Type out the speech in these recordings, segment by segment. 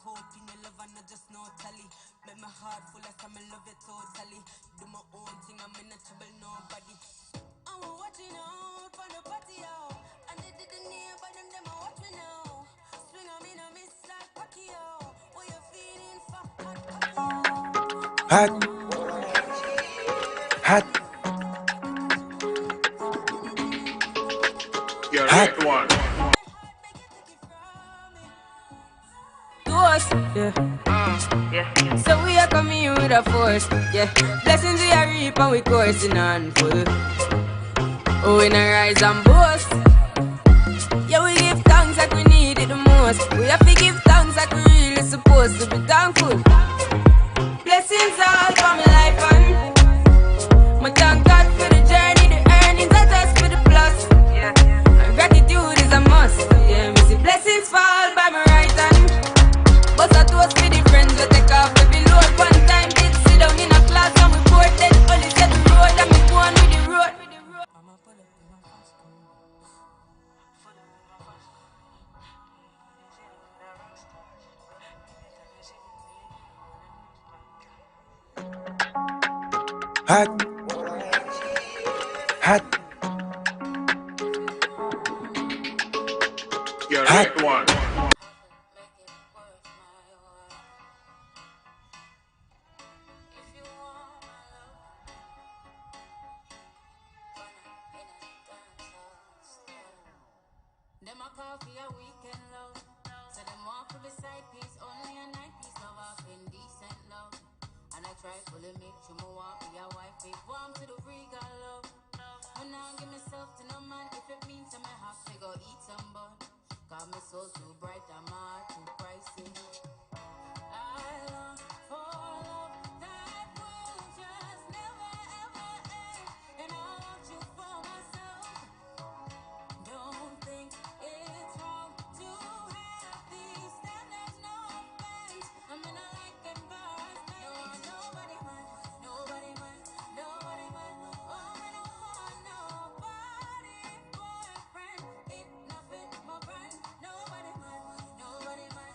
hope in your love and I just no tally. Make my heart full of some love it totally. Do my own thing, I'm in a trouble nobody. I'm watching out for the party out. And they didn't hear but them are watching now. Swing on me no miss like Pacquiao. What you feeling for hot Hot. You're right one. yeah. So we are coming with a force, yeah. Blessings we are reap and we coursing on full. Oh, we not rise and boast. Yeah, we give thanks like we need it the most. We have to give thanks like we really supposed to be thankful. Blessings all for my life and my thank God for the journey, the earnings, I just for the plus. Yeah, and gratitude is a must. Yeah, we see blessings fall by my right hand. But I toast for the friends we take off every load. One time did sit down in a class and we board then only set the road and me go on with the road. Hot. Hot. You're right one. Them a coffee a weekend love. So them want for the side piece, only a night piece love off indecent love. And I try fully make sure me want be a wife, be warm to the regal love. When I give myself to no man, if it means I may have to go eat some bun. Cause my soul too bright and my heart too pricey. I long for love that will just never ever end. And I want you for myself. Don't think it's wrong to have these standards, no offense. I'm in a like embarrassment. No want nobody man, nobody man, nobody man. Oh, I don't want nobody boyfriend. It nothing my friend. Nobody man, nobody man,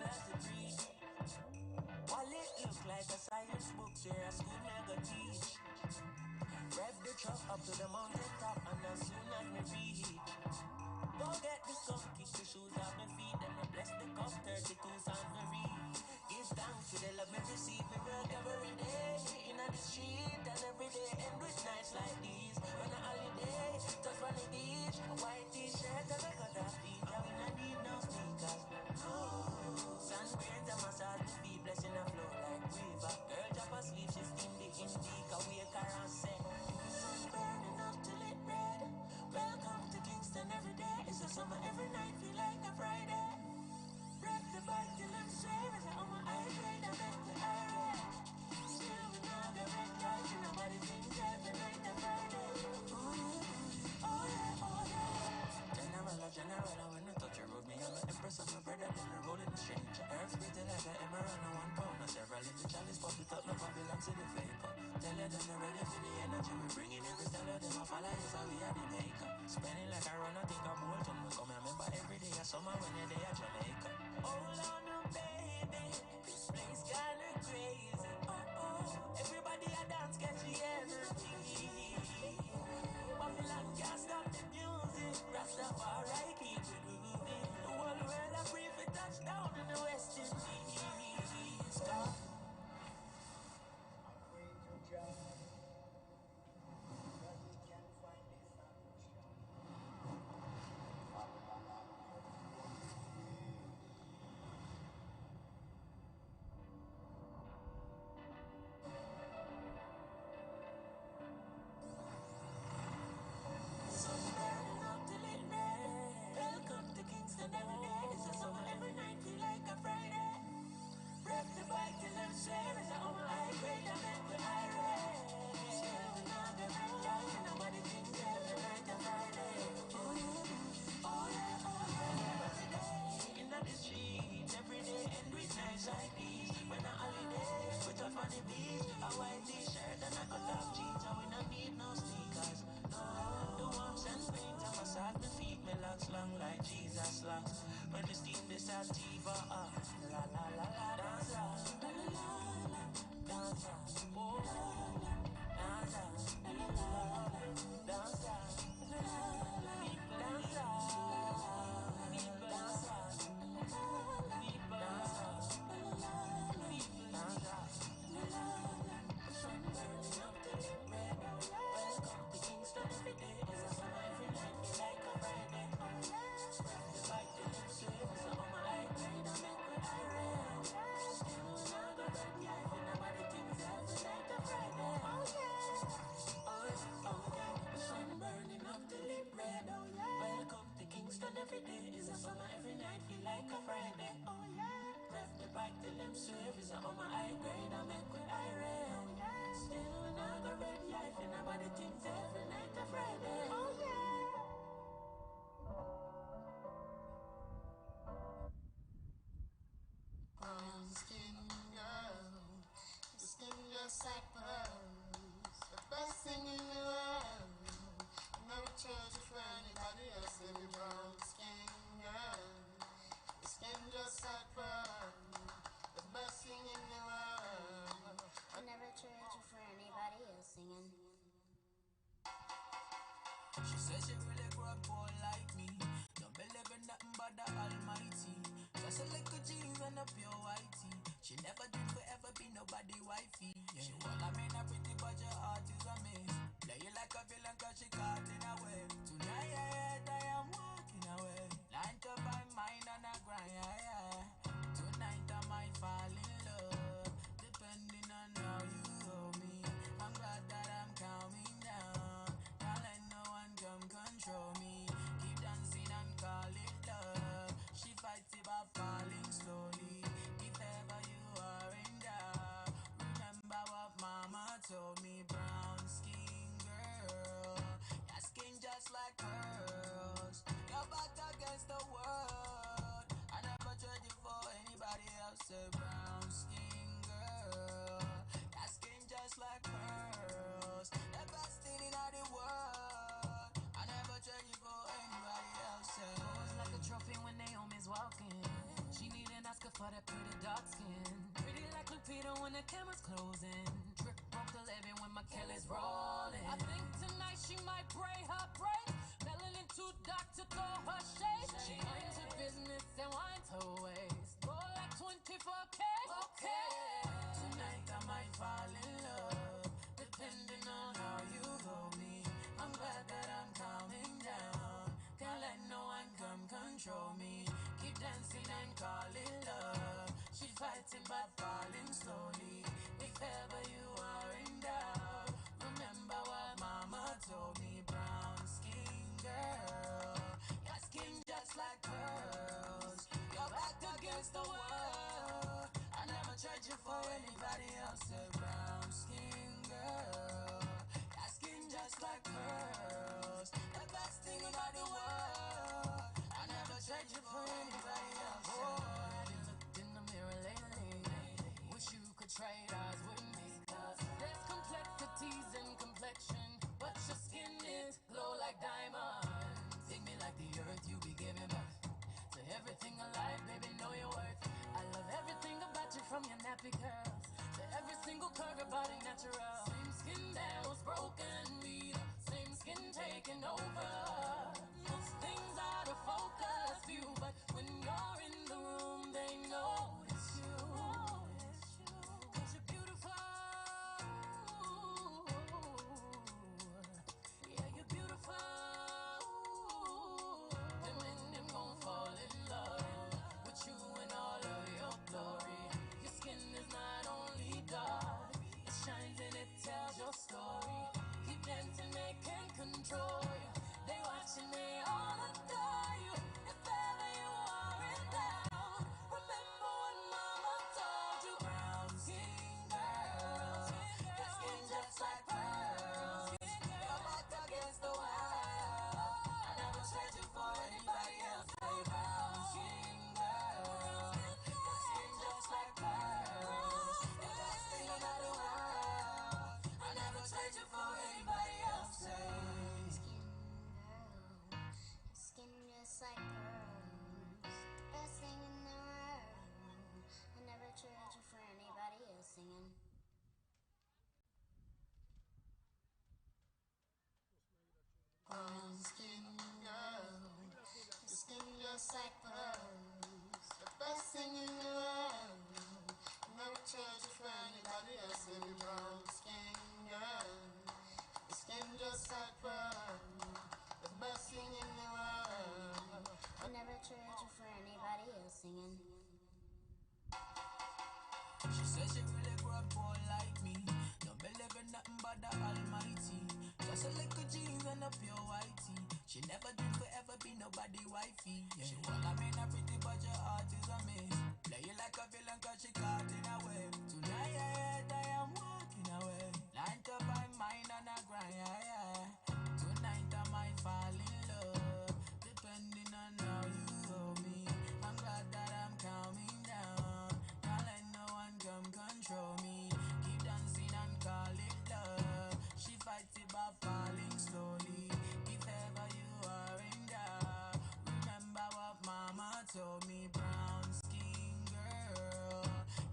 as it breathe. Wallet look like a science book, where a school never teach. Rev the truck up to the mountain top, and as soon as me reach, go get the skunk, kick the shoes off my feet, then me bless the cup, 32 songs me read. Give thanks to the love me receive, me work every day, in the street, and every day end with nights like these. On a holiday, just on the beach, a white t-shirt and a cut off jeans, and we not need no sneakers. No, sunburns and massage me feet, blessing the flow like river. Girl drop asleep, she steam the indica, wake her and say, the sun burning up till it red. Welcome to Kingston every day. It's a summer every night, feel like a Friday. Wreck the bike till I'm straight. As I on my eye grade, I make the irate. Still we know the red light, and nobody thinks every night a Friday. Ooh, oh yeah, oh yeah. General, when I touch your road, me I'm an empress of my brother, then I roll in the stranger. Earth spitting like an emerald on 1 pound. Now several in the chalice, pop it up, no Babylon to the vapor. Tell her them they're ready for the energy we bringing in. Tell her them I follow you, so we are the maker. Spending like I run, I think I'm bold. When we come, I remember every day of summer when you're there at Jamaica. Hold on, no baby, this place kinda crazy. Oh, everybody a dance, catch the energy. Babylon can't stop the music. Rastafari keep it grooving. The whole world a free for touchdown in the West Indies. Stop. Sun burning up till it red. Welcome to Kingston every day. It's a summer every night, feel like a Friday. Rev the bike till I'm straight. As I on my high grade, I make the irate. Still we know the red light, and nobody thinks every night a Friday. Oh yeah, oh yeah, oh yeah. Every day in the street, every day end with nights like these. When a holiday, put up on the beach, a white t-shirt and a cut off jeans, and we don't need no sneakers. No, the warmth and springs and massage my feet, me locks long like Jesus locks. When the steam the sativa, la la la la, dance la la la la, dance la, oh la la, dance la la la la, dance la la la la, dance la, people dance la la la, people dance la la la la, dance la la la la. Sun burning up till it red. Welcome to Kingston every day. It's a summer every night, feel like a Friday. Oh yeah, ride the bike till I'm straight. It's on my high grade, I make me irate. Still not the red life, and nobody thinks every night a Friday. Oh yeah, oh yeah, oh yeah. The sun burning up till it red. Oh yeah, welcome to Kingston every day. It's a summer every night, feel like a Friday. Oh yeah, rev the bike till I'm straight. It's on my high grade, I make me irate. Still not the red life, and nobody thinks every night a Friday. Oh yeah. Brown skin girl, your skin just like pearls, the best thing in the world. Never trade it for anybody else. Baby, brown skin girl, your skin just like pearls, the best thing in the world. I never trade you for anybody else. Singing. dark skin. Pretty like Lupita when the camera's closing. Trick broke the living when my killer's rolling. I think tonight she might break her brain. Melanin too dark to throw her shade. She minds her business and winds her waist. Roll like 24K. Okay. Tonight I might fall in love, depending on how you hold me. I'm glad that I'm calming down. Can't let no one come control me. Keep dancing and call it love. She's fighting but falling slowly. If ever you are in doubt, remember what mama told me. Brown skin girl, your skin just like pearls. Your back against the world. I never tried you for anybody else. A brown skin girl, your skin just like pearls. The best thing about the world. I never tried you for anybody else. Oh, have you looked in the mirror lately? Wish you could trade eyes with me. Cause there's complexities in complexion, but your skin is glow like diamonds. Dig me like the earth, you be giving birth to everything alive, baby, know your worth. I love everything about you, from your nappy curls to every single curve, your body natural. Same skin that was broken, me the same skin taking over. Most things out of focus view, but when you're in the room, they know it's you. Cause you're beautiful. Yeah, you're beautiful. Them and them gon' fall in love with you in all of your glory. Your skin is not only dark, it shines and it tells your story. Keep dancing, they can't control you. They watching, they all adore you. If ever you are in doubt, remember what mama told you. Brown skin girl, your skin just like pearls. Your back against the wall. I never tried you for anybody else. Hey, brown skin girl, your skin just like pearls. The best thing about the world. I never tried you for anybody else. Hey. Skin just like pearls, best thing in the world. I never trade you for anybody else singing. Brown skin girl, your skin just like pearls, the best thing in the world. I never trade you for anybody else. Baby, brown skin girl, your skin just like pearls, the best thing in the world. I never trade you for anybody else singing. She says she really grew up poor like me. Don't believe in nothing but the Almighty. Just a little jeans and a pure whitey. She never did forever be nobody wifey. Yeah. She wanna mean a pretty but your heart is a miss. Play you like a villain cause she caught in a web. Tonight I am walking away. Line to my mind and I grind. Tonight I might fall in love, depending on how you hold me. I'm glad that I'm calming down. Can't let no one come control me. Keep dancing and call it love. She fights it by falling slowly. If ever you are in doubt, remember what mama told me. Brown skin girl,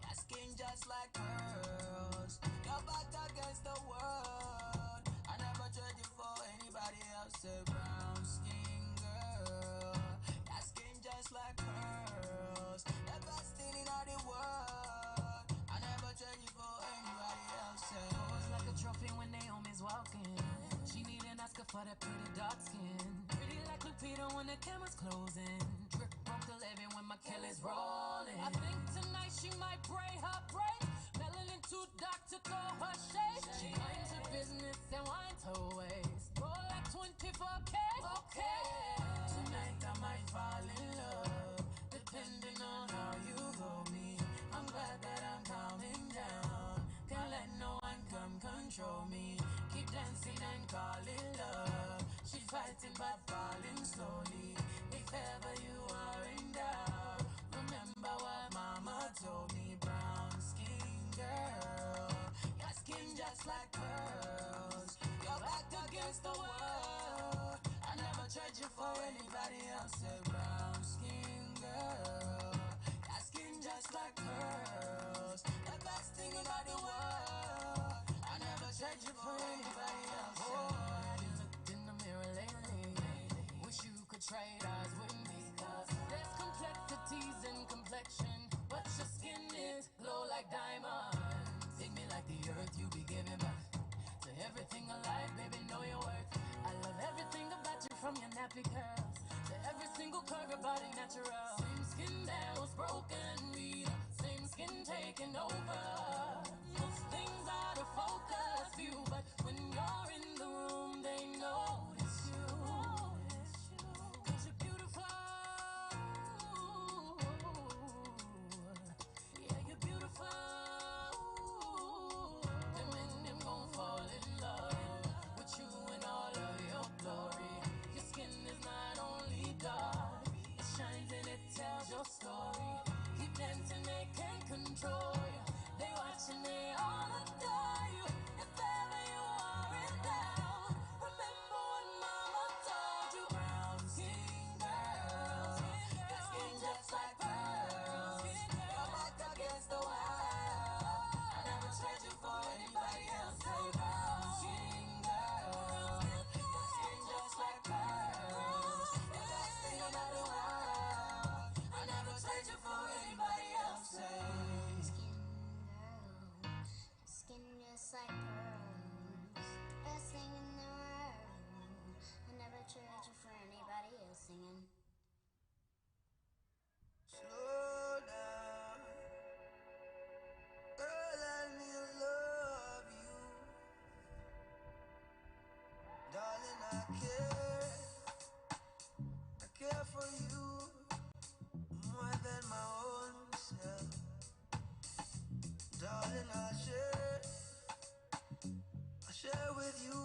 your skin just like pearls. Your back against the world. I never tried you for anybody else. A brown skin girl, your skin just like pearls. The best thing in all the world. I never tried you for anybody else. Pose like a trophy when Naomi's walking. She need an Oscar for that pretty dark skin. Pretty like Lupita when the camera's closing. Trick broke the living when my killer's rolling. I think tonight she might break her brain. Melanin too dark to throw her shade. She minds her business and winds her waist. Roll like 24K. Okay. Tonight I might fall in love, depending on how you hold me. I'm glad that I'm calming down. Can't let no one come control me. Keep dancing and call it love. She's fighting but falling slowly. If ever you are in doubt, remember what mama told me. Brown skin girl, your skin just like pearls. Your back against the world. I never tried you for everybody natural. Same skin that was broken, we the same skin taking over. Most things out of focus view, but when you're in the room, they notice you. 'Cause you're beautiful. Yeah, you're beautiful. Them and them gon' fall in love with you in all of your glory. Your skin is not only dark, it shines and it tells your story. Keep dancing, they can't control you. They watch and they all adore you. If ever you are in doubt, remember what mama told you. Brown skin girl, your skin just like pearls. Your back against the wall. I never trade you for anybody else. Say brown skin girl, your skin just like pearls. Your best thing about the world. I never trade you for anybody else. Say skin just like pearls, best thing in the world. I never trade you for anybody else. Singing. Slow down, girl, let me love you. Darling, I care for you more than my own self. Darling, I'll share with you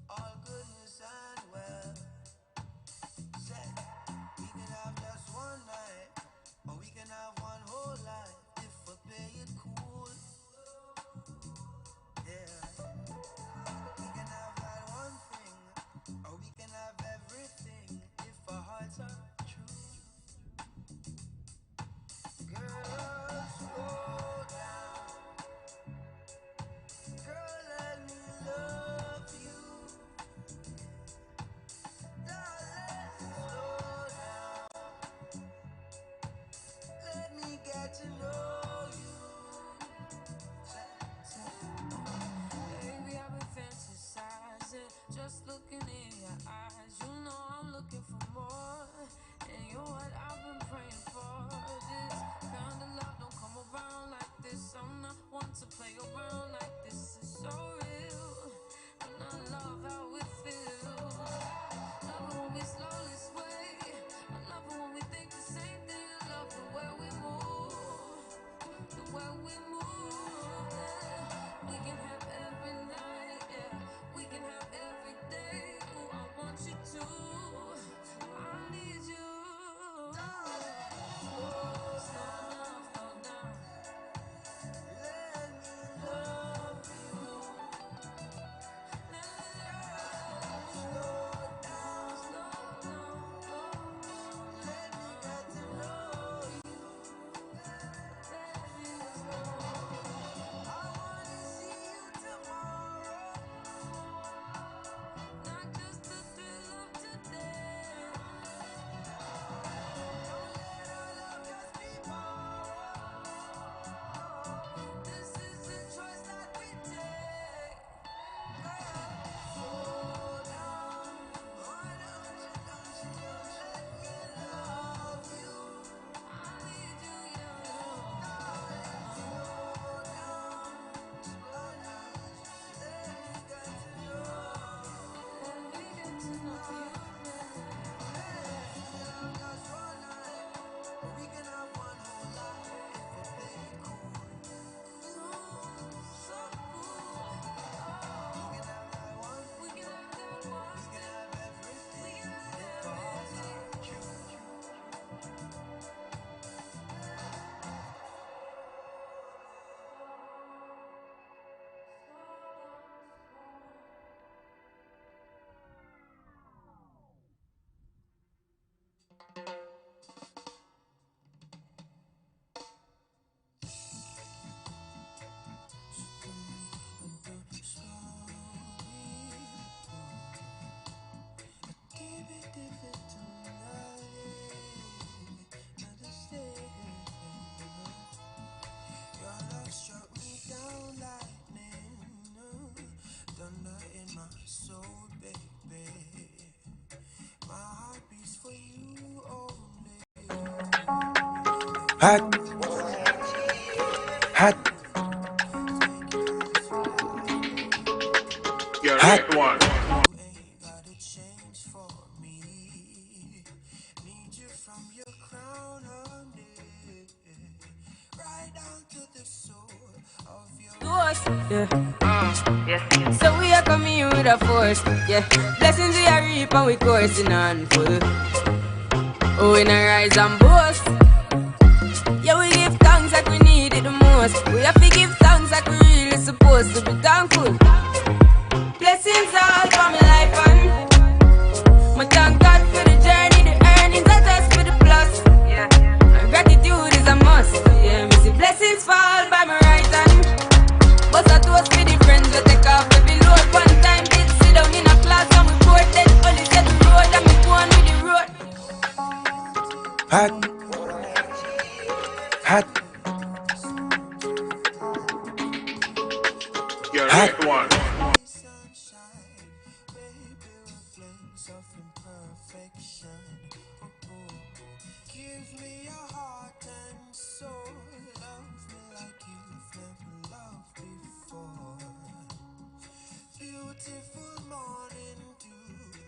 all goodness and wealth. Said we can have just one night, or we can have one whole life if we play it cool. Yeah, we can have that one thing, or we can have everything if our hearts are true. Girl, slow down. Girl, let me love Hot, hot, You're hot. it one. Ain't gotta change for me. Need you from your crown on me, right down to the soul of your To us, yeah. Yeah. So we are coming with a force, yeah. Blessings we are reap and we coursing on full. Oh, we not rise and boast. Yeah, we give thanks like we need it the most. We have to give thanks like we really supposed to be thankful. Blessings all for my life and my thank God for the journey, the earnings, that us for the plus. Yeah, and gratitude is a must. Yeah, me see blessings fall by my right hand. But I toast for the friends we take off every load. One time did sit down in a class and we bored. Then only said the road and me go on with the road. hot, hot, You're hot. it one. Sunshine, baby, reflects of imperfection. Give me a heart and soul. Love me like you've never loved before. Beautiful morning dew.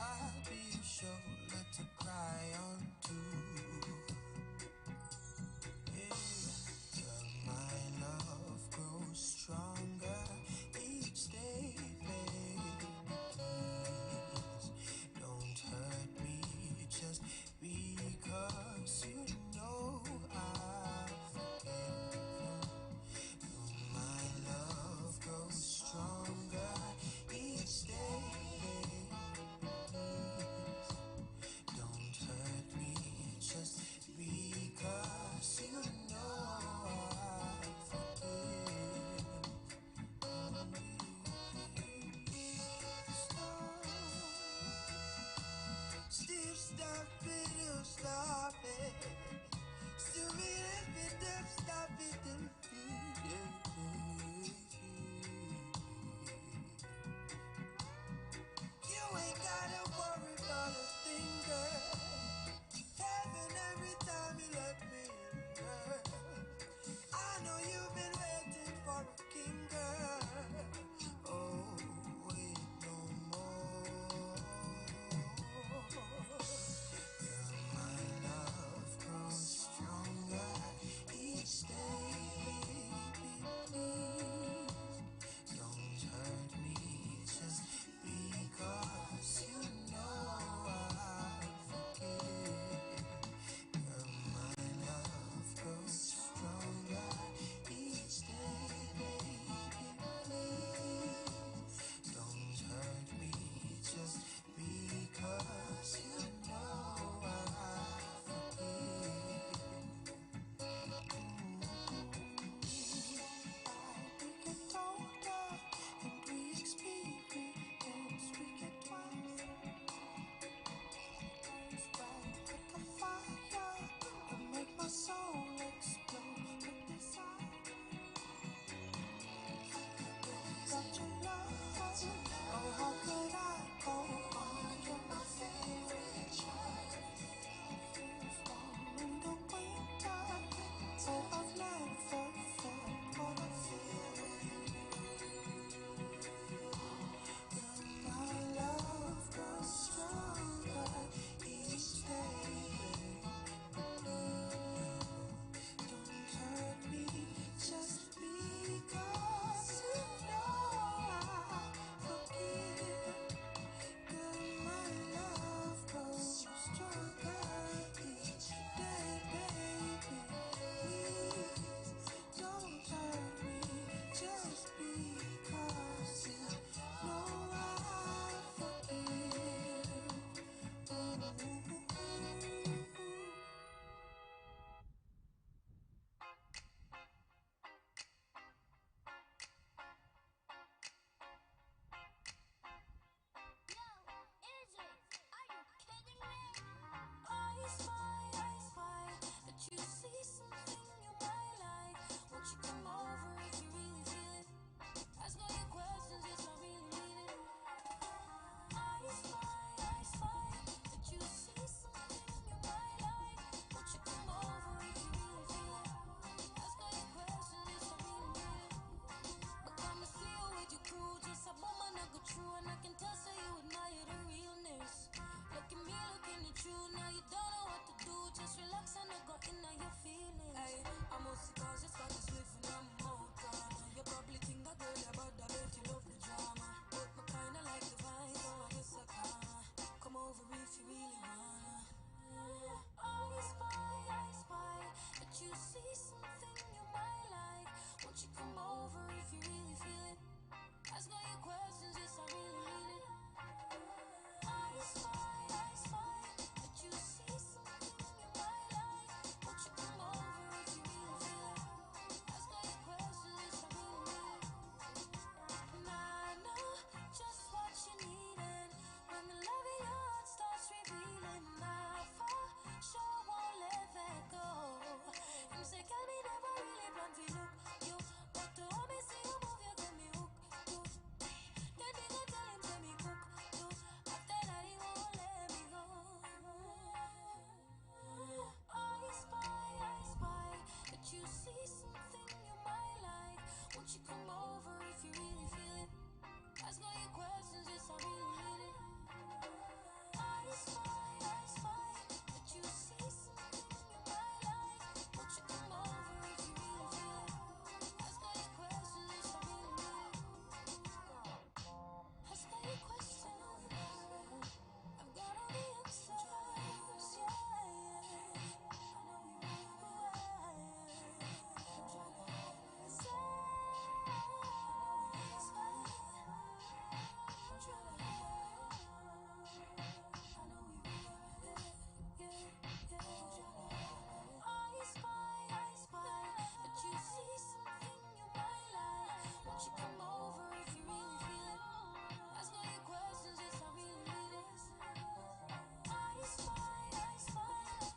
I'll be your shoulder to cry on to. My love grows stronger each day, baby. Please don't hurt me just because you know I forgive. My love grows stronger each day, baby. Please don't hurt me just because you know I forgive. Still stop it, you stop it. Still me if it don't stop it, you ain't gotta worry about a thing, girl. Heaven every time you let me in, girl. I know you've been waiting for a king, girl. Oh, wait no more. Girl, my love grows stronger each day, baby. in your feelings. Hey, I must cause you start to sniff in your mouth. You probably think that girl you're bad, I bet you love the drama. But me kinda like the vibe, oh, you're so calm. Come over if you really wanna. I spy that you see something you might like. Won't you come over if you really feel it? Ask all your questions, yes, I really mean it. I spy that you see something you might like. Won't you come over if you really feel it? Ask all your questions, yes, I really mean it. And I know just what you needed. When the love in your heart starts revealing, I for sure won't let that go. You say, can me never really plan to look you, but to hold me, see you move, you got me hook. Then we go tell him, say me cook too. After that, he won't let me go. I spy that you see something you might like. Won't you come over if you really feel it? Ask all your questions, yes, I really mean it. I spy that you see something you might like. Won't you come over if you really feel it? Ask all your questions, yes, I really mean it. Ask all your questions. I've got all the answers, yeah. I know you I spy that you see something you might like. Won't you come over if you really feel it? Ask all your questions, yes, I really mean it. I spy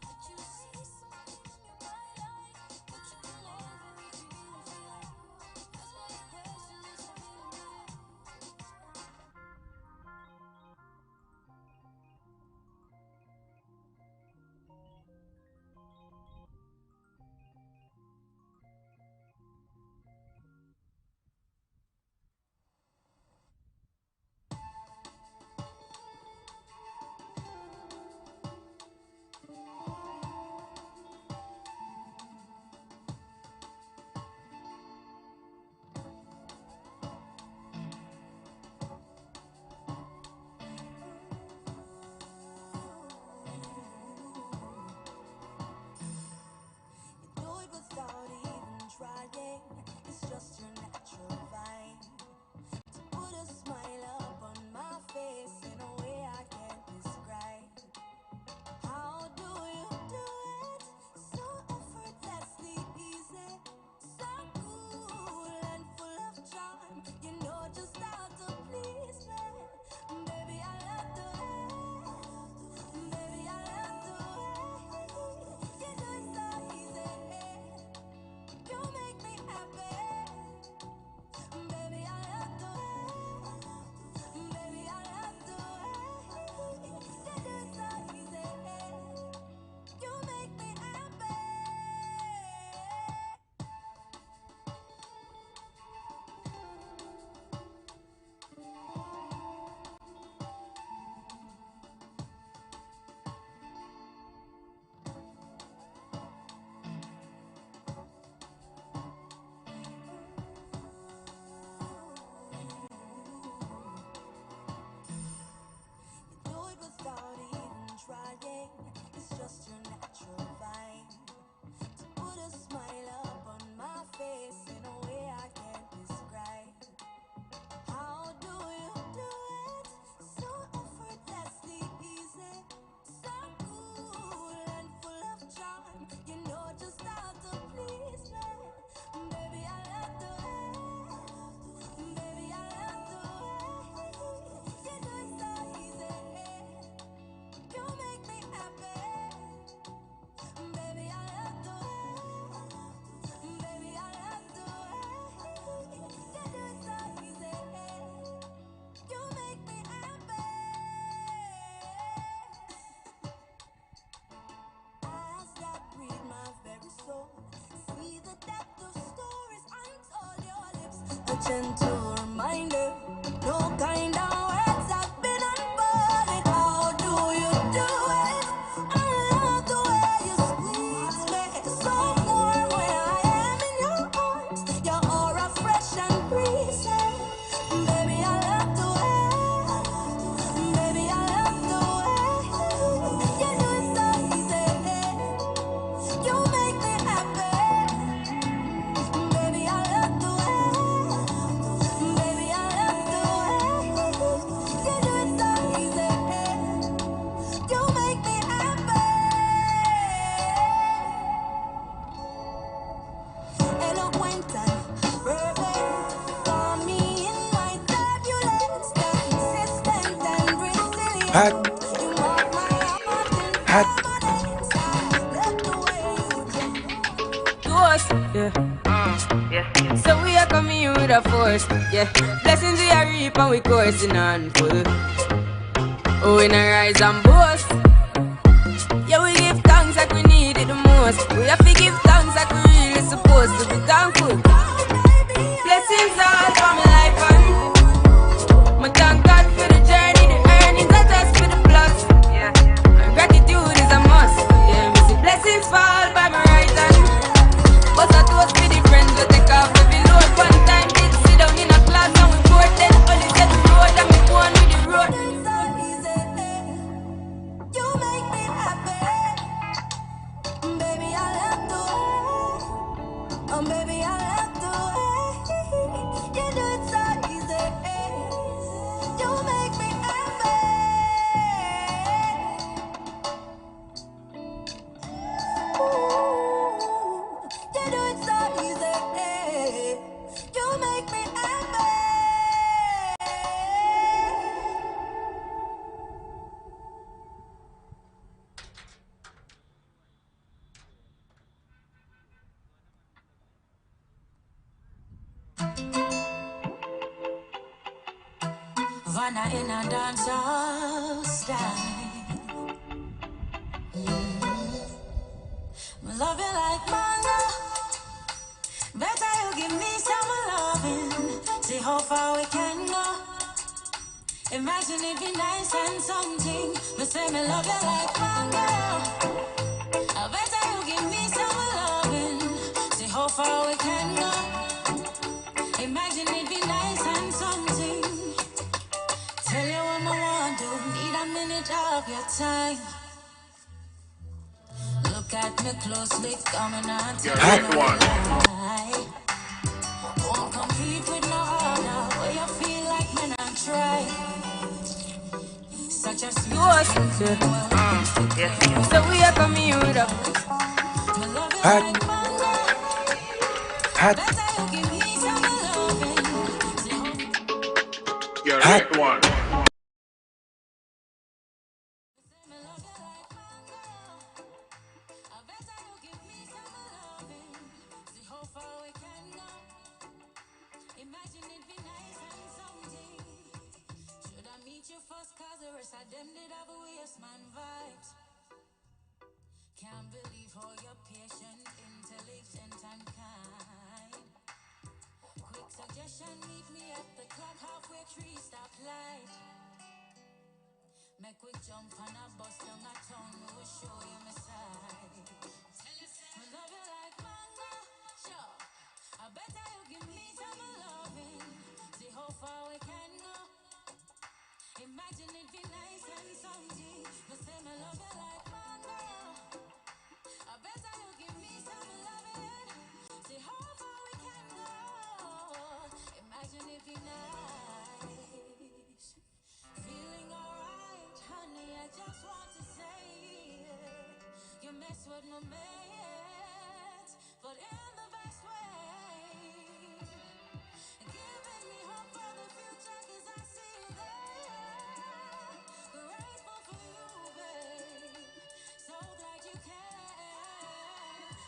that you see something you might like. Won't you come over if you really feel it? Ask all your questions, yes, I really mean it. Do it without even trying. It's just your natural vibe. To put a smile up on my face in a way I can't describe. How do you do it? So effortlessly easy. So cool and full of charm. You know just how to please me. Baby, I love the way. Baby, I love the way. You do it so easy. You make me happy. Baby, I love the way. Baby, I love the way. You do it so easy. You make me happy. You do it without even trying. It's just your natural vibe. To put a smile up on my face in a way I can't describe. How do you do it? So effortlessly easy. So cool and full of charm. You know just how to please me. Baby, I love the way. Baby, I love the way. You do it so easy. You make me happy. Baby, I love the way. Baby, I love the way. You do it so easy. You make me happy. Eyes that read my very soul. See the depth of stories untold. Your lips, a gentle reminder. No kind of words have been unfolded. How do you do it? I love the way you squeeze me. Hot, You mark my heart in hot. permanence. I love the way you do. To us, yeah. So we are coming in with a force, yeah. Blessings we are reap and we coursing on full. Oh, we not rise and boast. Yeah, we give thanks like we need it the most. We have to give thanks like we really supposed to be thankful. Blessings all for my life and my thank God for the journey, the earnings, not just for the plus. Yeah, my gratitude is a must. Yeah, we see blessings fall by my right hand. But I toast for the friends we take off every load. One time did sit down in a class and we bored. Then only said the road and me go on with the road. It's so easy. You make me happy. Baby, I love the way. Baby, I love the way. You do it so easy. You make me happy. Ooh, you do it so easy. You make me happy. Vanna in a dancehall style. Me love you like mango. Better you give me some loving. See how far we can go. Imagine it be nice and something. Me say me love you like mango. Better you give me some loving. See how far we can go. Imagine it be nice and something. Tell you what I want to. Need a minute of your time. Look at me closely, coming on to Correct one. lie. Won't compete with no other. Where you feel like men and try. Such a To sweet us, thing. yeah. So we are coming in with a Me love you Hot, like mango. hot, Better you give me some loving. hot. Correct one. Me love you like mango. Better you give me some loving. See how far we can go. Imagine it be nice and something. Should I meet you first? Cause the rest of them did have a waste man vibes. Can't believe how you're patient, intelligent, and kind. Quick suggestion, meet me at the club halfway, 3-stop light. Make we jump on a bus down a town, we will show you my side. I love you like mango, sure. I better you give me some loving. See how far we can go. Imagine it be nice and something. But say me love you like mango. I better you give me some loving. See how far we can go. Imagine it be nice. Feeling alright, honey, I just want to say you mess with my mates, but in the best way. Giving me hope for the future, cause I see you there. Grateful for you, babe. So glad you care.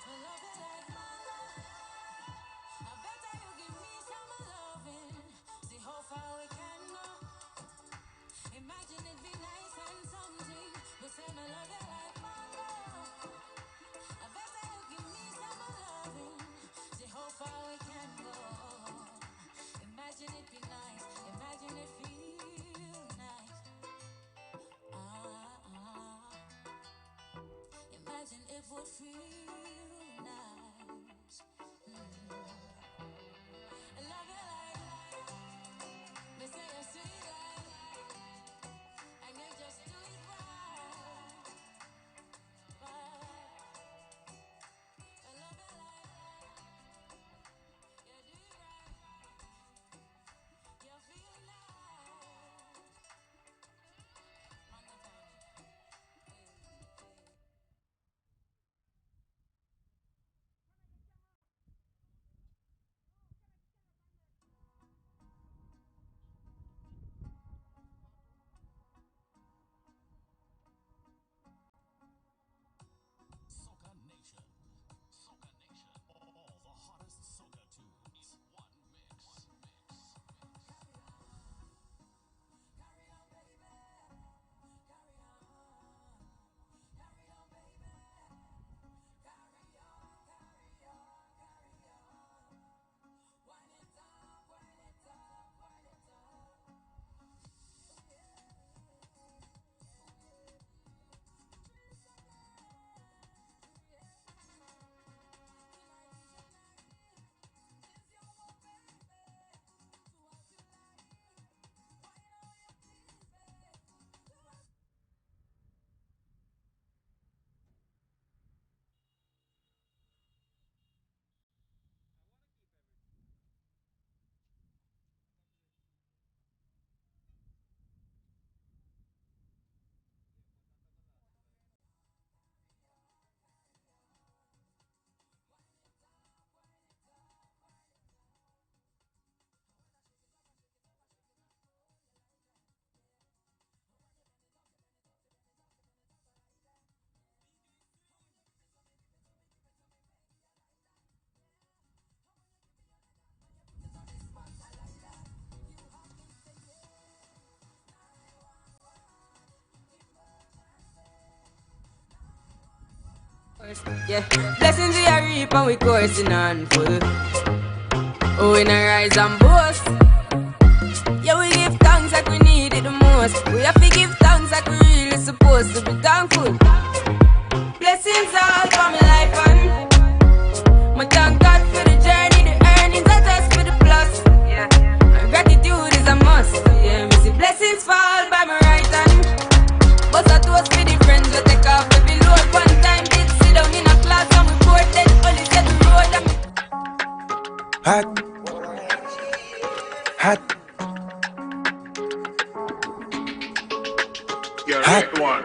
I love you like my love. I better you give me some loving. See how far we can go. Imagine it be nice and something. But say me love you like mango. I better you give me some loving. See how far we can go. Imagine it be nice. Imagine it feel nice. Imagine it would feel nice. I love you like me say you're sweet like, and you just do it right. I love you like you do it right. You feel nice. Mango time. Yeah, blessings we are reap and we coursing on full. Oh, we not rise and boast. Yeah, we give thanks like we need it the most. We have to give thanks like we really supposed to be thankful. Blessings all for my life and my thank God for the journey, the earnings are just for the plus. Yeah, and gratitude is a must. Yeah, me see blessings fall by my right hand. But I toast for the friends we take off every load. One time did sit down in a class and we bored, then only set the road and hot, hot, You're right one.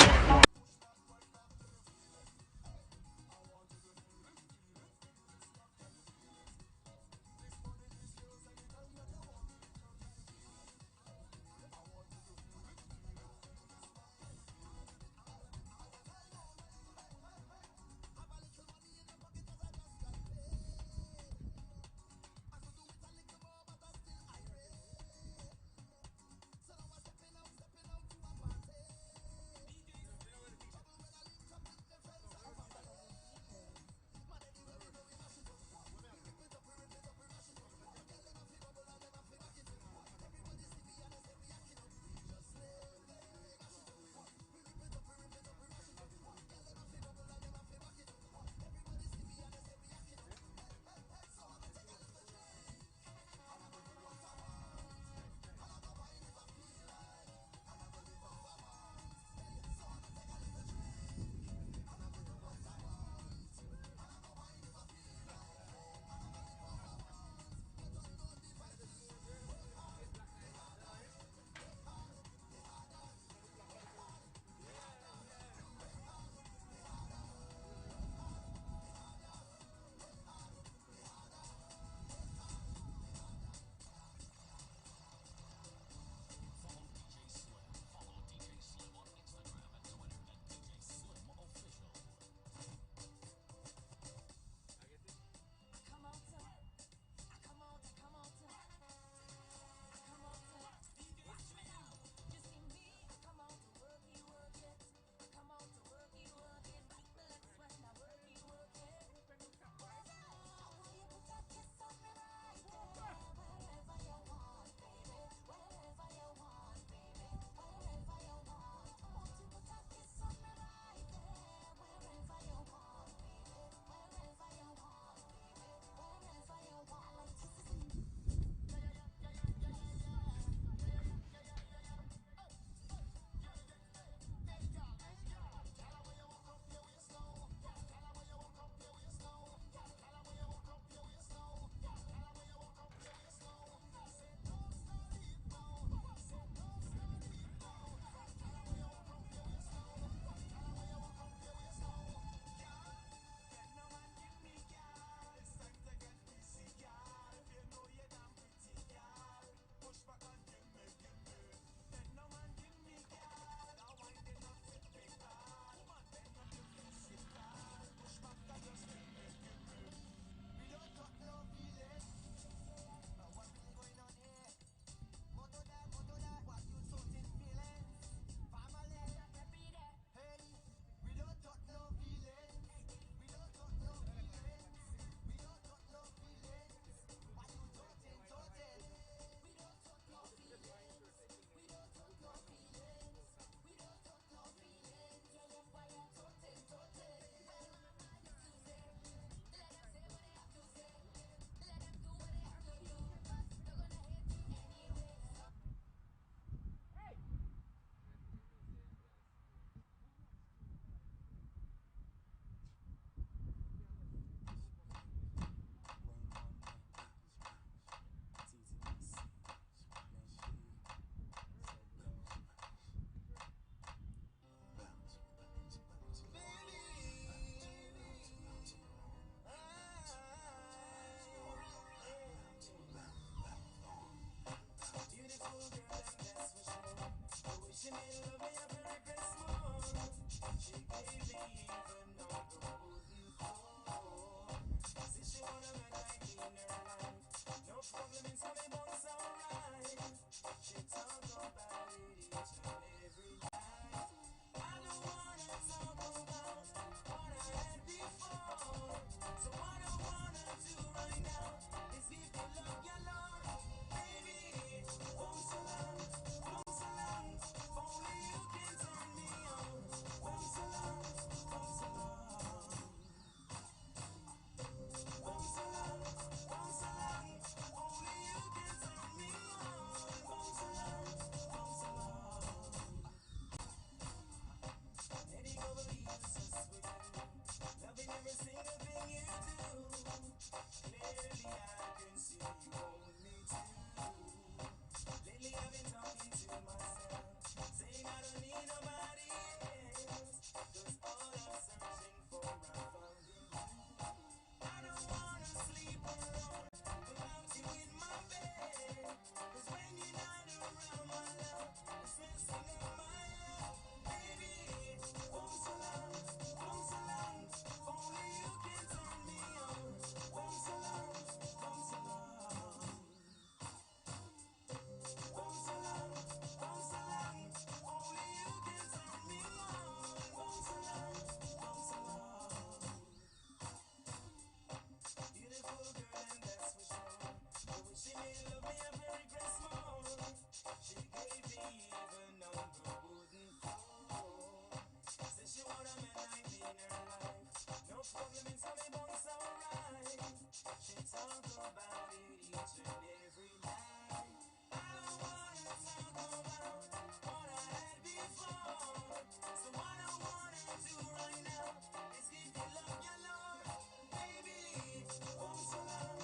talk about it each and every night. I don't wanna talk about what I had before. So what I wanna do right now is give you love, your love, baby. Oh so long,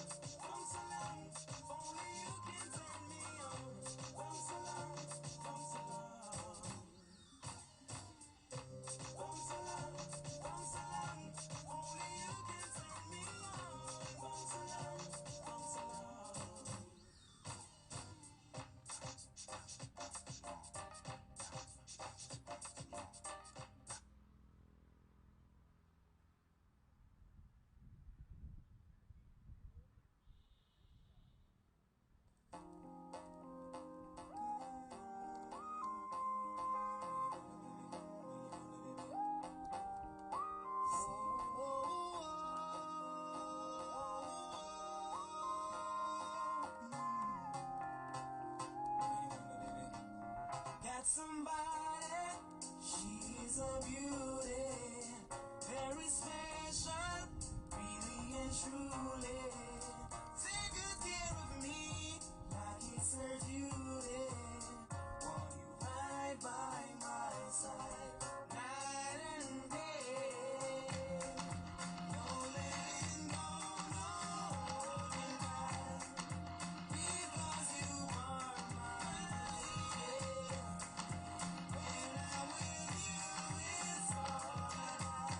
only you can turn me on. Oh so long, oh so long, only you can turn me on. Oh so long, oh so long. Got somebody, she's a beauty, very special, really and truly. Take good care of me, like it's her duty. Want you right by my side, night and day. No letting go, no holding back, because you are my lady. When I'm with you, it's all I got.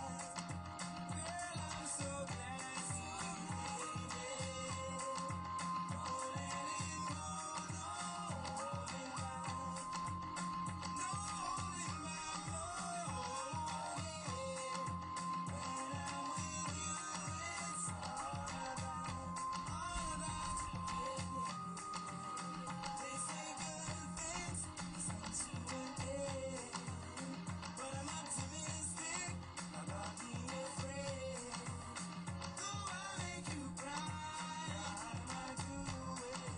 Girl, I'm so glad you made it. No letting go, no holding back. No holding back, no, yeah. When I'm with you, it's all I got. All I got, yeah. They say good things come to an end, but I'm optimistic about being your friend. Though I make you cry, I might do it.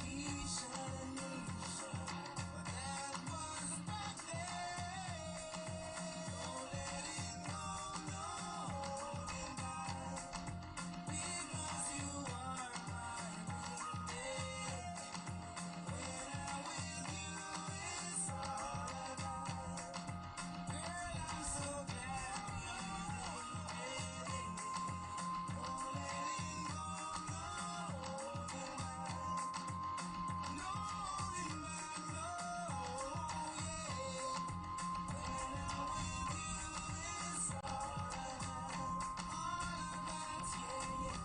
Each nation, but that was back then. No letting go, no holding back, because you are my lady. When I'm with you, it's all I got. Girl, I'm so glad we made it. No letting go, no holding back. No holding back, no, yeah. When I'm with you, it's all I got. All I got, yeah, yeah.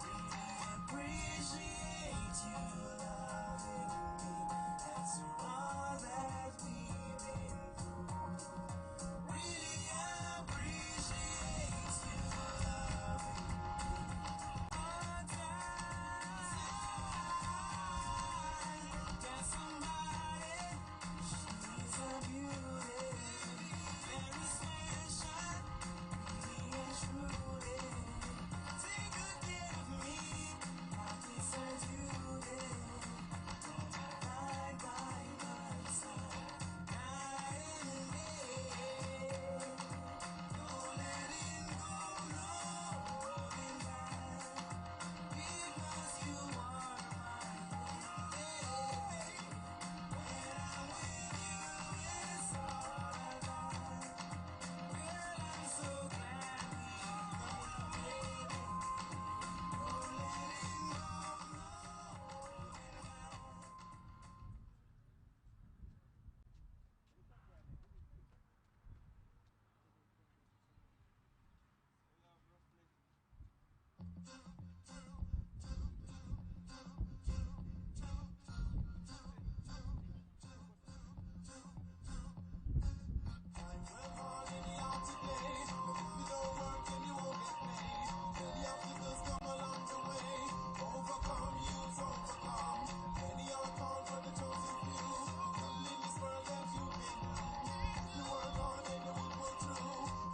Really appreciate you loving me after all that we've been through. Really appreciate you loving me all the time. Got somebody, she's a beauty, very special, really and truly. Take good care of me, like it's her duty. Right by my side, night and day. No letting go, no holding back, because you are my lady. When I'm with you, it's all I got. Girl, I'm so glad we made it. No letting go, no holding back.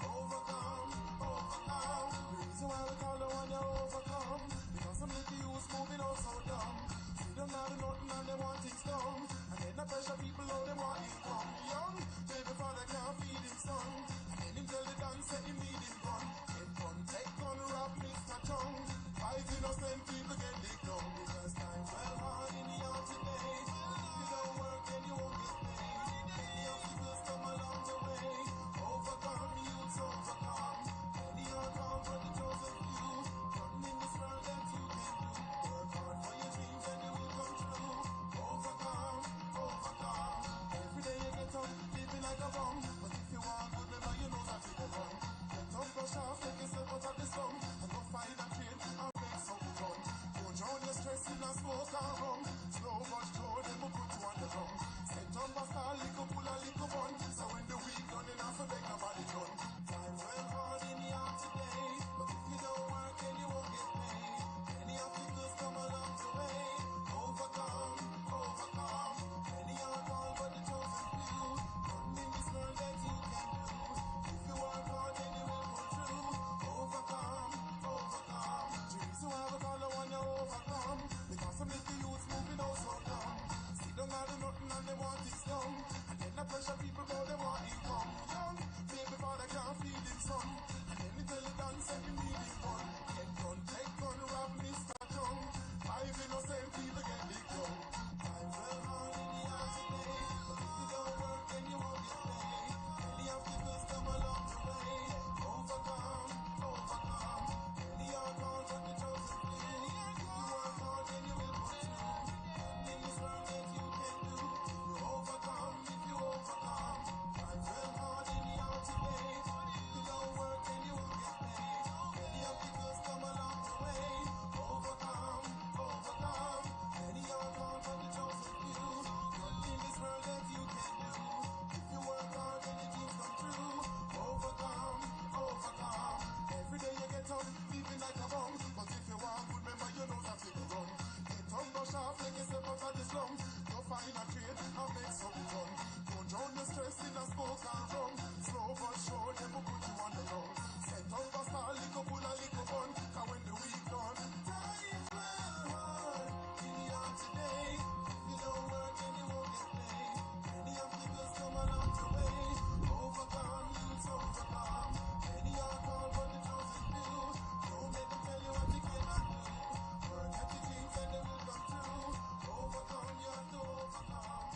Overcome. Reason why we call the one you overcome. and rum. Slow but sure, them will put you on the drum. Set on the star, lick up, pull a lick up on. So when the week done, then I beg nobody done. Times well hard in the yard today, but if you don't work, then you won't get paid. Many obstacles come along the way. Overcome, overcome. Many are called, but the chosen few. Nothing in this world that you can do. If you work hard, then you will pull through. Overcome, overcome. Dreams you have a call, I want you overcome. Because some little youths moving out so dumb. See them not do nothing and they want it done. And then the pressure people go, they want income. Young, baby father can't feed him son. And then they tell the dance and you need him one. Get gun, take gun, rob Mr. Tongue. 5 innocent people get the gun. Times well hard in the yard today, but if you don't work, then you won't get paid. Many obstacles come along the way. Overcome, overcome. Many are called, but the chosen few. If you work hard, then you will pull through. Nothing in this world that you can do. You overcome if you overcome. Times well hard in the yard today. If you don't work, then you won't get paid. Many obstacles come along the way. Overcome, overcome. Many are called, but the chosen few. Nothing in this world that you can do. If you work hard, then your dreams come true. Overcome, overcome. Every day you get up, living like a bum. But if you want good, remember you know that you go wrong. Get on, go sharp, like you step out of the slum. Go find a trade and make something done. Don't drown your stress in a smoke and rum. Slow but sure, them will put you on the run. Set up a star, lick up, pull a lick up on. Cause when the week done, times well hard in the yard today. If you don't work, then you won't get paid. Many obstacles come along the way. Overcome, youths overcome. Many are called, but the chosen few. Don't let them tell you what you cannot do. Work at your dreams and they will come true. Overcome, you have to overcome.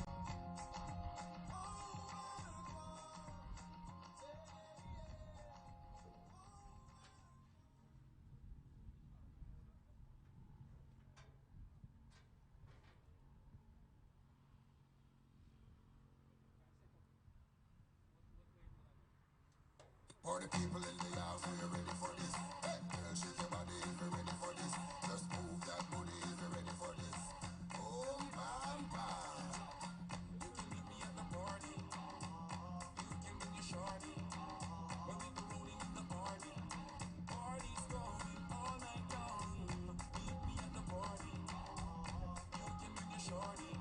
All the people in the house, are you ready for this? Hey, girl, shake your body if you're ready for this. Just move that booty if you're ready for this. Boom, bam, bam. You can meet me at the party. You can bring your shorty. When we be rolling in the party. Party's going all night long. Meet me at the party. You can bring your shorty.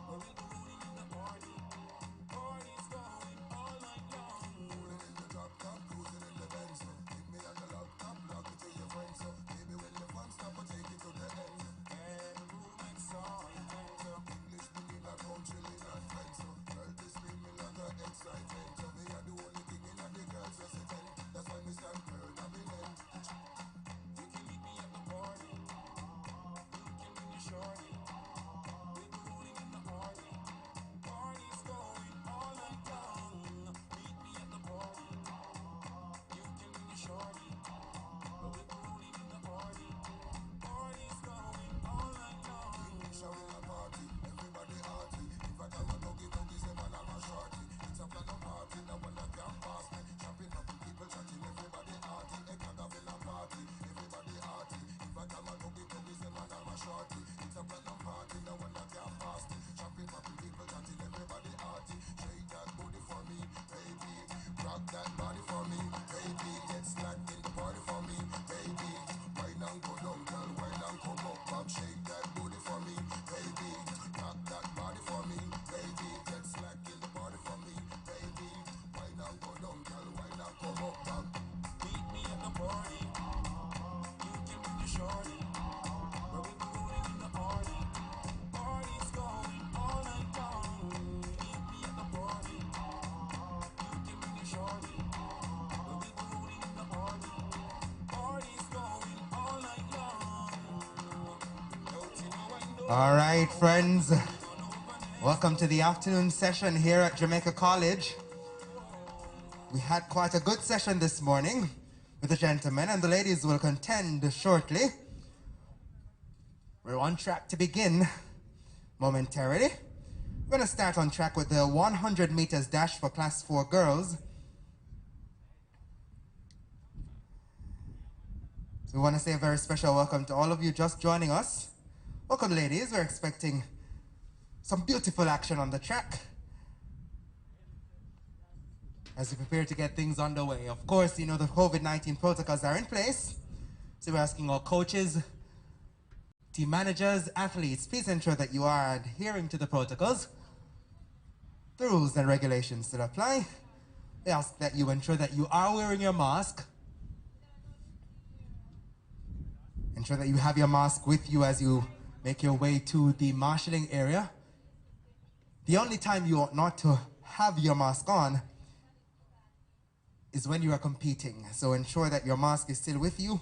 When we be rolling in the party. Party's going all night long. Rolling in the drop top, cruising in the Benz. Hit me on the laptop, lock it to your friends. So, baby, when the fun stop, I take it to the end. And room excitement. English meaning like home chilling and friends. So, girl, this screaming like an excitement. So, me are the only thing in the girls resident. That's why me stand firm, I've been in. You can meet me at the party. You can bring your shorty. We be rolling in the party. Party's going all night long. Meet me at the party. You can bring your shorty. We be rolling in the party. Party's going all night long. Showing a party, everybody hearty. If I come a doggy, say man I'm a shorty. It's a plan of party, no one that can pass me. Shopping up with people chatting, everybody hearty. A Cagavilla party, everybody hearty. If I come a doggy, say man I'm a shorty. It's a plan of party, no one that can pass me. Shopping up with people chatting, everybody hearty. Shake that booty for me, baby. Rock that body for me, baby. Get slacked in the party for me, baby. Wine and go down, girl, wine and come up, pop. Shake that booty for me, baby. Rock that body for me, baby. Get slack in the body for me, baby. Wine and go down, girl, wine and come up, pop. Meet me at the party. You can bring your shorty. Where we be rolling in the party. Party's going all night long. Meet me at the party. You can bring your shorty. Where we be rolling in the party. Party's going all night long. Don't you know I know? All right, friends. Welcome to the afternoon session here at Jamaica College. We had quite a good session this morning with the gentlemen, and the ladies will contend shortly. We're on track to begin momentarily. We're going to start on track with the 100 meters dash for Class 4 girls. So we want to say a very special welcome to all of you just joining us Welcome, ladies. We're expecting some beautiful action on the track as we prepare to get things underway. Of course, you know the COVID-19 protocols are in place, so we're asking all coaches, team managers, athletes, please ensure that you are adhering to the protocols. The rules and regulations still apply. We ask that you ensure that you are wearing your mask. Ensure that you have your mask with you as you make your way to the marshalling area. The only time you ought not to have your mask on is when you are competing. So ensure that your mask is still with you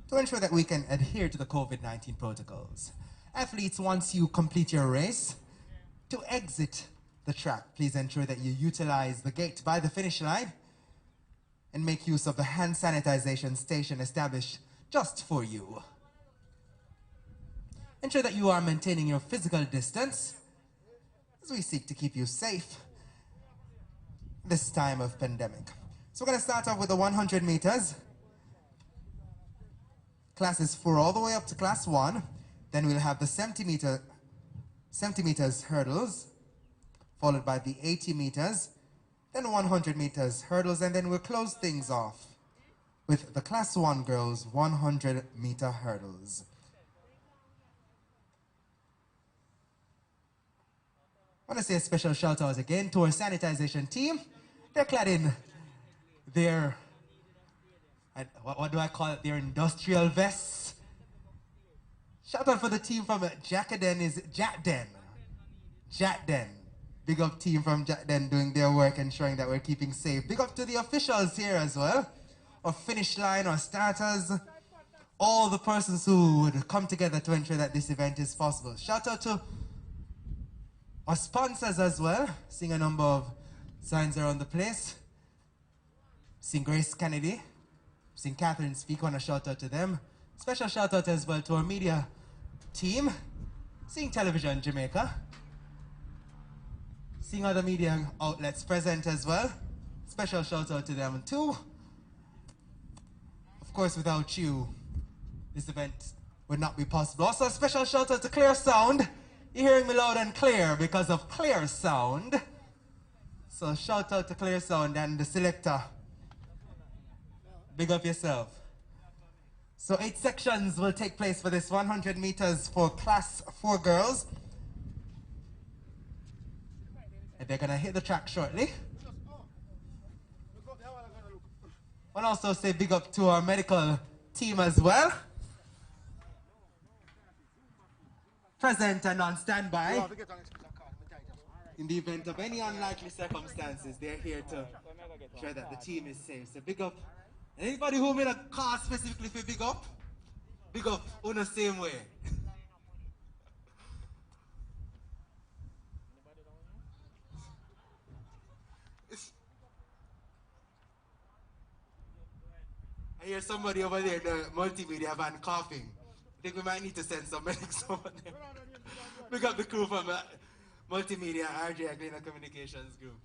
to ensure that we can adhere to the COVID-19 protocols. Athletes, once you complete your race, to exit the track, please ensure that you utilize the gate by the finish line and make use of the hand sanitization station established just for you. Ensure that you are maintaining your physical distance as we seek to keep you safe this time of pandemic. So we're going to start off with the 100 meters. Classes 4 all the way up to class 1. Then we'll have the 70 meters hurdles, followed by the 80 meters, then 100 meters hurdles, and then we'll close things off with the class 1 girls 100 meter hurdles. I want to say a special shout out again to our sanitization team. They're clad in their, what do I call it, their industrial vests. Shout out for the team from Jackaden is Jatden. Jatden. Big up team from Jatden doing their work, ensuring that we're keeping safe. Big up to the officials here as well, or finish line, or starters, all the persons who would come together to ensure that this event is possible. Shout out to our sponsors as well, seeing a number of signs around the place. Seeing Grace Kennedy, seeing Catherine speak, want to shout out to them. Special shout out as well to our media team, seeing Television Jamaica, seeing other media outlets present as well. Special shout out to them too. Of course, without you, this event would not be possible. Also, a special shout out to Clear Sound. You're hearing me loud and clear because of Clear Sound. So shout out to Clear Sound and the selector. Big up yourself. So 8 sections will take place for this 100 meters for class 4 girls. And they're gonna hit the track shortly. I'll also say big up to our medical team as well. Present and on standby. In the event of any unlikely circumstances, they're here to ensure that the team is safe. So big up. Anybody who made a call specifically for big up on the same way. I hear somebody over there in the multimedia van coughing. I think we might need to send some medics over there. Pick up the crew from Multimedia RJ Aglena Communications Group.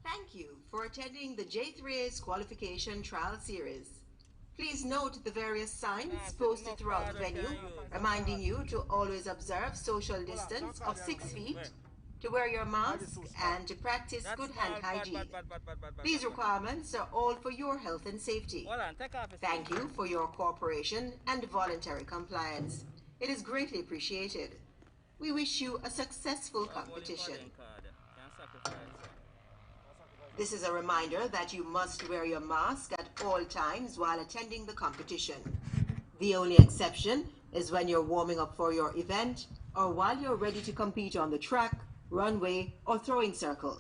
Thank you for attending the JAAA's Qualification Trial Series. Please note the various signs posted throughout the venue, reminding you to always observe social distance of 6 feet, to wear your mask, and to practice good hand hygiene. These requirements are all for your health and safety. Thank you for your cooperation and voluntary compliance. It is greatly appreciated. We wish you a successful competition. This is a reminder that you must wear your mask at all times while attending the competition. The only exception is when you're warming up for your event or while you're ready to compete on the track, runway, or throwing circle.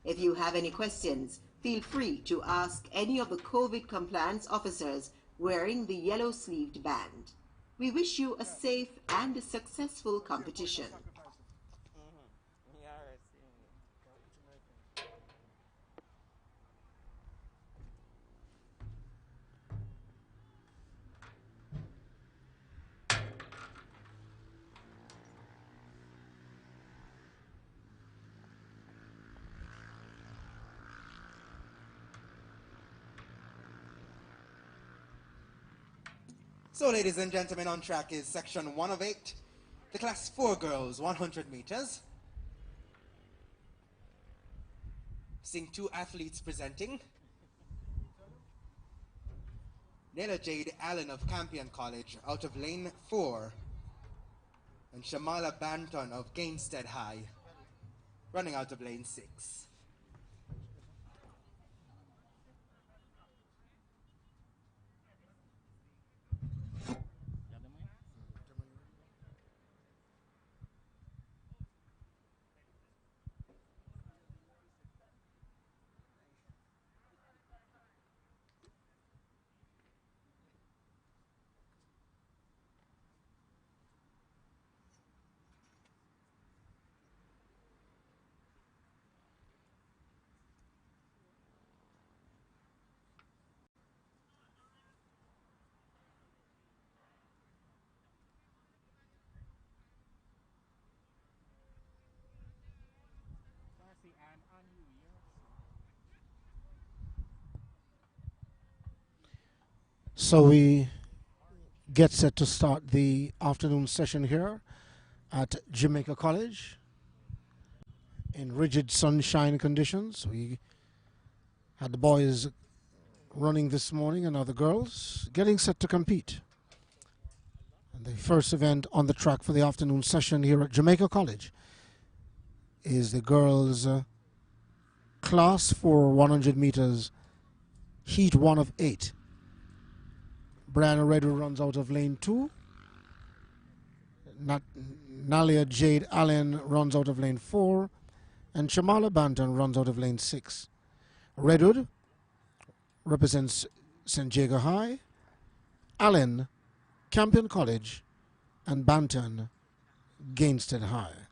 If you have any questions, feel free to ask any of the COVID compliance officers wearing the yellow-sleeved band. We wish you a safe and a successful competition. So, ladies and gentlemen, on track is section 1 of 8, the class 4 girls, 100 meters. Seeing 2 athletes presenting. Nayla Jade Allen of Campion College out of lane 4. And Shamala Banton of Gainstead High running out of lane 6. So we get set to start the afternoon session here at Jamaica College in rigid sunshine conditions. We had the boys running this morning and now the girls getting set to compete. And the first event on the track for the afternoon session here at Jamaica College is the girls' class for 100 meters, heat 1 of 8. Brianna Redwood runs out of lane 2. Nalia Jade Allen runs out of lane 4. And Shamala Banton runs out of lane 6. Redwood represents St. Jago High, Allen, Campion College, and Banton, Gainstead High.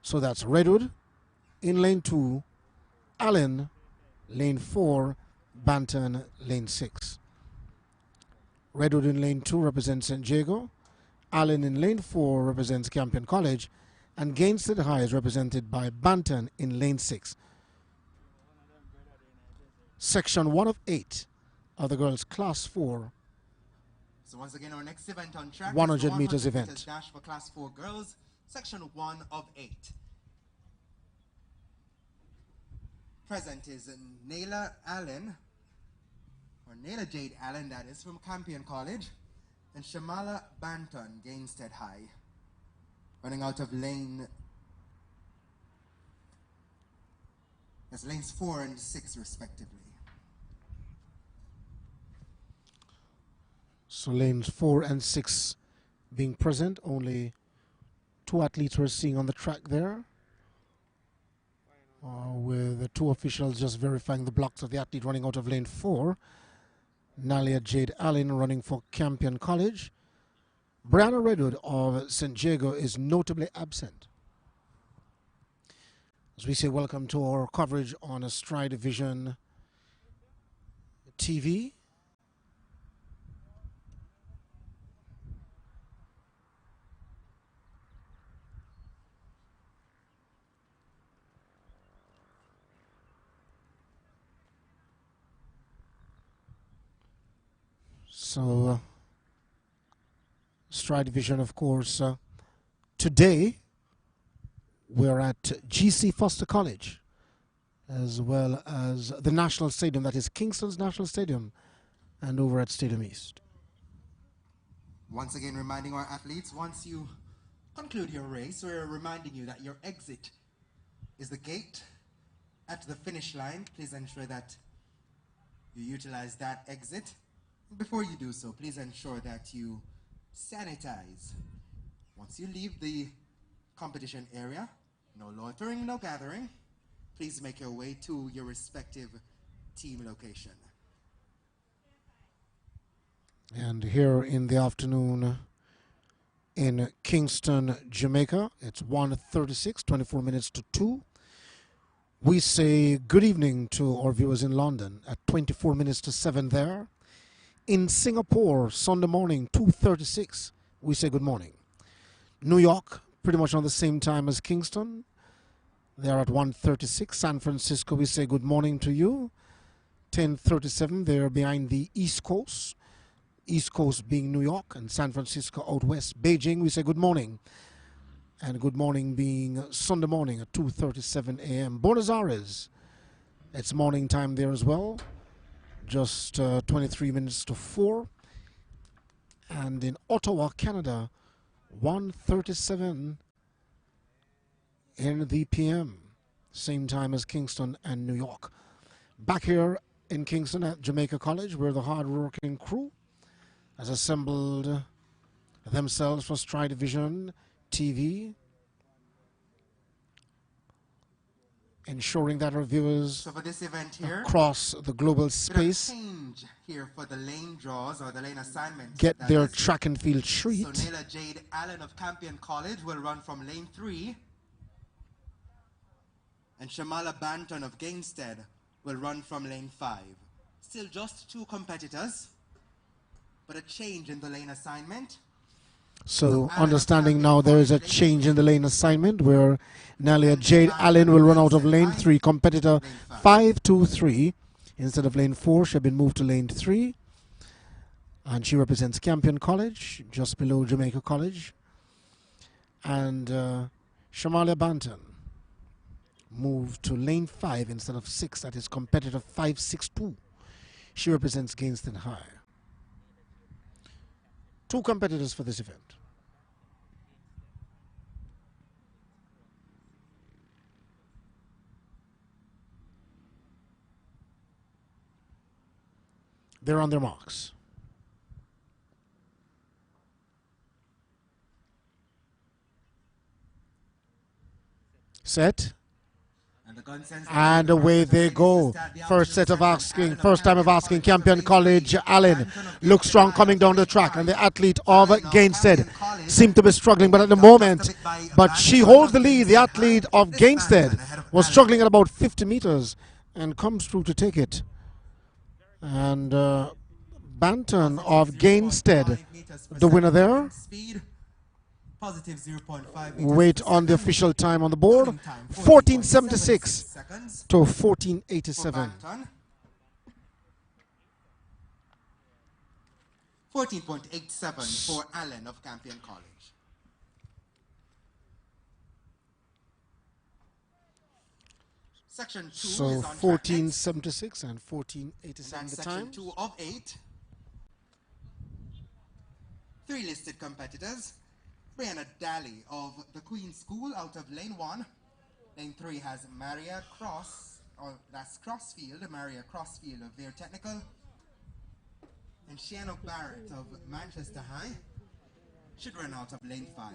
So that's Redwood in lane 2, Allen, lane 4, Banton, lane 6. Redwood in lane 2 represents St. Jago, Allen in lane 4 represents Campion College, and Gainstead High is represented by Banton in lane 6. Section 1 of 8 of the girls' class 4. So once again, our next event on track 100 is the meters 100 event. meters dash for class 4 girls, section 1 of 8. Present is Nayla Allen, or Nayla Jade Allen, that is, from Campion College, and Shamala Banton, Gainstead High, running out of lanes 4 and 6 respectively. So lanes 4 and 6 being present, only 2 athletes we're seeing on the track there, with the 2 officials just verifying the blocks of the athlete running out of lane 4. Nalia Jade Allen running for Campion College. Brianna Redwood of St. Jago is notably absent. As we say welcome to our coverage on StrideVision TV. So, StrideVision, of course, today we're at GC Foster College, as well as the National Stadium, that is Kingston's National Stadium, and over at Stadium East. Once again, reminding our athletes, once you conclude your race, we're reminding you that your exit is the gate at the finish line. Please ensure that you utilize that exit. Before you do so, please ensure that you sanitize. Once you leave the competition area, no loitering, no gathering. Please make your way to your respective team location. And here in the afternoon in Kingston, Jamaica, it's 1:36, 24 minutes to 2. We say good evening to our viewers in London at 24 minutes to 7 there. In Singapore, Sunday morning, 2:36, we say good morning. New York, pretty much on the same time as Kingston. They are at 1:36. San Francisco, we say good morning to you. 10:37, they're behind the East Coast. East Coast being New York and San Francisco out west. Beijing, we say good morning. And good morning being Sunday morning at 2:37 a.m. Buenos Aires, it's morning time there as well. Just 23 minutes to 4. And in Ottawa, Canada, 1:37 in the PM. Same time as Kingston and New York. Back here in Kingston at Jamaica College, where the hard-working crew has assembled themselves for StrideVisionTv, ensuring that our viewers So for this event here, across the global space change here for the lane draws or the lane assignments. get that their is. track and field So treat. Naila Jade Allen of Campion College will run from lane 3. And Shamala Banton of Gainstead will run from lane 5. Still just 2 competitors, but a change in the lane assignment. So understanding now there is a change in the lane assignment where Nalia Jade Allen will run out of lane 3, competitor 523. Instead of lane 4, she has been moved to lane 3. And she represents Campion College, just below Jamaica College. And Shamalia Banton moved to lane 5 instead of 6. That is competitor 562. She represents Gainston High. 2 competitors for this event. They're on their marks. Set. And away they go. First time of asking Campion College. Allen looks strong coming down the track, and the athlete of Gainstead seemed to be struggling, but at the moment, but she holds the lead. The athlete of Gainstead was struggling at about 50 meters and comes through to take it. And Banton of Gainstead, the winner there. Positive 0.5. Wait on the official time on the board. 1476 to 1487. 14.87 for Allen of Campion College. Section 2 So is on 1476 and 1487 the section time. 2 of 8. 3 listed competitors. Brianna Daly of the Queen's School out of lane 1. Lane 3 has Maria Cross, or that's Crossfield, Maria Crossfield of Veer Technical. And Shiano Barrett of Manchester High should run out of lane 5.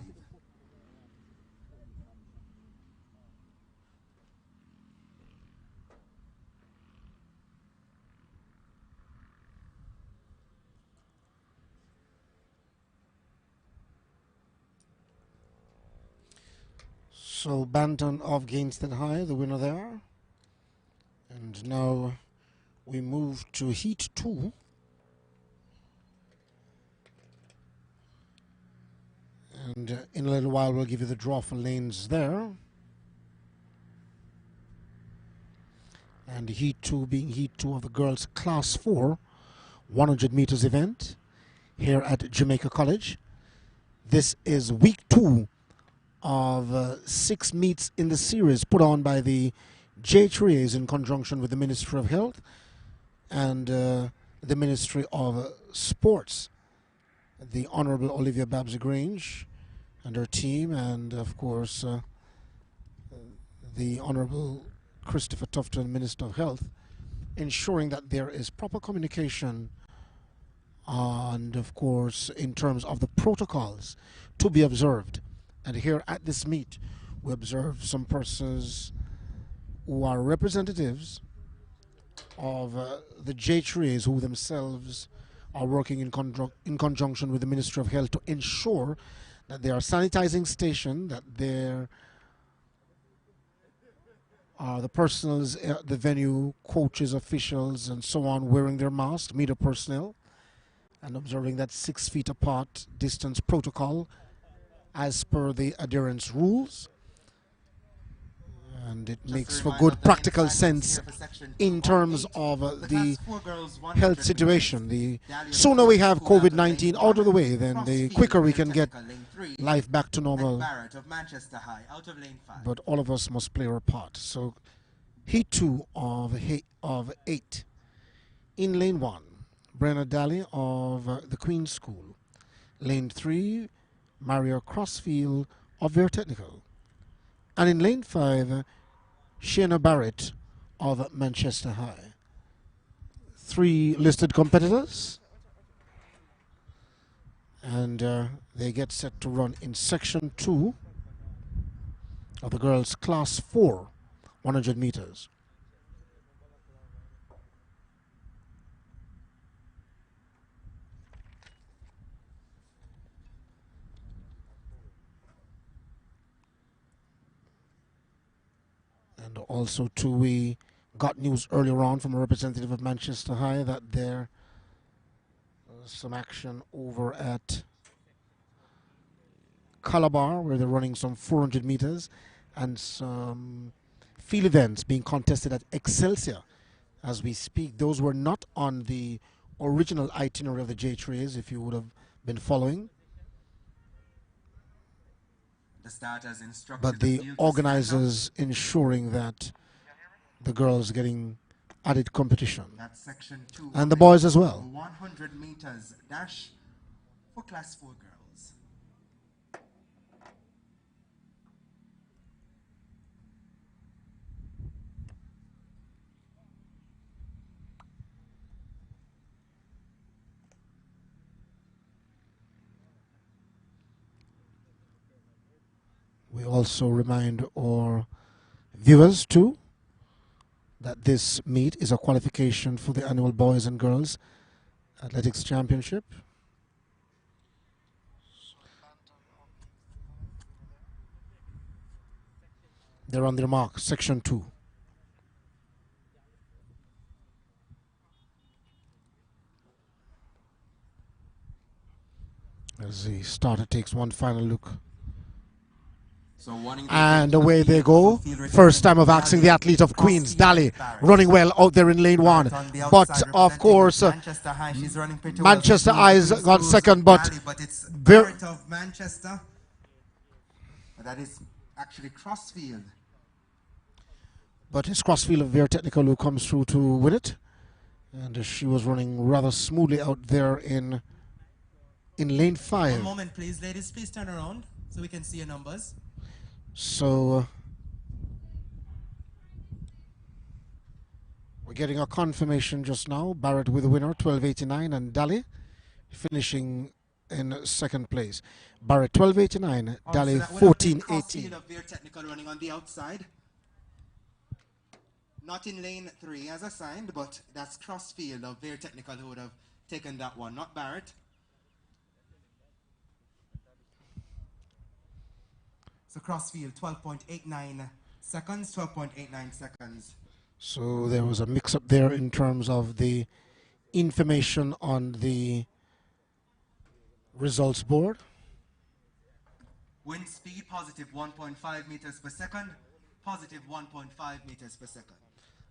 So Banton of Gainston High, the winner there. And now we move to Heat 2. And in a little while we'll give you the draw for lanes there. And Heat 2 being Heat 2 of the girls' Class 4 100 meters event here at Jamaica College. This is week 2 of 6 meets in the series put on by the JAAA in conjunction with the Ministry of Health and the Ministry of Sports. The Honorable Olivia Babs-Grange and her team, and of course the Honorable Christopher Tufton, Minister of Health, ensuring that there is proper communication and of course in terms of the protocols to be observed. And here at this meet, we observe some persons who are representatives of the JAAA, who themselves are working in conjunction with the Ministry of Health to ensure that they are sanitizing station, that there are the personals at the venue, coaches, officials, and so on, wearing their masks, media personnel, and observing that 6 feet apart distance protocol as per the adherence rules. And and it Just makes a for reminder good of the practical main assignments sense here for section 2 in terms 8. of The the class 4 girls 100 health meters. situation. The Dahlia sooner we Clark have School out of COVID-19 lane out of the 1. way, then the Crossfield quicker we Vale can get Technical, lane 3. life back to And normal. Barrett of Manchester High out of lane 5. But all of us must play our part. So heat 2 of 8. In lane 1, Brenna Daly of the Queen's School. Lane 3, Mario Crossfield of Vere Technical. And in lane 5, Shayna Barrett of Manchester High. 3 listed competitors. And they get set to run in section 2 of the girls' class 4, 100 meters. And also, too, we got news earlier on from a representative of Manchester High that there was some action over at Calabar, where they're running some 400 meters, and some field events being contested at Excelsior as we speak. Those were not on the original itinerary of the JAAA, if you would have been following. The starters instructed But the organizers ensuring that the girls getting added competition. That's section 2 And the boys as well. 100 meters dash for class 4 girls. We also remind our viewers too that this meet is a qualification for the annual Boys and Girls Athletics Championship. They're on their mark, section 2. As the starter takes one final look. And away they go. First time of asking the athlete of Queens, Daly, running well out there in lane 1. But of course, Manchester Eyes got second, but it's Barrett of Manchester. That is actually Crossfield. But it's Crossfield of Vere Technical who comes through to win it. And she was running rather smoothly out there in lane 5. One moment, please, ladies. Please turn around so we can see your numbers. So we're getting a confirmation just now. Barrett with the winner, 12.89, and Daly finishing in second place. Barrett 12.89, Daly 14.18. Of Vere Technical running on the outside. Not in lane 3 as assigned, but that's Crossfield of Vere Technical who would have taken that one, not Barrett. So Crossfield 12.89 seconds, 12.89 seconds. So there was a mix-up there in terms of the information on the results board. Wind speed positive 1.5 meters per second, positive 1.5 meters per second.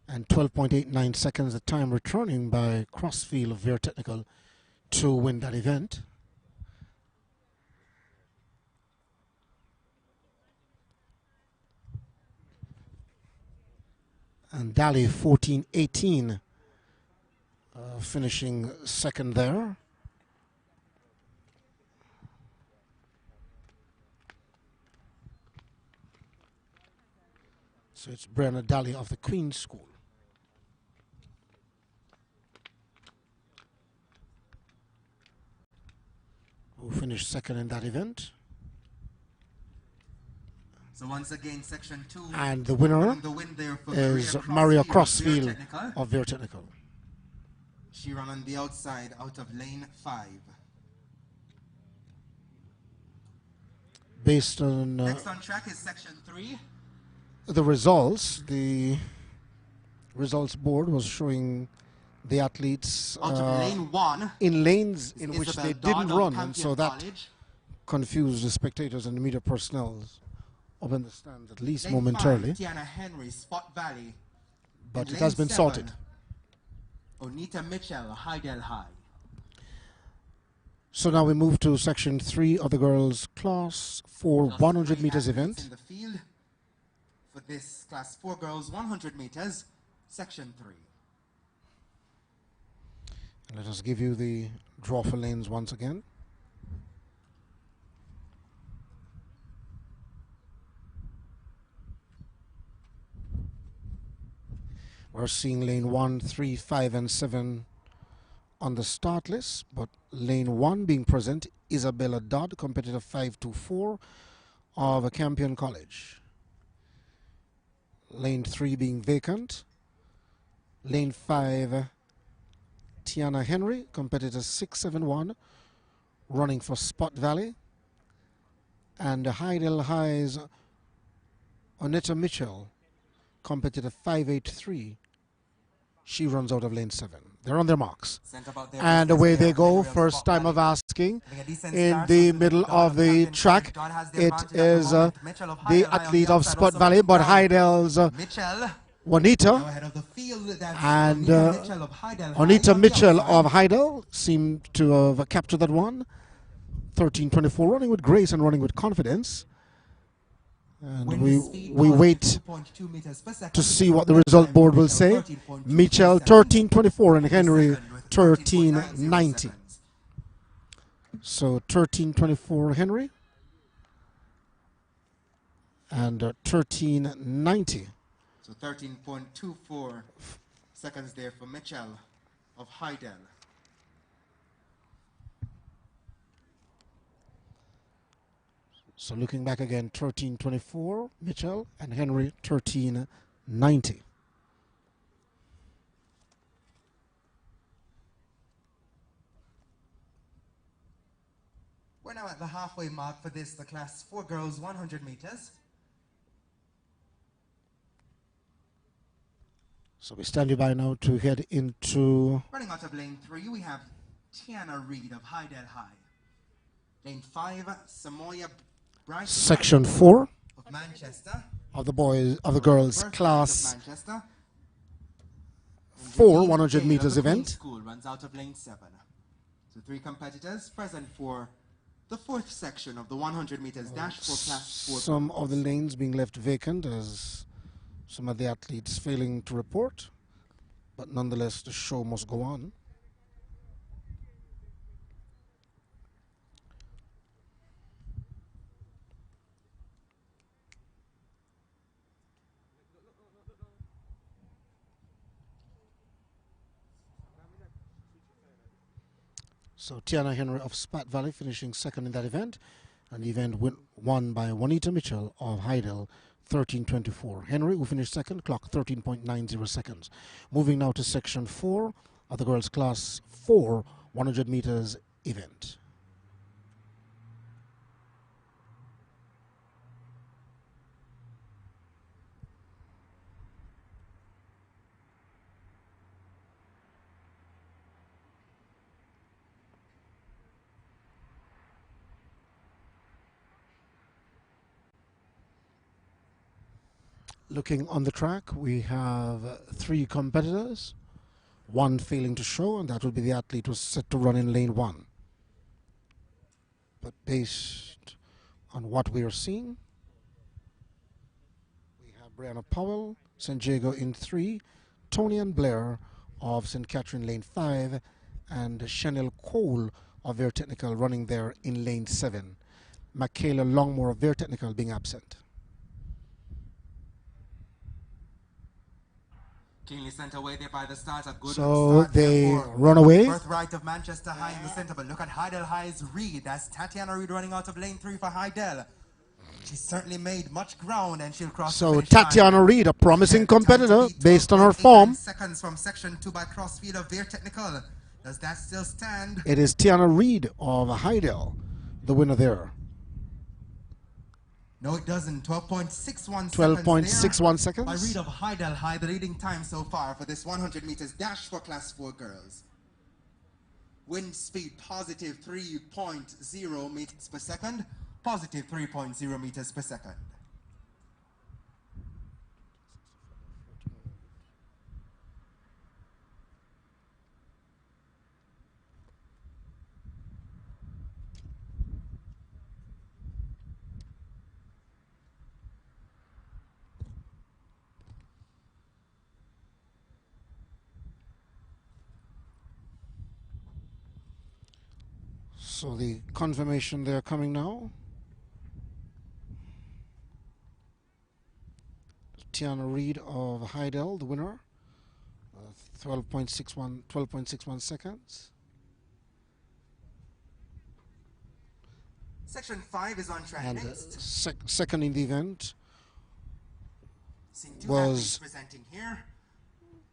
And 12.89 seconds, the time returning by Crossfield of Vere Technical to win that event. And Daly 14.18 finishing second there. So it's Brenna Daly of the Queen's School. Who finished second in that event. So once again, section 2. And the winner is Maria Crossfield of Vere Technical. She ran on the outside out of lane 5. Based on next on track is section 3. The results board was showing the athletes out of lane 1 in lanes in which Isabel they didn't Dodd run, of and so that College. confused the spectators and the media personnel up in the stands at least Lane momentarily. 5, Tiana Henry, Spot Valley. But In it has lane been 7, sorted. Onita Mitchell, Hydel High. So now we move to section 3 of the girls' class 4 Just 100 3 meters athletes event. in the field for this class 4 girls 100 meters, section 3. And let us give you the draw for lanes once again. We're seeing lane 1, 3, 5, and 7 on the start list, but lane 1 being present, Isabella Dodd, competitor 524 of Campion College. Lane 3 being vacant. Lane 5, Tiana Henry, competitor 671, running for Spot Valley. And Hydel High's Oneta Mitchell, competitor 583. She runs out of lane 7. They're on their marks. And away they go. First time of asking. In the middle of the track, it is the athlete of Spot Valley, but Hydel's Juanita and Onita Mitchell of Hydel seem to have captured that one. 13:24, running with grace and running with confidence. And we wait to see what the result board will say. Mitchell 13:24 and Henry 13:90. So 13:24 Henry and 13:90. So 13.24 seconds there for Mitchell of Hydel. So looking back again, 13:24 Mitchell and Henry 13:90. We're now at the halfway mark for this, the class 4 girls 100 meters. So we stand you by now to head into... Running out of lane 3, we have Tiana Reed of Hydel High. Lane 5, Samoya Bright. Section 4 of Manchester. Of the girls class Manchester. 4 100 meters event. School runs out of lane 7. So 3 competitors present for the 4th section of the 100 meters dash for class 4. Some of the lanes being left vacant as some of the athletes failing to report, but nonetheless the show must go on. So Tiana Henry of Spat Valley finishing second in that event, and the event won by Juanita Mitchell of Hydel, 13:24. Henry, who finished second, clocked 13.90 seconds. Moving now to section 4 of the girls' class 4 100 meters event. Looking on the track, we have 3 competitors, 1 failing to show, and that will be the athlete who's set to run in lane 1. But based on what we are seeing, we have Brianna Powell, San Diego in 3, Tony and Blair of St. Catherine lane 5, and Chanel Cole of Air Technical running there in lane 7. Michaela Longmore of Air Technical being absent. Keenly sent away there by the start. A good so start they for run away. Birthright of Manchester High in the center, but look at Hydel High's Reed. That's Tatiana Reed running out of lane 3 for Hydel. She certainly made much ground and she'll cross. So Tatiana Reed, a promising competitor based on her form. Seconds from section 2 by crossfield of Veer Technical. Does that still stand? It is Tiana Reed of Hydel, the winner there. No, it doesn't. 12.61 12.61 seconds. By Reed of Hydel High, the leading time so far for this 100 meters dash for class 4 girls. Wind speed positive 3.0 meters per second. Positive 3.0 meters per second. So the confirmation they're coming now. Tiana Reid of Heidel, the winner. 12.61 seconds. Section 5 is on track And next. second in the event Seeing two was athletes presenting here.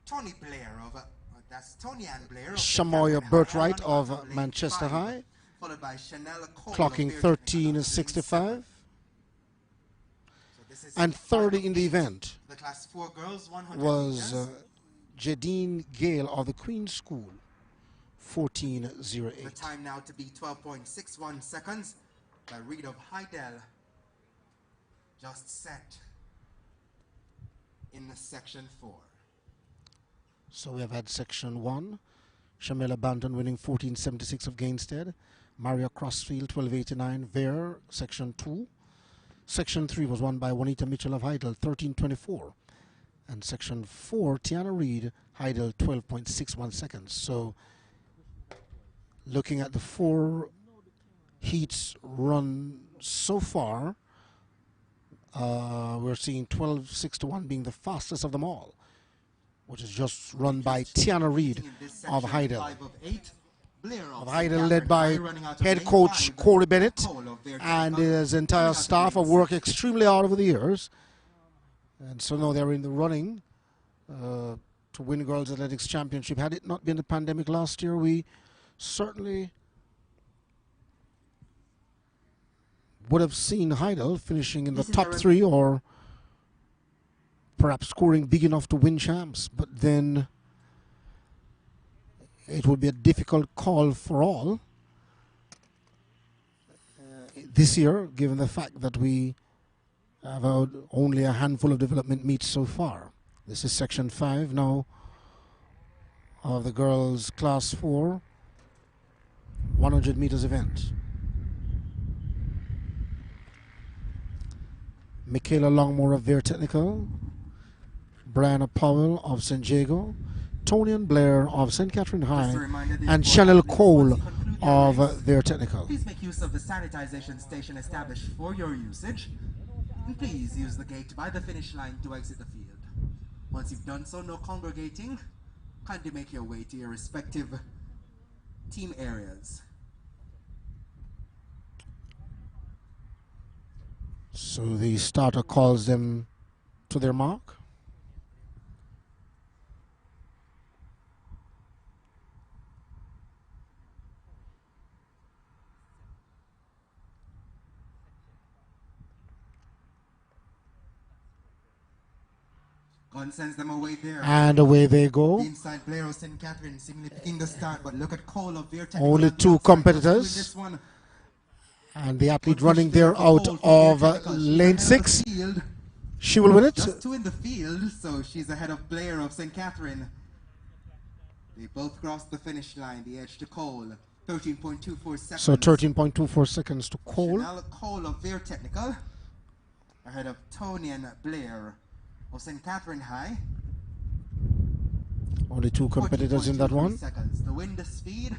Tony Blair of that's Tony and Blair. Shamoya Birthright of Manchester High, followed by Chanel Cole clocking 13.65. And third in the event the class 4 girls 100 was meters. Jadine Gale of the Queen's School, 14.08. The time now to be 12.61 seconds by Reid of Heidel. Just set in the section 4. So we have had section 1, Shamela Banton winning 14.76 of Gainstead, Maria Crossfield 12.89, Vare, section 2. Section 3 was won by Juanita Mitchell of Heidel, 13.24. And section 4, Tiana Reid, Heidel, 12.61 seconds. So looking at the 4 heats run so far, we're seeing 12.61 being the fastest of them all, which is just run by Tiana Reid of Heidel. Of Heidel, led by head coach Corey Bennett and his entire staff have worked extremely hard over the years. And so now they're in the running to win Girls Athletics Championship. Had it not been the pandemic last year, we certainly would have seen Heidel finishing in the top 3 or perhaps scoring big enough to win champs. But then it would be a difficult call for all this year, given the fact that we have only a handful of development meets so far. This is section 5 now of the girls class 4 100 meters event. Michaela Longmore of Vare Technical, Brianna Powell of St. Jago, Tony and Blair of St. Catherine High, and Chanel Cole of Vare Technical. Please make use of the sanitization station established for your usage. And please use the gate by the finish line to exit the field. Once you've done so, no congregating. Kindly make your way to your respective team areas. So the starter calls them to their mark. Gun sends them away there. And away they go. The inside player of St. Catherine seemingly picking the start, but look at Cole of Vare Technical. Only 2 competitors. This one. And the athlete running there out of lane 6. She will win it. Just 2 in the field, so she's ahead of Blair of St. Catherine. They both crossed the finish line, the edge to Cole. 13.24 seconds. So 13.24 seconds to Cole. Chanel Cole of Vare Technical. Ahead of Tony and Blair of St. Catherine High. Only 2 competitors in that one. Seconds. The wind speed,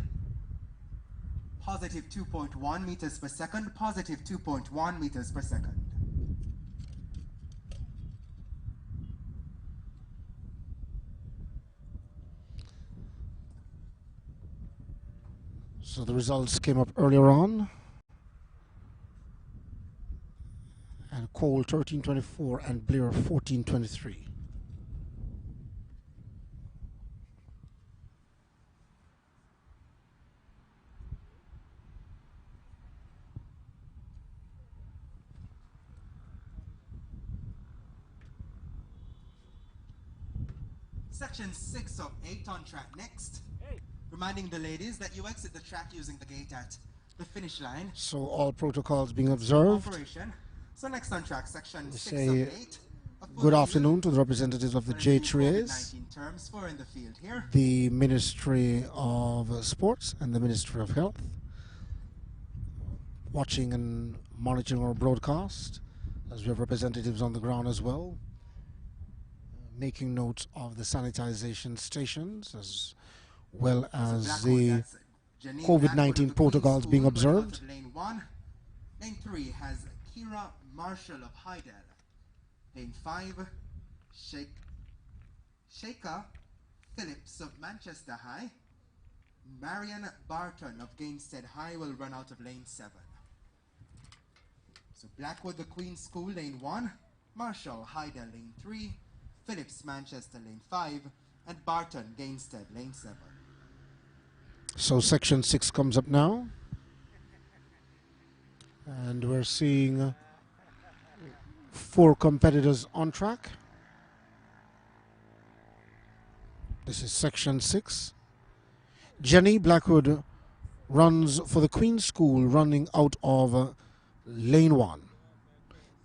positive 2.1 meters per second, positive 2.1 meters per second. So the results came up earlier on. And Cole 13.24 and Blair 14.23. Section 6 of 8 on track next. Reminding the ladies that you exit the track using the gate at the finish line. So all protocols being observed. Operation. So next on track, section We 6 say of 8. good afternoon to the representatives of the JAAA, terms for in the field here. the Ministry of Sports and the Ministry of Health, watching and monitoring our broadcast, as we have representatives on the ground as well, making note of the sanitization stations as well as the COVID-19 protocols being observed. Lane 1. Lane 3 has Kira Marshall of Hydel. Lane 5, Sheikha Phillips of Manchester High. Marion Barton of Gainstead High will run out of lane 7. So Blackwood, the Queen's School, lane 1. Marshall, Hydel, lane 3. Phillips, Manchester, lane 5. And Barton, Gainstead, lane 7. So section 6 comes up now. And we're seeing 4 competitors on track. This is section 6. Jenny Blackwood runs for the Queen's School, running out of lane 1.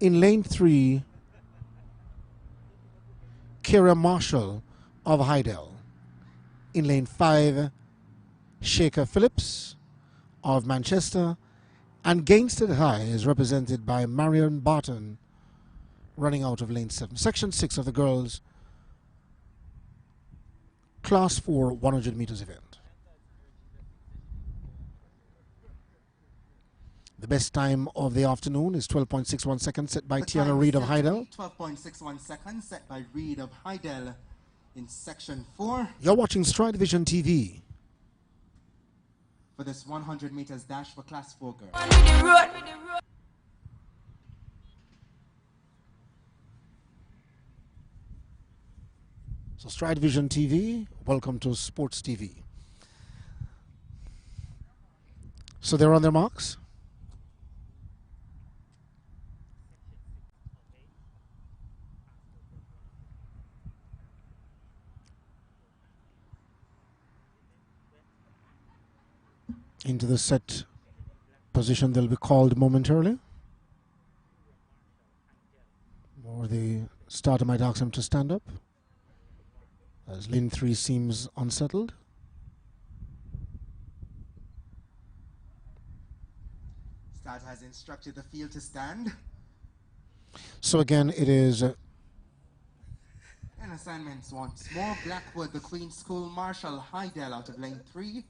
In lane 3, Kira Marshall of Hydel. In lane 5, Sheikha Phillips of Manchester. And Gainstead High is represented by Marion Barton, running out of lane 7. Section 6 of the girls' Class 4 100 meters event. The best time of the afternoon is 12.61 seconds, set by Tiana Reid of Hydel. 12.61 seconds, set by Reid of Hydel in section 4. You're watching StrideVisionTv. For this 100 meters dash for class 4 girls. So StrideVisionTv, welcome to Sports TV. So they're on their marks. Into the set position they'll be called momentarily. Or the starter might ask them to stand up, as lane 3 seems unsettled. Start has instructed the field to stand. So again, it is and assignments once more. Blackwood, the Queen's School, Marshall, Hydel out of lane 3.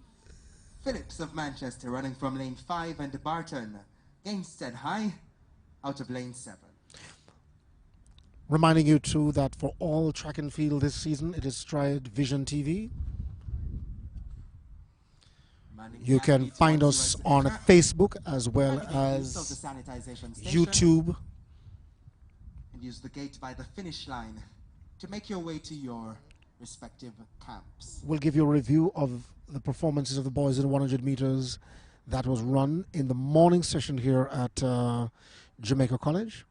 Phillips of Manchester running from lane 5, and Barton, Gainstead High out of lane 7. reminding you too that for all track and field this season, it is StrideVisionTv. You can find us on Facebook as well as YouTube. And use the gate by the finish line to make your way to your respective camps. We'll give you a review of the performances of the boys in 100 meters that was run in the morning session here at Jamaica College.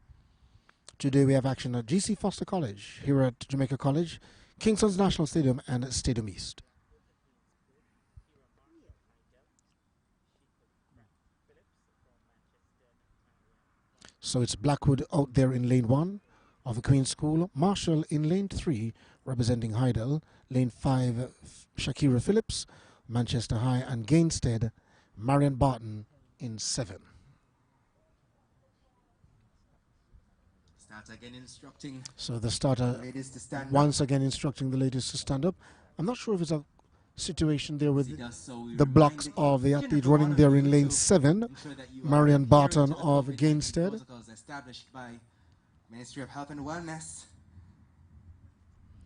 Today we have action at G.C. Foster College here at Jamaica College, Kingston's National Stadium and Stadium East. So it's Blackwood out there in lane 1 of the Queen's School, Marshall in lane 3 representing Hydel, lane 5 Shakira Phillips, Manchester High, and Gainstead, Marion Barton in 7. Start again instructing. So the starter ladies to stand once again instructing the ladies to stand up. I'm not sure if it's a situation there with the blocks of the athlete running there in lane 7, Marion Barton of Gainstead. Protocols established by Ministry of Health and Wellness.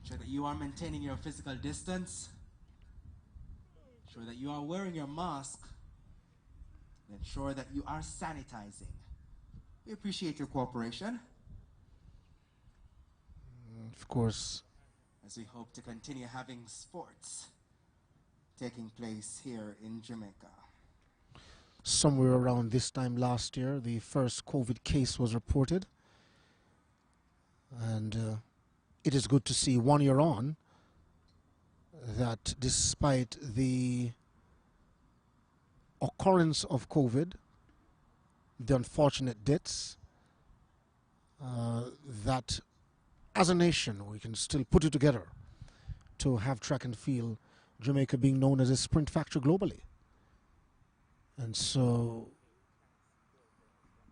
Ensure that you are maintaining your physical distance. Ensure that you are wearing your mask. Ensure that you are sanitizing. We appreciate your cooperation. Of course. As we hope to continue having sports taking place here in Jamaica. Somewhere around this time last year, the first COVID case was reported. And it is good to see 1 year on that despite the occurrence of COVID, the unfortunate deaths, that as a nation we can still put it together to have track and field, Jamaica being known as a sprint factory globally. And so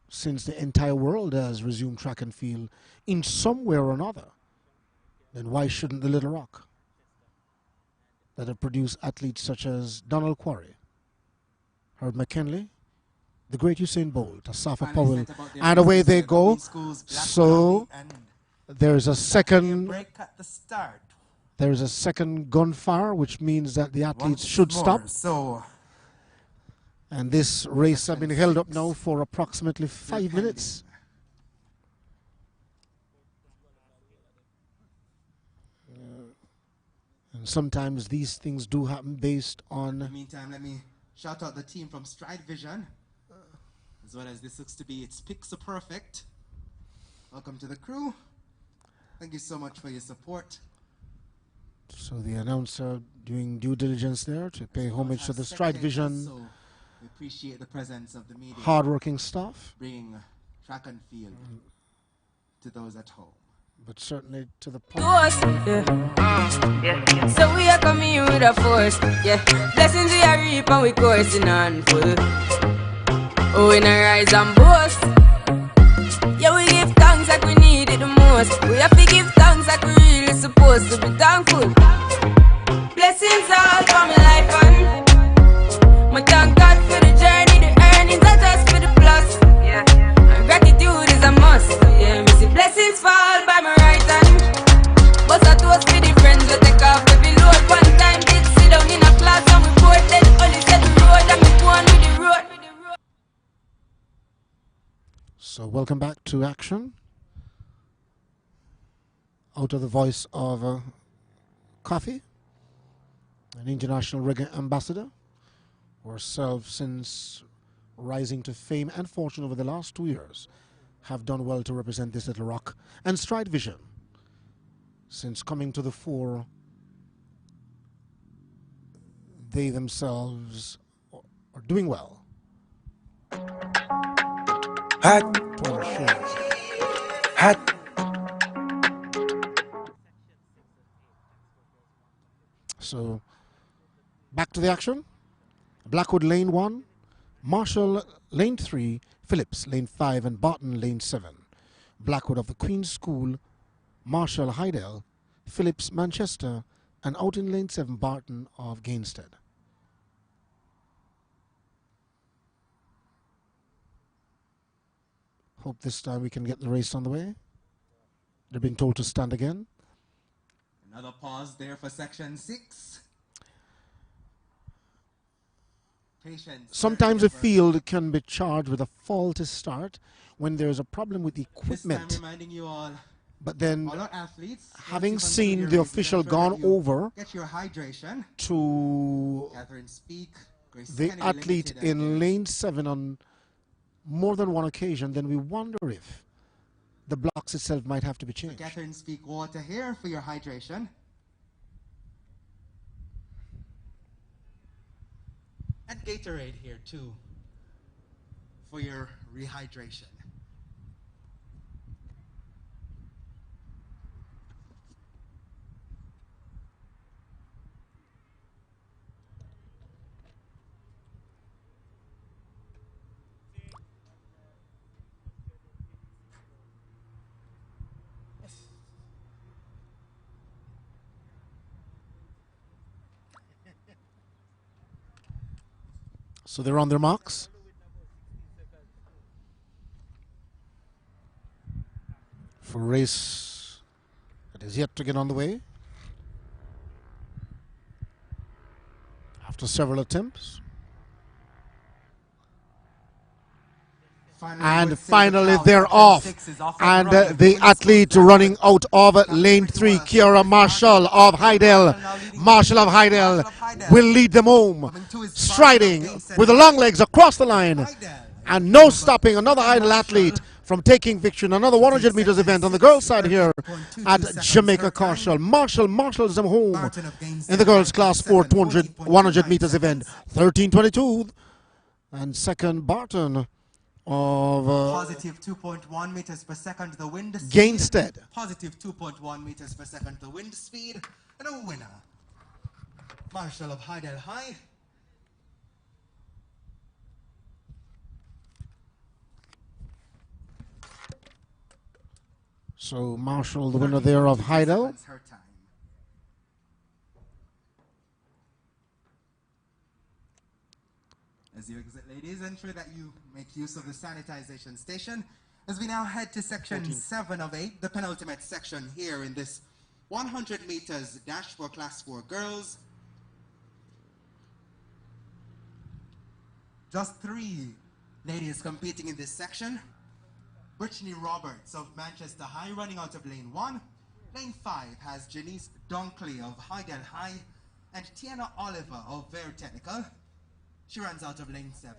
since the entire world has resumed track and field in some way or another, then why shouldn't the Little Rock, that have produced athletes such as Donald Quarry, Herb McKinley, the great Usain Bolt, Asafa Powell, and away they go. So there is a second gunfire, which means that the athletes should stop. And this race has been held up now for approximately 5 minutes. And sometimes these things do happen based on... In the meantime, let me shout out the team from StrideVision, as well as this looks to be its Picture Perfect. Welcome to the crew. Thank you so much for your support. So the announcer doing due diligence there to pay homage to the StrideVision. We appreciate the presence of the media. Hard-working staff. Bringing track and field to those at home. But certainly to the point. Yeah. So we are coming in with a force. Yeah. Blessings we are reap and we coursing on full. Oh, in a rise and boast. Yeah, we give thanks like we need it the most. We have to give thanks like we really supposed to be thankful. Blessings all for my life and my thank God for the journey, the earnings are just for the plus. Yeah. And gratitude is a must. Yeah, me see blessings fall by my right hand. But I toast for the friends we take off every load. One time did sit down in a class and we board. Then only said the road and me go on with the road. So welcome back to action. Out of the voice of Coffee, an international reggae ambassador, herself since rising to fame and fortune over the last 2 years, have done well to represent this little rock. And StrideVision, since coming to the fore, they themselves are doing well. Hot. So, back to the action. Blackwood Lane 1, Marshall Lane 3, Phillips Lane 5, and Barton Lane 7. Blackwood of the Queen's School, Marshall Hydell, Phillips Manchester, and out in Lane 7, Barton of Gainstead. Hope this time we can get the race on the way. They're being told to stand again. Another pause there for section 6. Sometimes a field can be charged with a faulty start when there's a problem with the equipment. But then, having seen the official gone over to the athlete in lane 7 on more than one occasion, then we wonder if the blocks itself might have to be changed. Catherine, speak water here for your hydration. And Gatorade here too for your rehydration. So they're on their marks. For a race that is yet to get on the way. After several attempts. And finally they're off. And the athlete running out of lane 3, Kiara Marshall of Hydell. Marshall of Hydell will lead them home, striding with the long legs across the line. And no stopping another Hydell athlete from taking victory in another 100 meters event on the girls' side here at Jamaica Carshall. Marshall marshals them home in the girls' class 4 100 meters event. 13:22. And second, Barton of positive 2.1 meters per second the wind speed. Gainstead. Positive 2.1 meters per second the wind speed. And a winner, Marshall of Hydell High. So Marshall, the winner there of Hydell. As you exit, ladies, ensure that you make use of the sanitization station. As we now head to section 7 of 8, the penultimate section here in this 100 meters dash for class 4 girls. Just 3 ladies competing in this section. Brittany Roberts of Manchester High running out of lane 1. Lane 5 has Janice Dunkley of Highgale High and Tiana Oliver of Very Technical. She runs out of lane 7.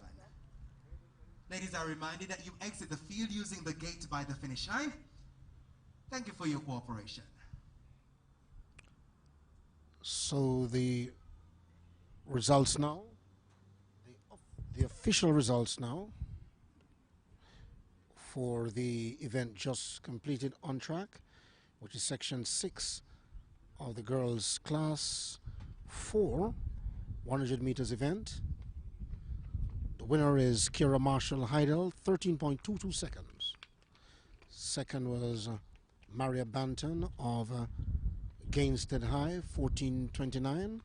Ladies are reminded that you exit the field using the gate by the finish line. Thank you for your cooperation. So the results now, the official results now for the event just completed on track, which is section 6 of the girls class 4 100 meters event. The winner is Kira Marshall Heidel, 13.22 seconds. Second was Maria Banton of Gainstead High, 14.29. And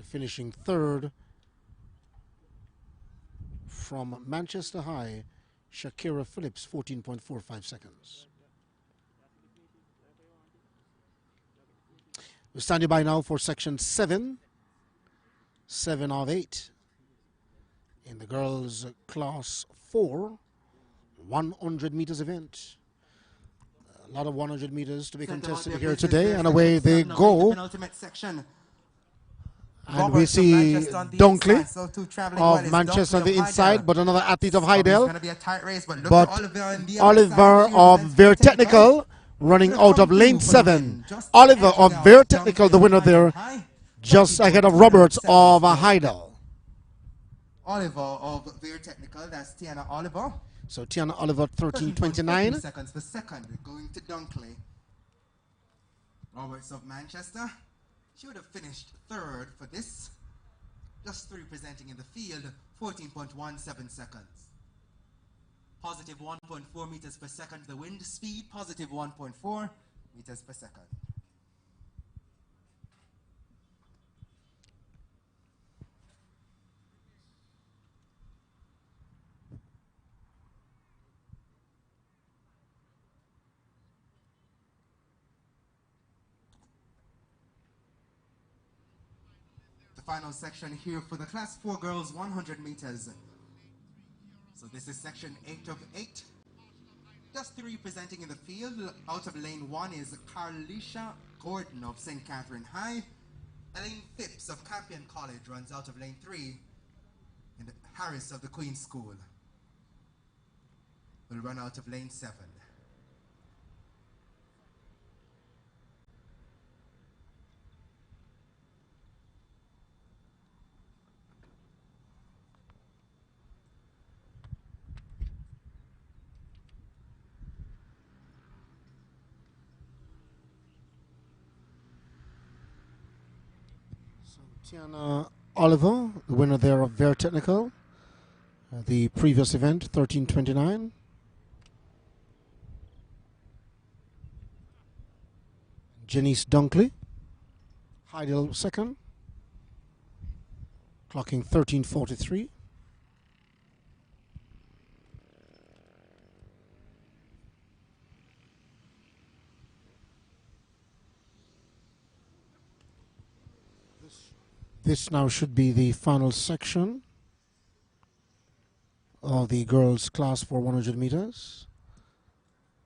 finishing third from Manchester High, Shakira Phillips, 14.45 seconds. We're standing by now for section 7 of 8 in the girls class 4 100 meters event. A lot of 100 meters to be contested here today, and away they go. And we see Dunkley of Manchester on the inside, but another athlete of Heidel. But Oliver of Very Technical running out of lane 7. Oliver of Very Technical, the winner there, just ahead of Roberts of Heidel. Oliver of Very Technical, that's Tiana Oliver. So Tiana Oliver, 13.29 seconds for second, going to Dunkley. Roberts of Manchester. She would have finished third for this. Just 3 presenting in the field, 14.17 seconds. Positive 1.4 meters per second. The wind speed, positive 1.4 meters per second. Final section here for the class 4 girls 100 meters. So this is section 8 of 8. Just 3 presenting in the field. Out of lane 1 is Carlisha Gordon of St. Catherine High. Elaine Phipps of Campion College runs out of lane 3. And Harris of the Queen's School will run out of lane 7. Tiana Oliver, the winner there of Very Technical. The previous event, 13.29. Janice Dunkley, Heidel second, clocking 13.43. This now should be the final section of the girls' class for 100 meters.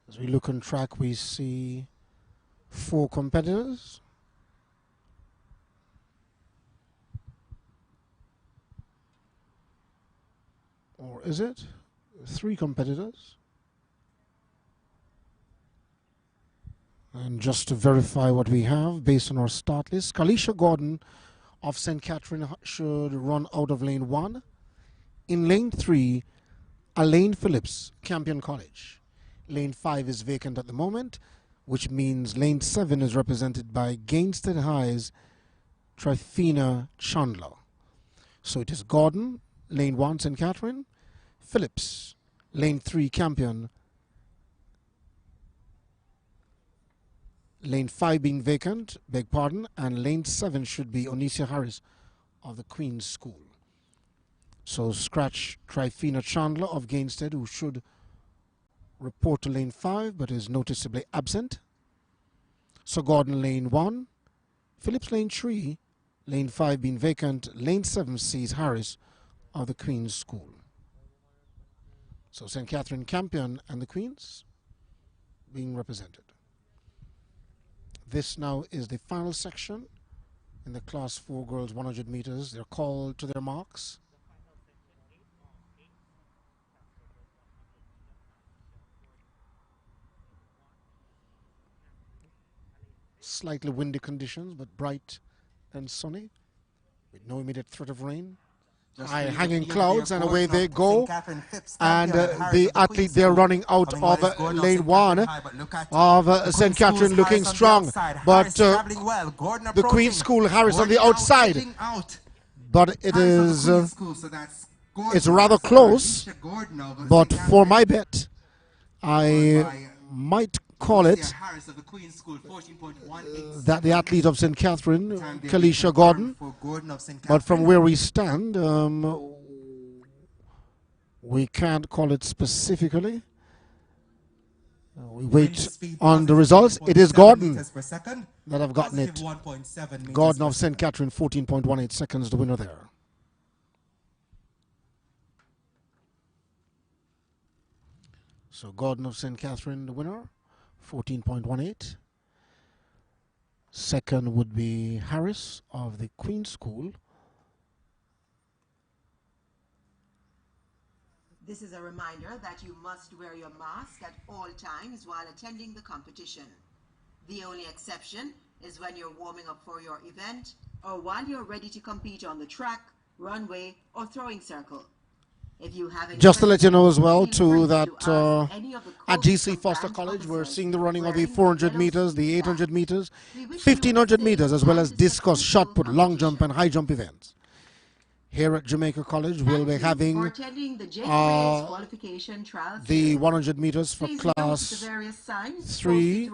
As we look on track, we see 4 competitors. Or is it 3 competitors? And just to verify what we have based on our start list, Carlisha Gordon of St. Catherine should run out of lane 1. In lane 3, Elaine Phillips, Campion College. Lane 5 is vacant at the moment, which means lane 7 is represented by Gainstead High's Trifina Chandler. So it is Gordon, lane 1, St. Catherine, Phillips, lane 3, Campion, Lane 5 being vacant, beg pardon, and lane 7 should be Onicia Harris of the Queen's School. So scratch Trifina Chandler of Gainstead, who should report to lane 5 but is noticeably absent. So Gordon lane 1, Phillips lane 3, lane 5 being vacant, lane 7 sees Harris of the Queen's School. So St. Catherine Campion and the Queens being represented. This now is the final section in the Class 4 girls 100 meters. They're called to their marks. Slightly windy conditions, but bright and sunny, with no immediate threat of rain. High hanging clouds, and away they go. And the athlete, they're running out of lane 1 of St. Catherine, looking strong. But the Queen's School, Harris on the outside. But it is it's rather close. But for my bet, I might call it that the athlete of St. Catherine, Kalisha Gordon, but from where we stand, we can't call it specifically. We wait on the results. It is Gordon that have gotten it. Gordon of St. Catherine, 14.18 seconds, the winner there. So Gordon of St. Catherine, the winner. 14.18. Second would be Harris of the Queen's School. This is a reminder that you must wear your mask at all times while attending the competition. The only exception is when you're warming up for your event or while you're ready to compete on the track, runway, or throwing circle. If you have just to let you know as well too that at GC Foster College we're seeing the running of the 400 meters, the 800 meters, 1500 meters, as well as discus, shot put, long jump and high jump events. Here at Jamaica College we'll be having the 100 meters for class 3,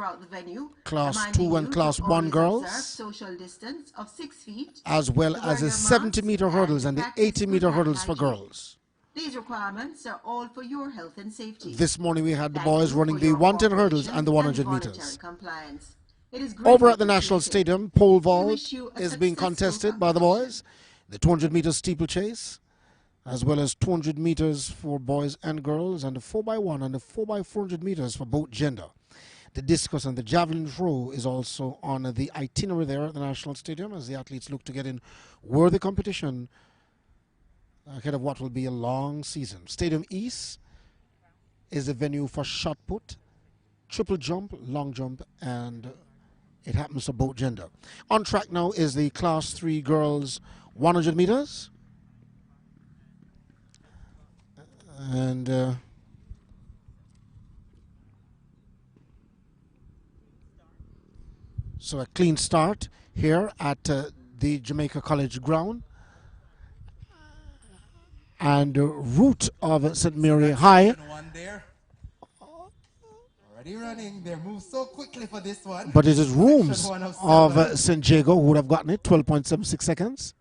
class 2 and class 1 girls, as well as the 70 meter hurdles and the 80 meter hurdles for girls. These requirements are all for your health and safety. This morning we had the boys running the 110 hurdles and the 100 meters. Over at the National Stadium, pole vault is being contested by the boys. The 200 meters steeplechase, as well as 200 meters for boys and girls, and the 4x1 and the 4x400 meters for both gender. The discus and the javelin throw is also on the itinerary there at the National Stadium as the athletes look to get in worthy competition ahead of what will be a long season. Stadium East is the venue for shot put, triple jump, long jump, and it happens for both gender. On track now is the Class 3 girls 100 meters. And so a clean start here at the Jamaica College ground. And route of St. Mary High. Already running. They move so quickly for this one. But it is Rooms of St. Jago who would have gotten it, 12.76 seconds.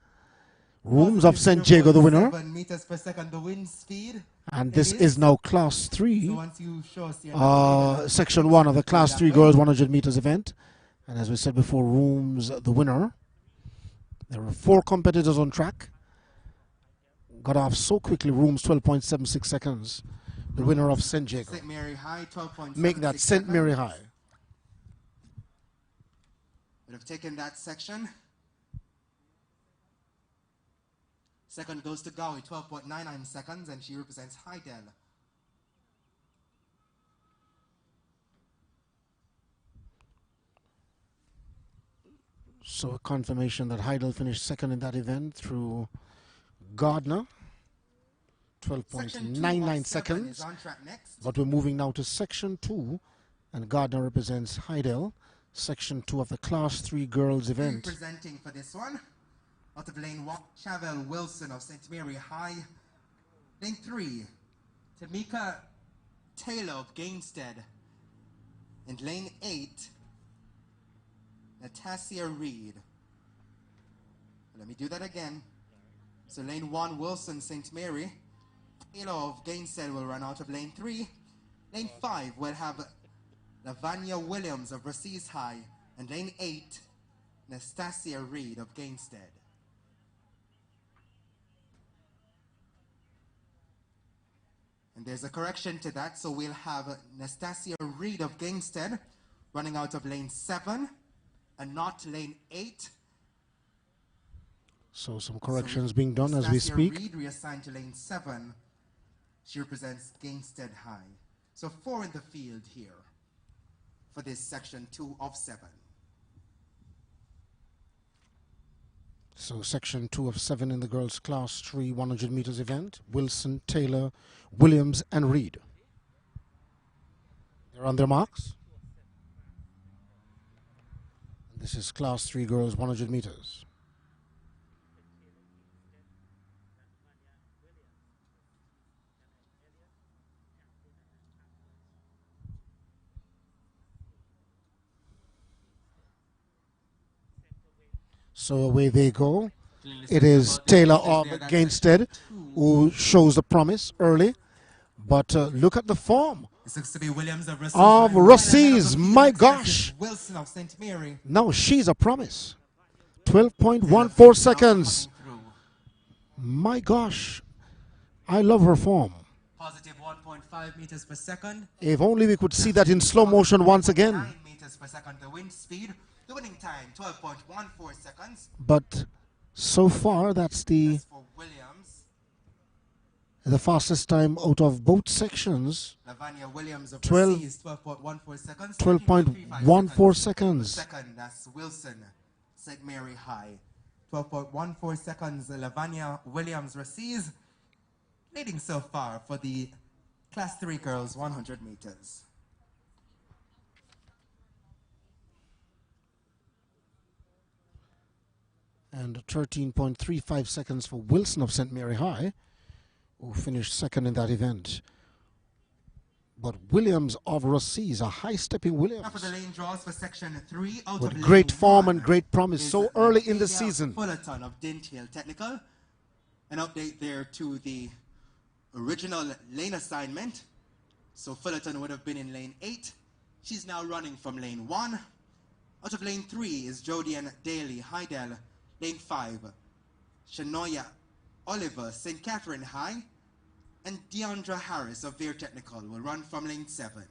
Rooms of St. Jago, the winner. 7 meters per second, the wind speed. And this is now Class 3, Section 1 of the Class 3 Girls 100 meters event. And as we said before, Rooms, the winner. There are 4 competitors on track. Got off so quickly, Rooms 12.76 seconds. The winner of St. Jago. St. Mary High, 12.76 Make that St. Mary High. Would have taken that section. Second goes to Gowie, 12.99 seconds, and she represents Hydel. So a confirmation that Hydel finished second in that event through Gardner, 12.99 seconds. But we're moving now to Section 2, and Gardner represents Hydel, Section 2 of the Class 3 Girls event. Presenting for this one, out of lane 1, Chavel Wilson of St. Mary High. Lane 3, Tamika Taylor of Gainstead. And lane 8, Natassia Reed. Let me do that again. So lane 1, Wilson St. Mary. Taylor of Gainstead will run out of lane 3. Lane 5 will have Lavanya Williams of Racines High. And lane 8, Nastasia Reed of Gainstead. And there's a correction to that, so we'll have Nastasia Reed of Gainstead running out of lane 7 and not lane 8. So some corrections being done as we speak. Reed reassigned to lane 7. She represents Gainstead High. So 4 in the field here for this section 2 of 7. So section 2 of 7 in the girls' class 3 100 meters event. Wilson, Taylor, Williams, and Reed. They're on their marks. This is class 3 girls 100 meters. So away they go. It is Taylor of Gainstead who shows the promise early. But look at the form This looks to be Williams of Racines. My gosh. Wilson of St. Mary. Now she's a promise. 12.14 seconds. My gosh. I love her form. Positive 1.5 meters per second. If only we could see that in slow motion once again. 9 meters per second the wind speed. The winning time 12.14 seconds. But so far that's the For Williams. fastest time out of both sections. Lavanya Williams of 12 Racines, 12.14 seconds. 12.14 seconds. Second, that's Wilson, St. Mary High. 12.14 seconds, Lavanya Williams Racines, leading so far for the Class 3 girls 100 meters. And 13.35 seconds for Wilson of St. Mary High, who finished second in that event. But Williams of Racines, a high-stepping Williams, Now for the lane draws for section 3 out with of great lane form 1 and great promise is so early in the Nathaniel season. Fullerton of Dinthill Technical. An update there to the original lane assignment. So Fullerton would have been in lane 8. She's now running from lane 1. Out of lane 3 is Jodian Daly Hydel. Lane 5, Shanoya Oliver, St. Catherine High, and Deandra Harris of Veer Technical will run from lane 7.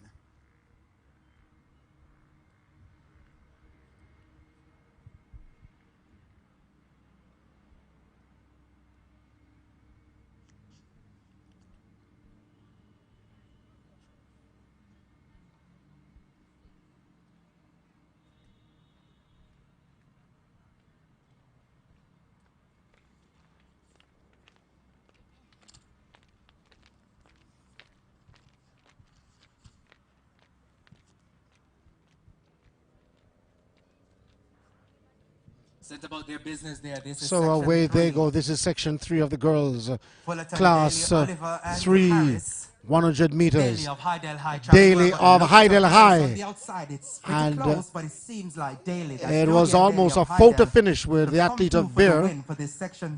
Set about their business there. This is So section away 3. they go. This is section 3 of the girls Fullerton, class Daly, Oliver, and 3 Harris. 100 meters. Daly of Hydel High. Daly of Hydel High. On the outside, it's pretty And close, but it seems like Daly. It was almost a photo finish with the athlete of Veer.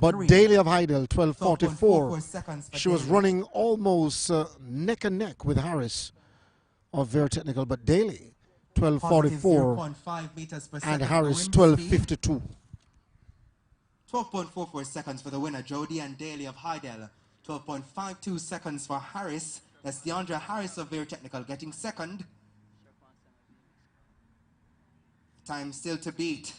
But Daly of Hydel, 12.44. She was running almost neck and neck with Harris of Veer Technical. But Daly, 12.44. And Harris, 12.52. 12.44 seconds for the winner, Jody and Daly of Hydel. 12.52 seconds for Harris. That's Deandra Harris of Veer Technical getting second. Time still to beat.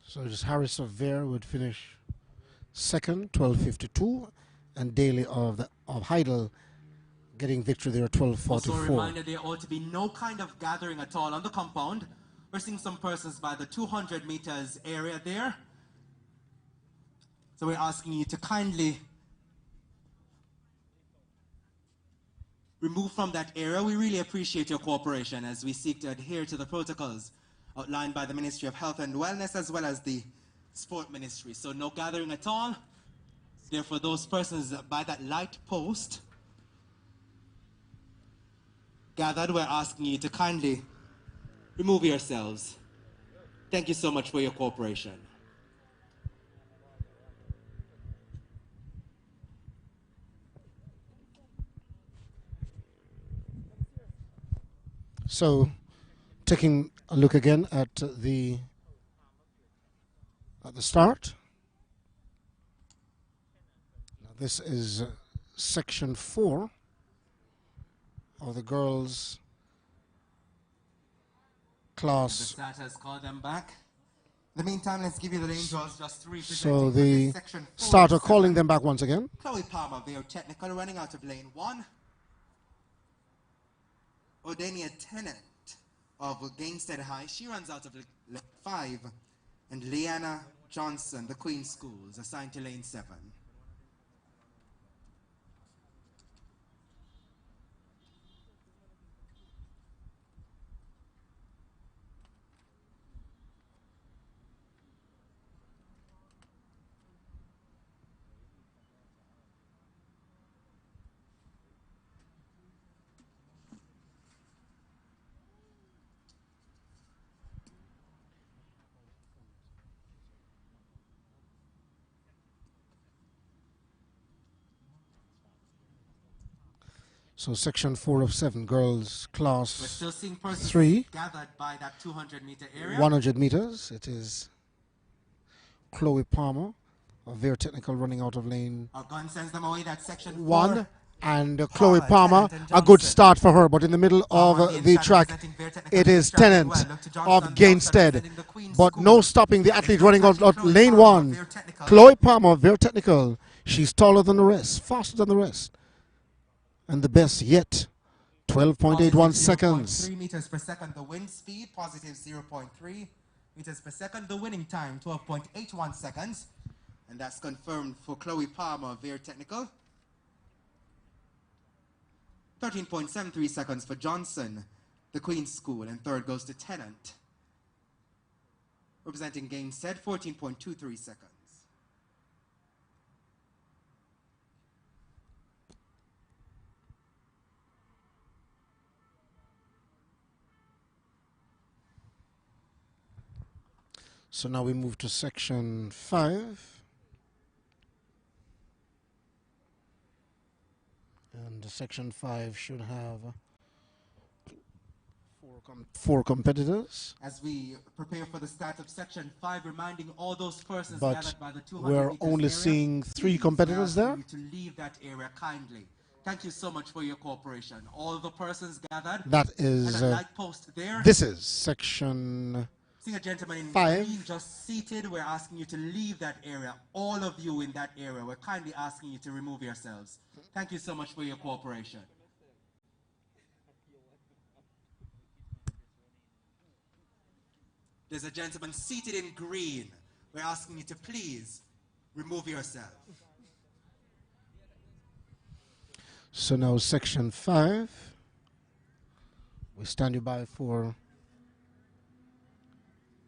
So just Harris of Veer would finish second, 12.52, and Daly of Hydel getting victory there, 12.44. Also a reminder, there ought to be no kind of gathering at all on the compound. We're seeing some persons by the 200 meters area there. So we're asking you to kindly remove from that area, we really appreciate your cooperation as we seek to adhere to the protocols outlined by the Ministry of Health and Wellness as well as the Sport Ministry. So no gathering at all. Therefore, those persons by that light post gathered, we're asking you to kindly remove yourselves. Thank you so much for your cooperation. So, taking a look again at the start. Now this is section 4 of the girls' class. The starters call them back. In the meantime, let's give you the name draws just three. So the starter calling them back once again. Chloe Palmer, Veo Technical, running out of lane 1. Odania Tennant of Gainstead High, she runs out of lane 5. And Leanna Johnson, the Queen Schools, assigned to lane 7. So section 4 of 7, girls class We're still seeing persons 3, gathered by that 200-meter area. 100 meters. It is Chloe Palmer of Veo Technical running out of lane Our gun sends them away, that's section 1. 4. And Chloe Palmer, Tennant and a good Johnson. start for her, but in the middle Palmer, of the inside track, representing Veo Technical, it is starting Tennant well. Look to Johnson, of Johnson Gainstead, representing the Queen but School. no stopping the athlete running out of Chloe lane Palmer, 1. Veo Technical. Chloe Palmer, Veo Technical, she's taller than the rest, faster than the rest, and the best yet, 12.81 seconds. 3 meters per second, the wind speed, positive 0.3 meters per second. The winning time, 12.81 seconds. And that's confirmed for Chloe Palmer, Veo Technical. 13.73 seconds for Johnson, the Queen School, and third goes to Tennant. Representing Gainstead, 14.23 seconds. So now we move to section 5. And section 5 should have four competitors. As we prepare for the start of section 5, reminding all those persons But gathered by the 200 we're meters only area, seeing 3 please, competitors we're there. asking you to leave that area kindly. Thank you so much for your cooperation. All the persons gathered. That and is, a light post there. this is section Seeing a gentleman in 5. green just seated, we're asking you to leave that area. All of you in that area, we're kindly asking you to remove yourselves. Thank you so much for your cooperation. There's a gentleman seated in green. We're asking you to please remove yourself. So now section 5. We stand you by for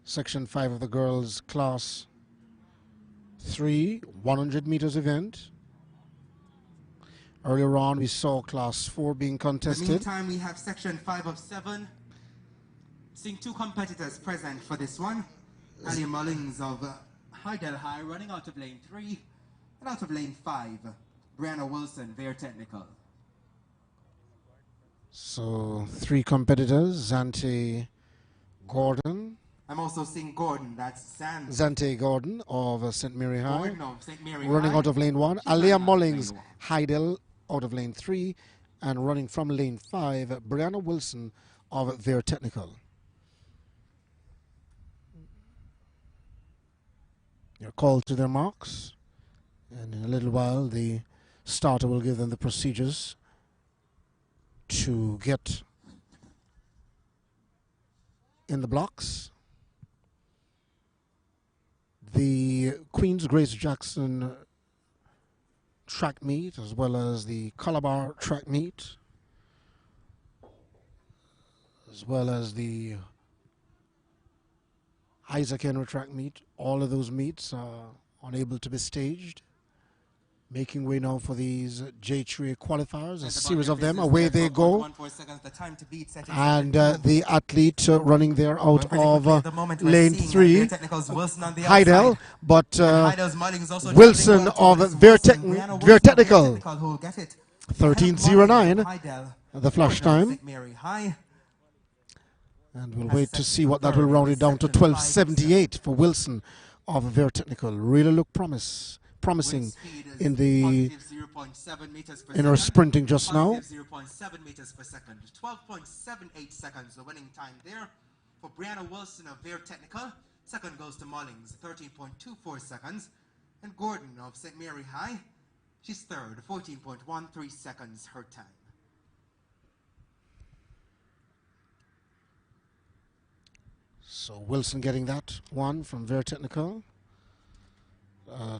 section 5 of the girls class 3 100 meters event. Earlier on we saw class 4 being In the contested. meantime, we have section 5 of 7. Seeing 2 competitors present for this one. Ali Mullings of Hydel High running out of lane 3 and out of lane 5. Brianna Wilson, Veo Technical. So 3 competitors, Zante Gordon. I'm also seeing Gordon, that's Zante Gordon of St. Mary High. Gordon of St. Mary Running High. out of lane 1. She's running Aliyah out of Mullings, lane 1. Hydel out of lane 3. And running from lane 5, Brianna Wilson of Veo Technical. They're called to their marks. And in a little while, the starter will give them the procedures to get in the blocks. The Queen's Grace Jackson track meet, as well as the Calabar track meet, as well as the Isaac Henry track meet. All of those meets are unable to be staged. Making way now for these JAAA qualifiers, a series of them. Away they go. And the athlete running there out of lane 3, Heidel, but Wilson of Vertechnical, 13:09, the flash time. And we'll wait to see what that will round it down to 12:78 for Wilson of Vertechnical. Really look promising in the inner sprinting just now. 0.7 meters per second, 12.78 seconds, the winning time there for Brianna Wilson of Vertechnical. Second goes to Mullings, 13.24 seconds, and Gordon of St. Mary High, she's third, 14.13 seconds her time. So Wilson getting that one from Vertechnical.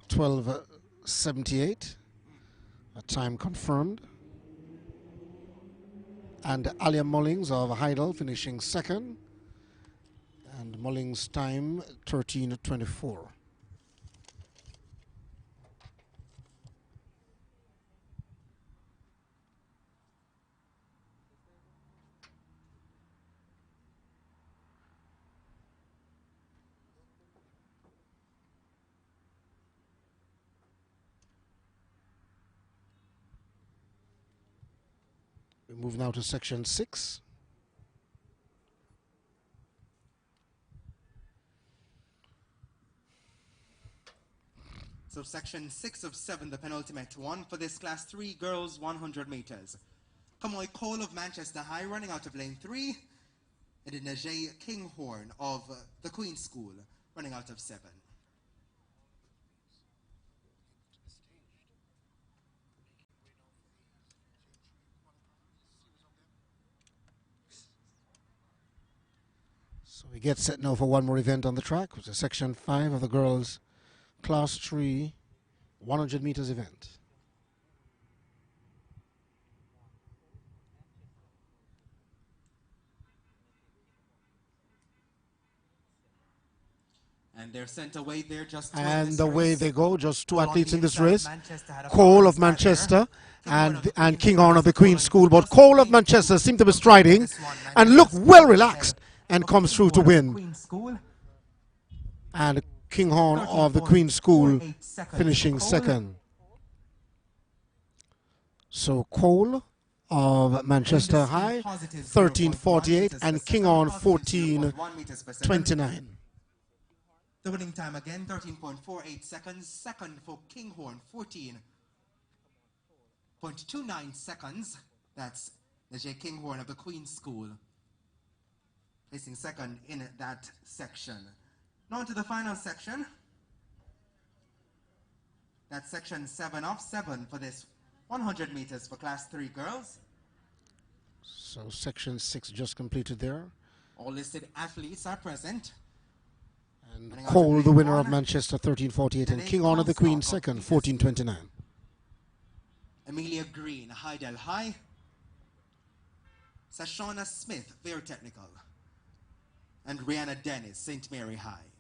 12:78, a time confirmed. And Alia Mullings of Heidel finishing second. And Mullings' time 13:24. We move now to section 6. So section 6 of 7, the penultimate one for this class 3 girls 100 meters. Kamoy Cole of Manchester High running out of lane 3. And then Najee Kinghorn of the Queen's School running out of 7. So we get set now for one more event on the track, which is section 5 of the girls' class 3 100 meters event. And they're sent away there just and away they go, just two athletes in this race. Cole of Manchester and Kinghorn of the Queen's School. But Cole of Manchester seemed to be striding and looked well relaxed and comes through to win. And Kinghorn of the Queen's School finishing second. So Cole of Manchester High 13:48 and Kinghorn 14:29. The winning time again, 13.48 seconds. Second for Kinghorn, 14.29 seconds. That's Najee Kinghorn of the Queen's School, placing second in that section. Now on to the final section. That's section 7 of 7 for this 100 meters for class 3 girls. So section 6 just completed there. All listed athletes are present. And Cole, the winner of Manchester, 13:48, and Kinghorn of the Queen, second, 14:29. Amelia Green, Heidel High. Sashona Smith, Vertechnical. And Rihanna Dennis, St. Mary High.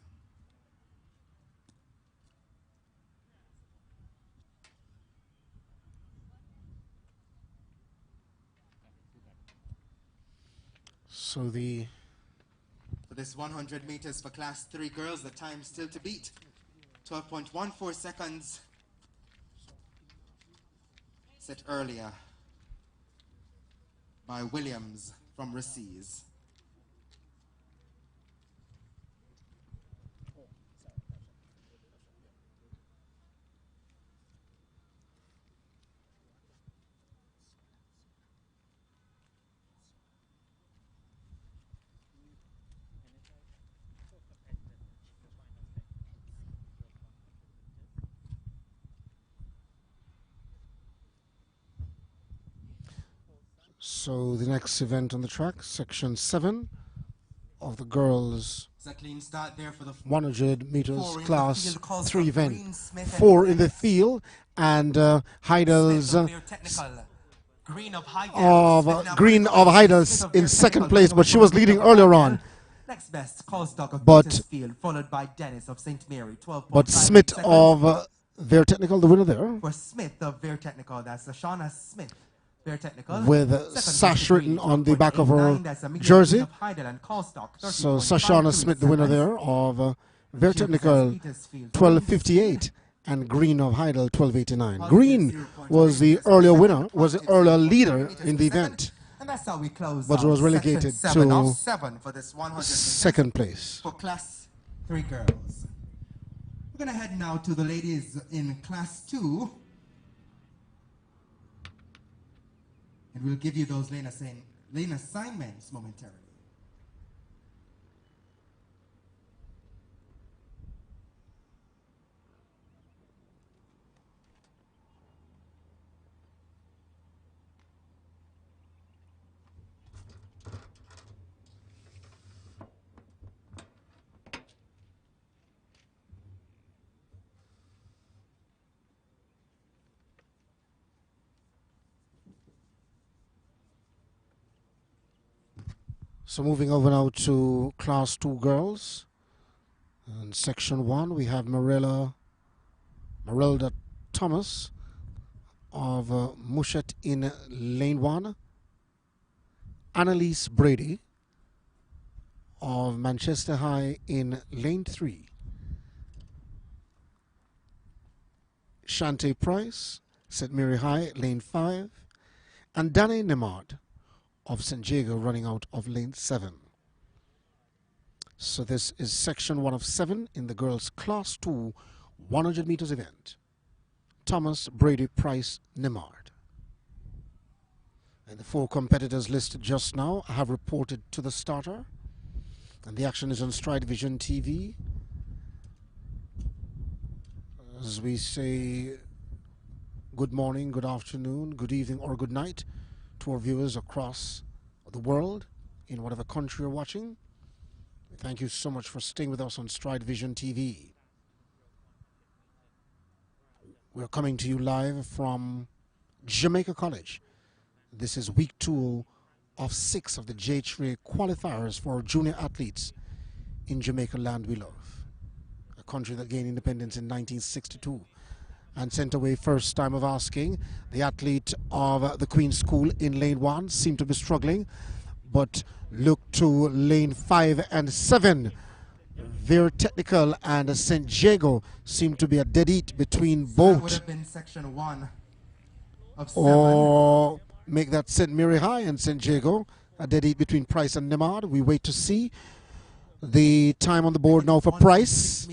So for this 100 meters for class 3 girls, the time still to beat. 12.14 seconds. Set earlier by Williams from Racees. So the next event on the track, section 7 of the girls' 100 meters class 3 event. 4 in the field, and Heidel's Green of Heidel. Green of Heidel in second place, but she was leading earlier on. Next best, Colstock of But- Petersfield, followed by Dennis of St. Mary, 12.5 But Smith seconds. of Ver Technical, the winner there, For Smith of Ver Technical, that's Shauna Smith. Ver Technical. with Second Sash place, written Green, on the back of her 12.89, that's Amelia jersey. Green of Heidel and Colstock, So 13.52 Sashana Smith, the winner seconds. there of Ver She Technical, represents Petersfield. 12:58, and Green of Heidel, 12:89. Green was the earlier winner, was the earlier leader in the event, And that's how we close but out was relegated section 7 of to 7 for this 100 meters second place. for class 3 girls. We're going to head now to the ladies in class 2. And we'll give you those lane assignments momentarily. So moving over now to class 2 girls. In section 1, we have Marilda Thomas of Mushet in lane 1. Annalise Brady of Manchester High in lane 3. Shante Price, St. Mary High, lane 5. And Danny Nemard of St. Jago running out of lane 7. So this is section 1 of 7 in the girls' class 2 100 meters event. Thomas, Brady, Price, Nemard. And the 4 competitors listed just now have reported to the starter. And the action is on StrideVisionTv. As we say, good morning, good afternoon, good evening, or good night to our viewers across the world, in whatever country you're watching. Thank you so much for staying with us on StrideVisionTv. We're coming to you live from Jamaica College. This is week 2 of 6 of the JAAA qualifiers for junior athletes in Jamaica land we love, a country that gained independence in 1962 and sent away first time of asking. The athlete of the Queen's School in lane 1 seemed to be struggling, but look to lane 5 and 7. Very technical and St. Jago seemed to be a dead heat between That would both. have been section 1 of 7. Or make that St. Mary High and St. Jago a dead heat between Price and Nemard. We wait to see the time on the board now for Price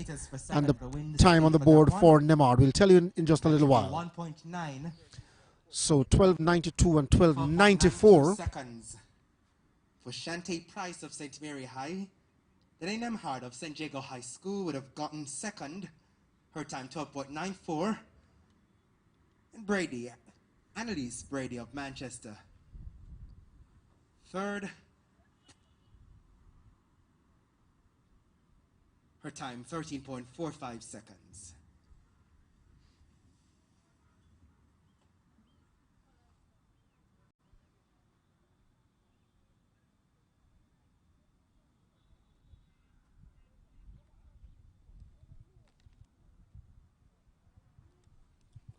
and the time on the board for Nemard. We'll tell you in just a little while. 1.9. So 12:92 and 12:94. Seconds for Shante Price of St. Mary High. Denny Nemhard of St. Jago High School would have gotten second. Her time 12.94. And Brady, Annalise Brady of Manchester, third. Her time 13.45 seconds.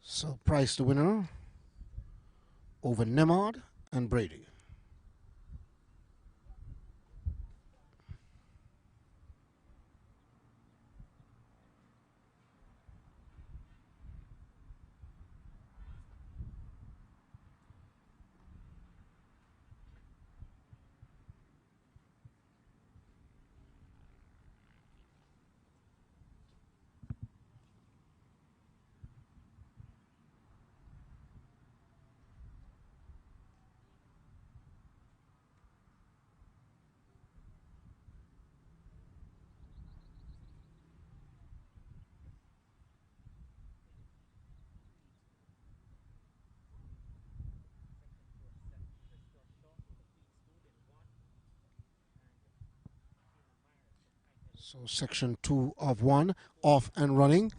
So Price the winner over Nemard and Brady. So section 2 of 1 off and running,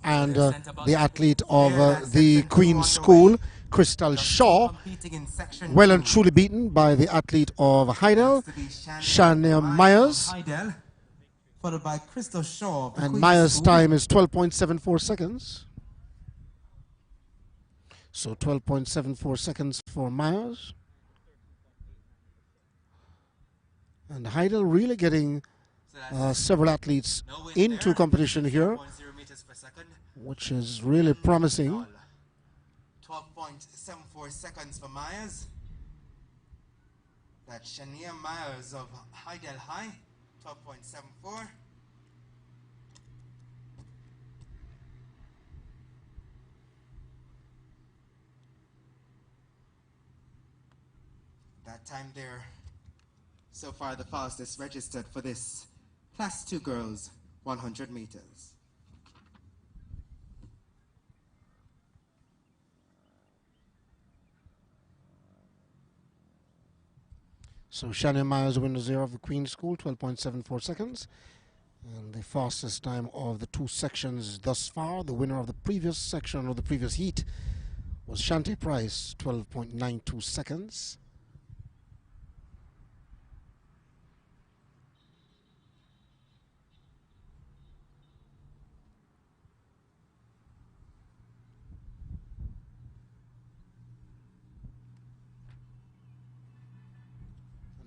and the athlete of the Queen's School Crystal Shaw, Competing in section well 2. and truly beaten by the athlete of Heidel, Shania Myers. Heidel, followed by Crystal Shaw. And Myers' time is 12.74 seconds. So 12.74 seconds for Myers. And Heidel really getting several athletes into competition here, which is really promising. 12.74 seconds for Myers. That's Shania Myers of Heidel High, 12.74. That time there, so far the fastest registered for this Class 2 girls 100 meters. So Shania Myers wins there of the Queen's School, 12.74 seconds. And the fastest time of the two sections thus far, the winner of the previous section of the previous heat was Shantae Price, 12.92 seconds.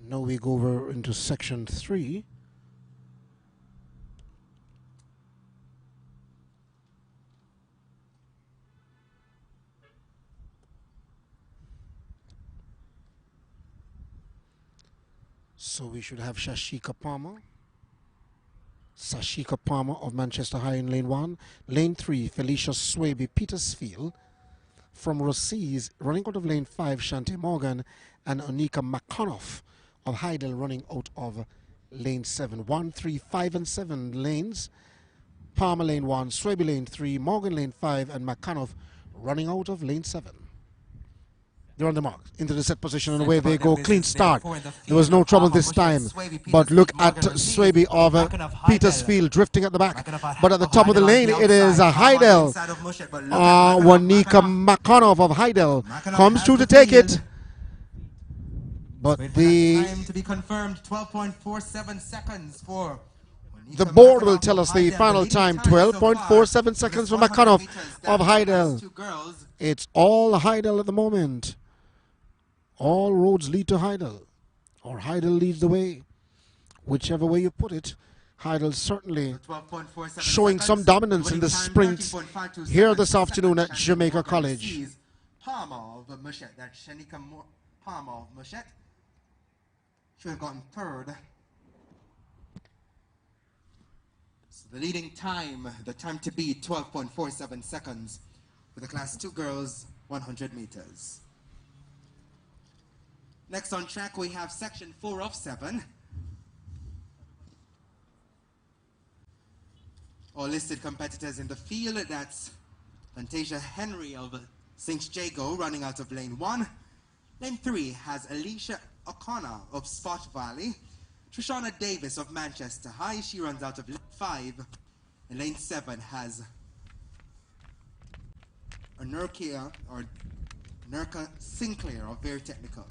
Now we go over into section 3. So we should have Sashika Palmer of Manchester High in lane 1. Lane 3, Felicia Swaby Petersfield from Rossies, running out of lane 5, Shantae Morgan, and Onika McConough of Heidel running out of lane 7. 1, 3, 5, and 7 lanes. Palmer lane 1, Swaby lane 3, Morgan lane 5, and McConough running out of lane 7. They're on the mark, into the set position, and away they go. Clean start. There was no trouble this time. But look at Swaby of Petersfield drifting at the back. But at the top of the lane, it is Heidel. Wanika McConough of Heidel comes through to take it. But the time to be confirmed, 12.47 seconds for the board will tell us the final time, 12.47 seconds for McConough of Heidel. It's all Heidel at the moment. All roads lead to Heidel, or Heidel leads the way. Whichever way you put it, Heidel certainly showing some dominance in the sprint here this afternoon at Jamaica College. Palmer of Mushette, that's Shanika Palmer of Mushette. Should have gotten third. So the leading time, the time to beat, 12.47 seconds for the Class 2 girls, 100 meters. Next on track, we have section 4 of 7. All listed competitors in the field, that's Fantasia Henry of St. Jago running out of lane 1. Lane 3 has Alicia O'Connor of Spot Valley. Trishana Davis of Manchester High, she runs out of lane 5. And lane 7 has Nurka Sinclair of Very Technical.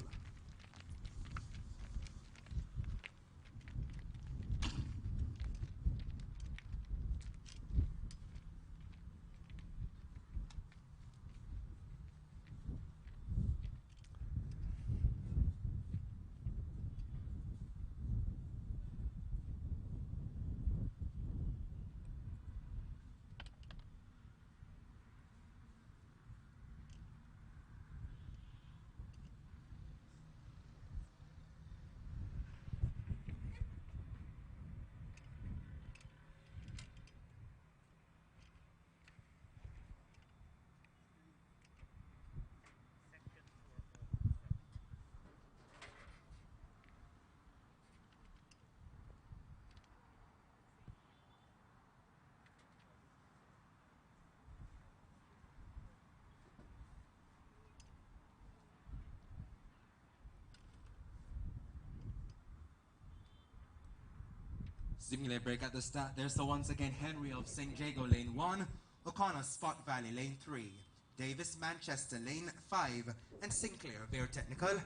Simulate break at the start there. So once again, Henry of St. Jago lane 1, O'Connor Spot Valley lane 3, Davis, Manchester, lane 5, and Sinclair, Bear Technical,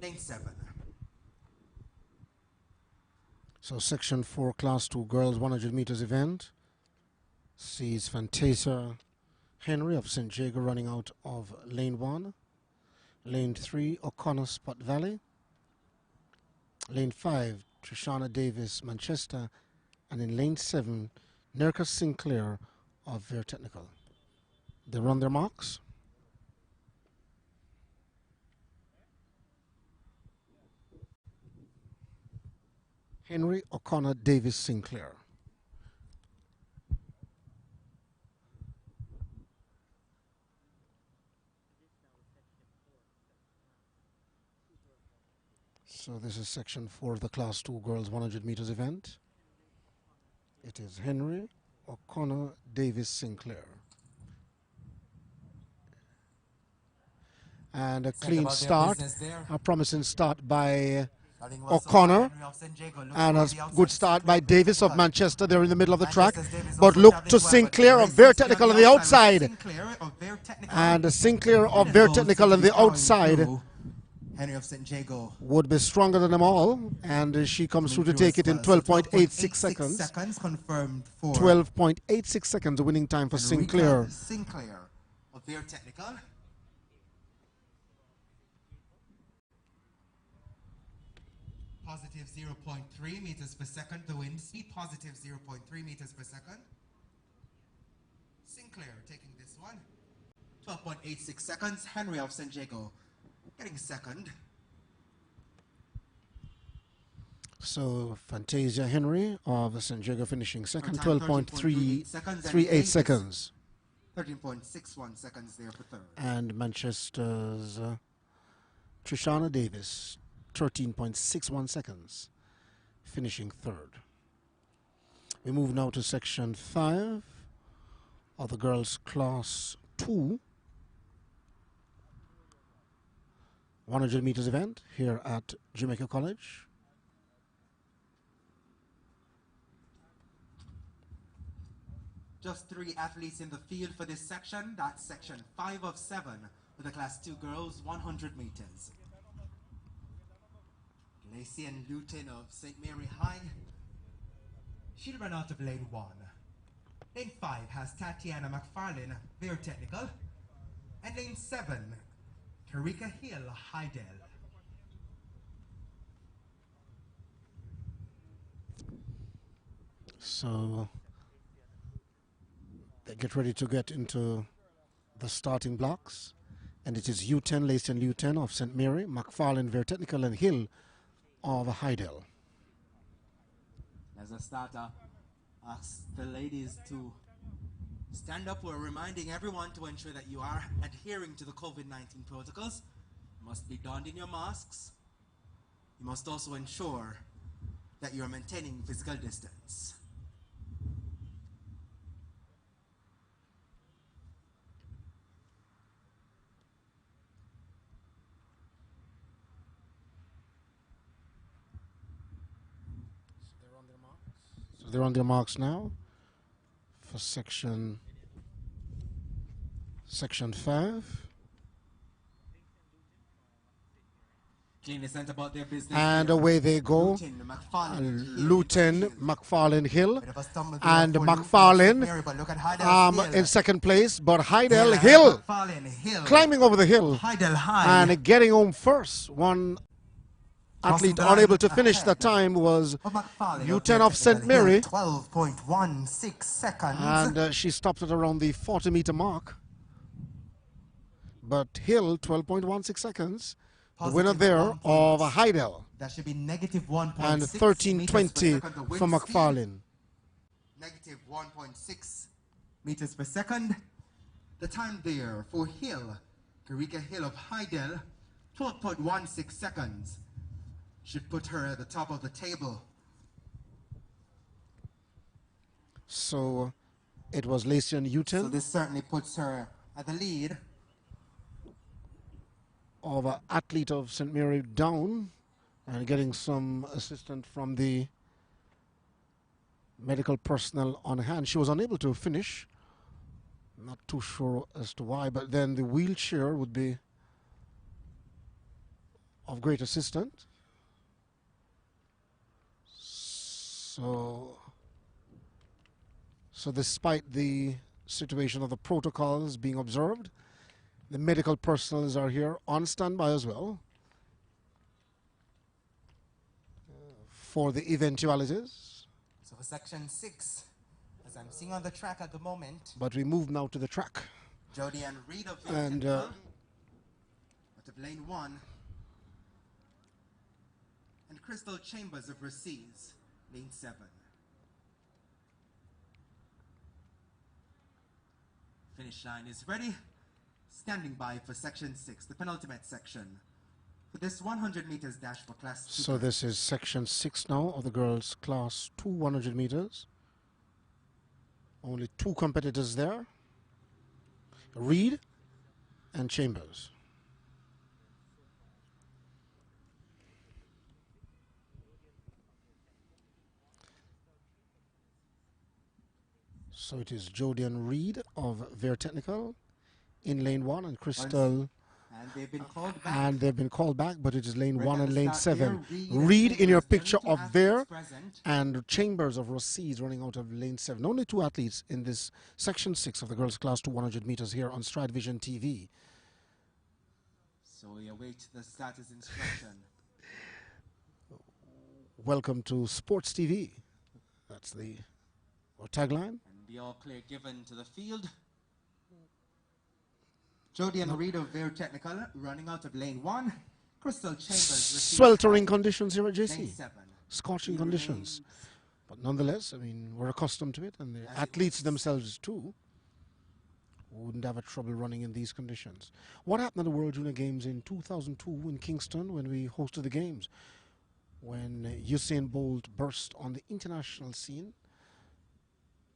lane 7. So section 4, class 2 girls 100 meters event sees Fantasia Henry of St. Jago running out of lane 1, lane 3 O'Connor Spot Valley, lane 5 Trishana Davis Manchester, and in lane 7 Nerka Sinclair of Bear Technical. They run their marks. Henry, O'Connor, Davis, Sinclair. So this is section 4 of the class 2 girls 100 meters event. It is Henry, O'Connor, Davis, Sinclair. And a clean start, a promising start by O'Connor, and a good start by Davis of Manchester. They're in the middle of the track, but look to Sinclair of Bear Technical on the outside, and Sinclair of Bear Technical on the outside Henry of St. Jago would be stronger than them all, and she comes through to take it in 12.86 seconds. Confirmed for 12.86 seconds, the winning time for Sinclair. Sinclair of Bear Technical. Positive 0.3 meters per second, the wind speed, positive 0.3 meters per second. Sinclair taking this one. 12.86 seconds, Henry of St. Jago getting second. So Fantasia Henry of St. Jago finishing second, 12.38 seconds. 13.61 seconds there for third. And Manchester's Trishana Davis, 13.61 seconds, finishing third. We move now to section 5 of the girls' class 2 100 meters event here at Jamaica College. Just 3 athletes in the field for this section. That's section 5 of 7 for the class 2 girls 100 meters. Lacey and Luton of St. Mary High. She'll run out of lane 1. Lane 5 has Tatiana McFarlane, Bear Technical. And lane 7, Karika Hill, Heidel. So they get ready to get into the starting blocks. And it is U10, Lacey and Luton of St. Mary, McFarlane, Bear Technical, and Hill of Heidel. As a starter, ask the ladies to stand up. We're reminding everyone to ensure that you are adhering to the COVID-19 protocols. You must be donned in your masks. You must also ensure that you're maintaining physical distance. They're on their marks now for section 5. About their business and here. away they go. Luton, McFarlane, Hill, and McFarlane in second place, but Heidel, Hill, climbing over the hill and getting home first. One athlete unable to finish the time was U10 of St. Mary, 12.16 seconds. and she stopped at around the 40-meter mark. But Hill, 12.16 seconds. The winner there of Heidel. That should be negative 1.6 and 13.20 for McFarlane. Negative 1.6 meters per second. The time there for Hill, Karika Hill of Heidel, 12.16 seconds. Should put her at the top of the table. So it was Lacey and Uton. So this certainly puts her at the lead. Of an athlete of St. Mary down and getting some assistance from the medical personnel on hand. She was unable to finish Not too sure as to why, but then the wheelchair would be of great assistance. So despite the situation of the protocols being observed, the medical personnel are here on standby as well for the eventualities. So for section 6, as I'm seeing on the track at the moment. But we move now to the track. Jody and Reed of and out of lane 1. And Crystal Chambers of Recedes, lane 7. Finish line is ready. Standing by for section 6, the penultimate section. For this 100 meters dash for class 2. So this is section 6 now of the girls' class 2 100 meters. Only 2 competitors there, Reed and Chambers. So it is Jody and Reed of Ver Technical in lane 1 and Crystal. And they've been called back. And they've been called back, but it is lane 1 and lane 7. Reed in your picture of Ver and Chambers of Recedes running out of lane 7. Only 2 athletes in this section 6 of the girls' class 2 100 meters here on StrideVisionTv. So we await the starter's instruction. Welcome to Sports TV. That's the tagline. And the all clear given to the field. Jody and Reed of Ver Technical running out of lane 1. Crystal Chambers. Sweltering conditions here at JC. Lane 7. Scorching conditions. But nonetheless, I mean, we're accustomed to it, and the athletes themselves too wouldn't have a trouble running in these conditions. What happened at the World Junior Games in 2002 in Kingston when we hosted the games? When Usain Bolt burst on the international scene,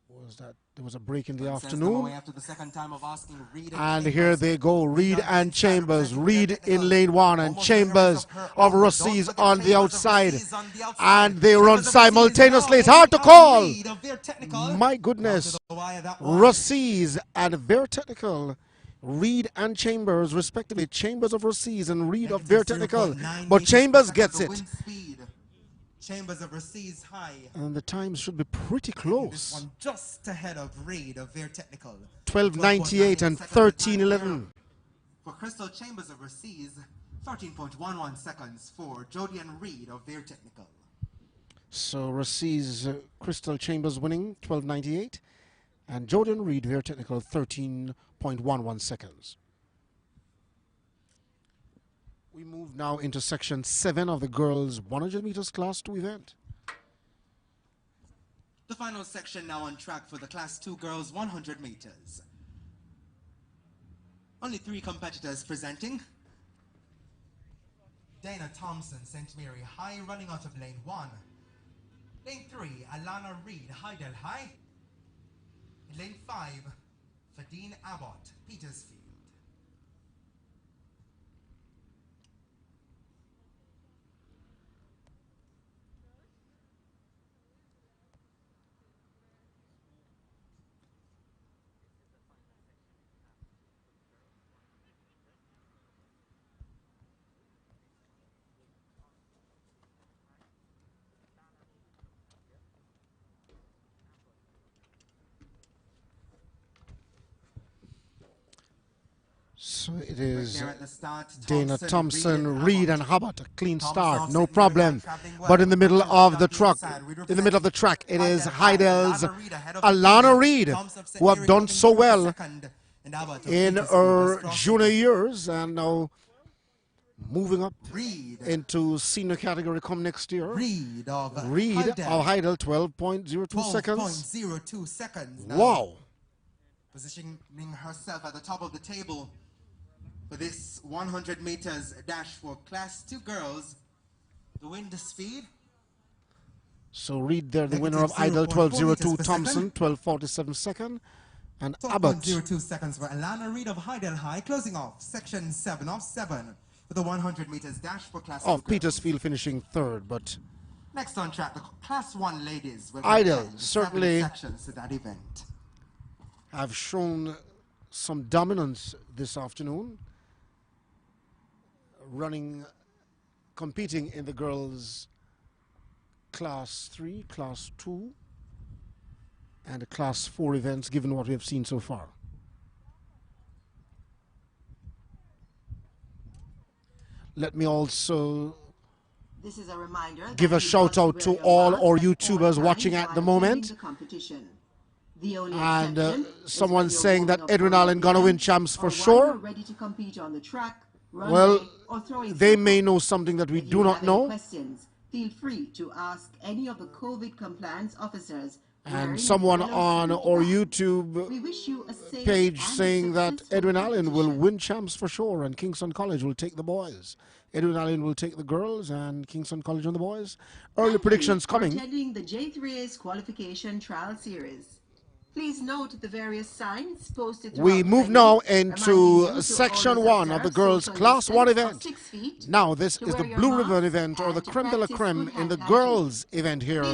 was that there was a break in the afternoon, after the second time of asking Reed and here they go, Reed and Chambers. Reed in lane 1 and Chambers of Recedes on the outside, and they run simultaneously. It's hard to call. My goodness. Recedes and Ver Technical, Reed and Chambers respectively. Chambers of Recedes and Reed of Ver Technical, but Chambers gets it. Chambers of Recedes high. And the times should be pretty close. This one just ahead of Reed of Ver Technical. 12:98 and 13:11. For Crystal Chambers of Recedes, 13.11 seconds for Jody and Reed of Ver Technical. So Recedes, Crystal Chambers winning 12:98, and Jody and Reed Ver Technical 13.11 seconds. We move now into section 7 of the girls 100 meters class 2 event. The final section now on track for the class 2 girls 100 meters. Only 3 competitors presenting. Dana Thompson, St. Mary High, running out of lane 1. Lane 3, Alana Reed, Hydel High. In lane 5, Fadine Abbott, Petersfield. So it is start, Dana Thompson, Reed and Hubbard. A clean start, no problem. But in the middle of the track, it is Heidel's Alana Reed, who have done so well in her junior years and now moving up into senior category come next year. Reed of Heidel, 12.02 seconds. 12.02 seconds. Now. Wow. Positioning herself at the top of the table for this 100 meters dash for class 2 girls to win the speed. So Reed there, the winner of Idle, 12.02, Thompson, 12.47 second, and Abbott. 12.02 seconds for Alana Reed of Hydel High, closing off section 7 of 7 for the 100 meters dash for class 2 girls. Petersfield finishing 3rd, but next on track, the class 1 ladies will Idle certainly sections to that event. have shown some dominance this afternoon, competing in the girls' Class 3, Class 2, and the Class 4 events, given what we have seen so far. Let me also This is a reminder give a shout out to all our YouTubers watching at the moment. And someone saying that Edwin Allen gonna win champs for sure. Ready to compete on the track, Well, they may know something that we do not know. Questions, feel free to ask any of the COVID compliance officers. And someone on our YouTube page saying that Edwin Allen will win champs for sure and Kingston College will take the boys. Edwin Allen will take the girls and Kingston College on the boys. Early predictions coming. Attending the JAAA Qualification Trial Series. Please note the various signs posted. We move now into section 1 of the girls' Class 1 event. Now this is the Blue Ribbon event, or the creme de la creme in the girls' event here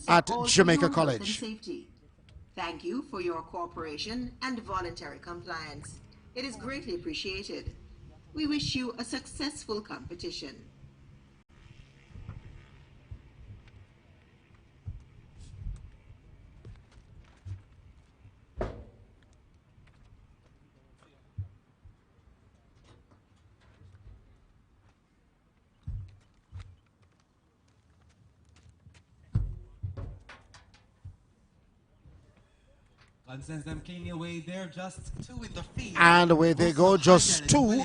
at Jamaica College. Thank you for your cooperation and voluntary compliance. It is greatly appreciated. We wish you a successful competition. And sends them cleanly away there, just 2 in the field. And away they go, just 2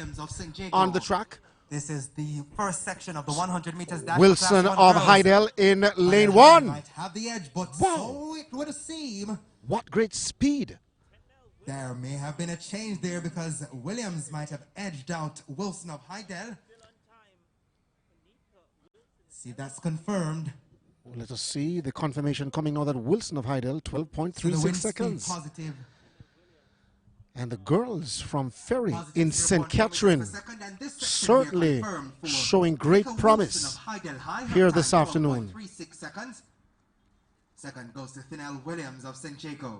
on the track. This is the first section of the 100 meters dash. Wilson of Heidel in lane 1. Might have the edge, but wow. So it would seem. What great speed. There may have been a change there because Williams might have edged out Wilson of Heidel. See, that's confirmed. Let us see the confirmation coming now that Wilson of Heidel, 12.36 seconds. Positive. And the girls from Ferry in St. Catherine certainly showing great promise here this afternoon. 12.36 seconds. Second goes to Thinell Williams of St. Jago.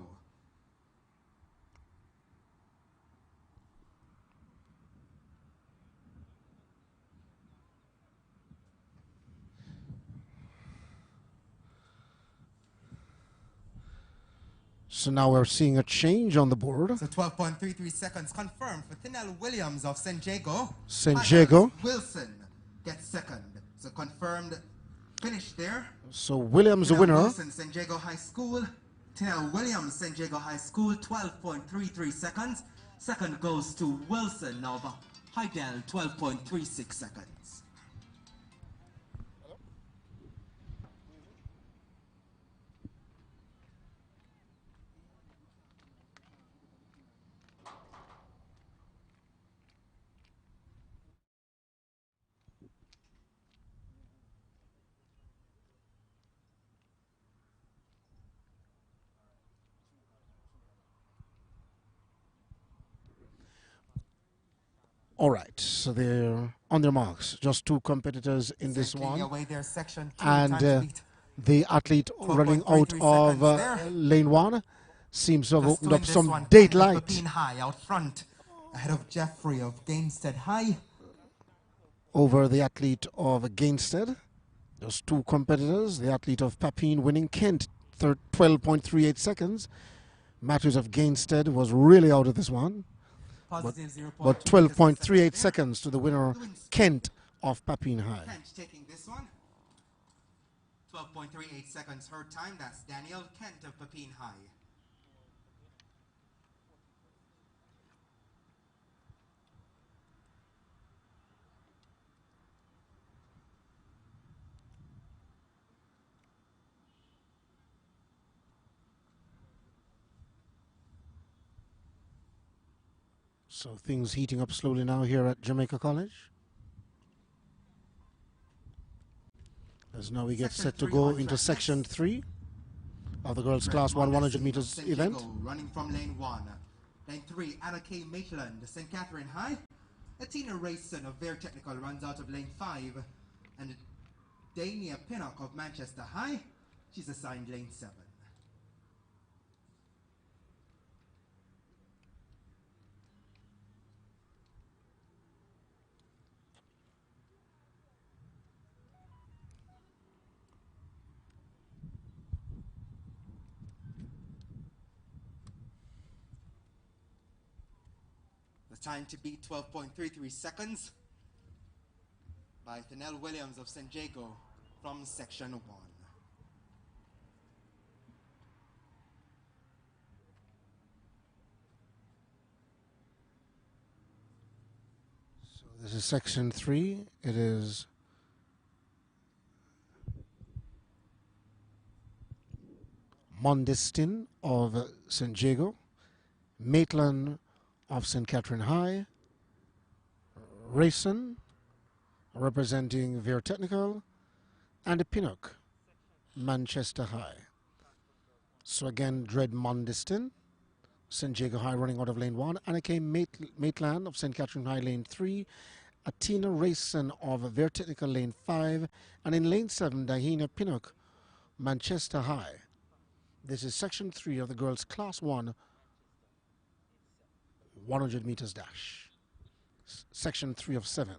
So now we're seeing a change on the board. So 12.33 seconds confirmed for Thinell Williams of St. Jago. St. Jago. Wilson gets second. So confirmed finish there. So Williams the Thinell winner. Wilson, St. Jago High School. Thinell Williams, St. Jago High School, 12.33 seconds. Second goes to Wilson of Heidel, 12.36 seconds. All right, so they're on their marks. Just 2 competitors in this one. And the athlete running out of lane 1 seems to have opened up some daylight. Papine High out front, ahead of Jeffrey of Gainstead High. Over the athlete of Gainstead. Just 2 competitors. The athlete of Papine winning Kent, 12.38 seconds. Matthews of Gainstead was really out of this one. But 12.38 seconds to the winner, Kent of Papine High. Kent taking this one. 12.38 seconds her time. That's Daniel Kent of Papine High. So things heating up slowly now here at Jamaica College. As now we get set to go into section 3 of the girls' class 100 meters event. Running from lane 1. Lane 3, Anna K. Maitland, St. Catherine High. Atina Rayson of Bear Technical runs out of lane 5. And Dania Pinnock of Manchester High, she's assigned lane 7. The time to beat 12.33 seconds by Thanel Williams of San Diego from section 1. So this is section 3. It is Mondestin of San Diego, Maitland of St. Catherine High, Rayson representing Vere Technical, and Pinnock, Manchester High. So again, Dread Mondestin, St. Diego High running out of lane 1, Annika Maitland of St. Catherine High lane 3, Atina Rayson of Vere Technical lane 5, and in lane 7, Dahina Pinnock, Manchester High. This is section 3 of the girls' class 1 100 meters dash. Section 3 of 7.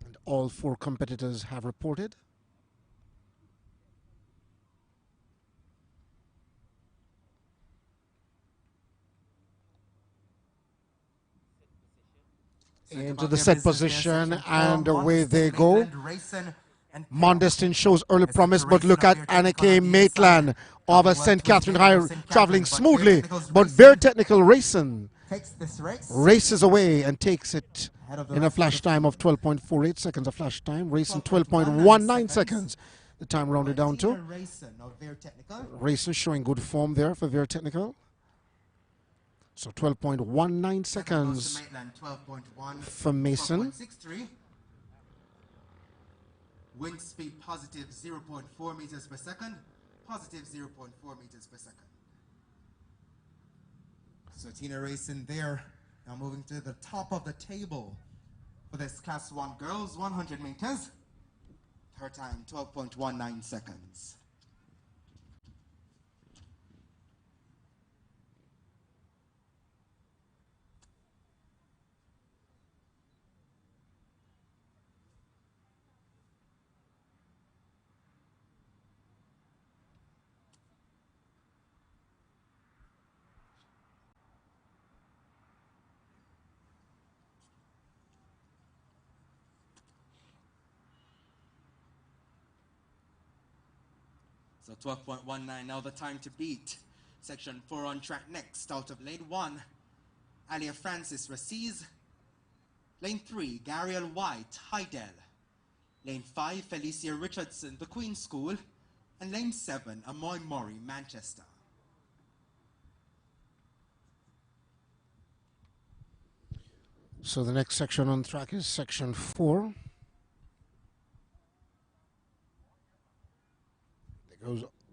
And all 4 competitors have reported. Into the set position, and away they go. Mondestin shows early promise, but look at Annika Maitland of St. Catherine High traveling smoothly, but Vere Technical Rayson races away and takes it in a flash time of 12.48 seconds. A flash time, Rayson 12.19 seconds. The time rounded down to. Rayson showing good form there for Vere Technical. So 12.19 seconds for Mason. Wind speed positive 0.4 meters per second, positive 0.4 meters per second. So Tina Rayson there, now moving to the top of the table for this class 1 girls 100 meters. Her time 12.19 seconds. So 12.19, now the time to beat. Section 4 on track next. Out of lane 1, Alia Francis Raciz. Lane 3, Gariel White, Heidel. Lane 5, Felicia Richardson, the Queen's School. And lane 7, Amoy Murray, Manchester. So the next section on track is section 4.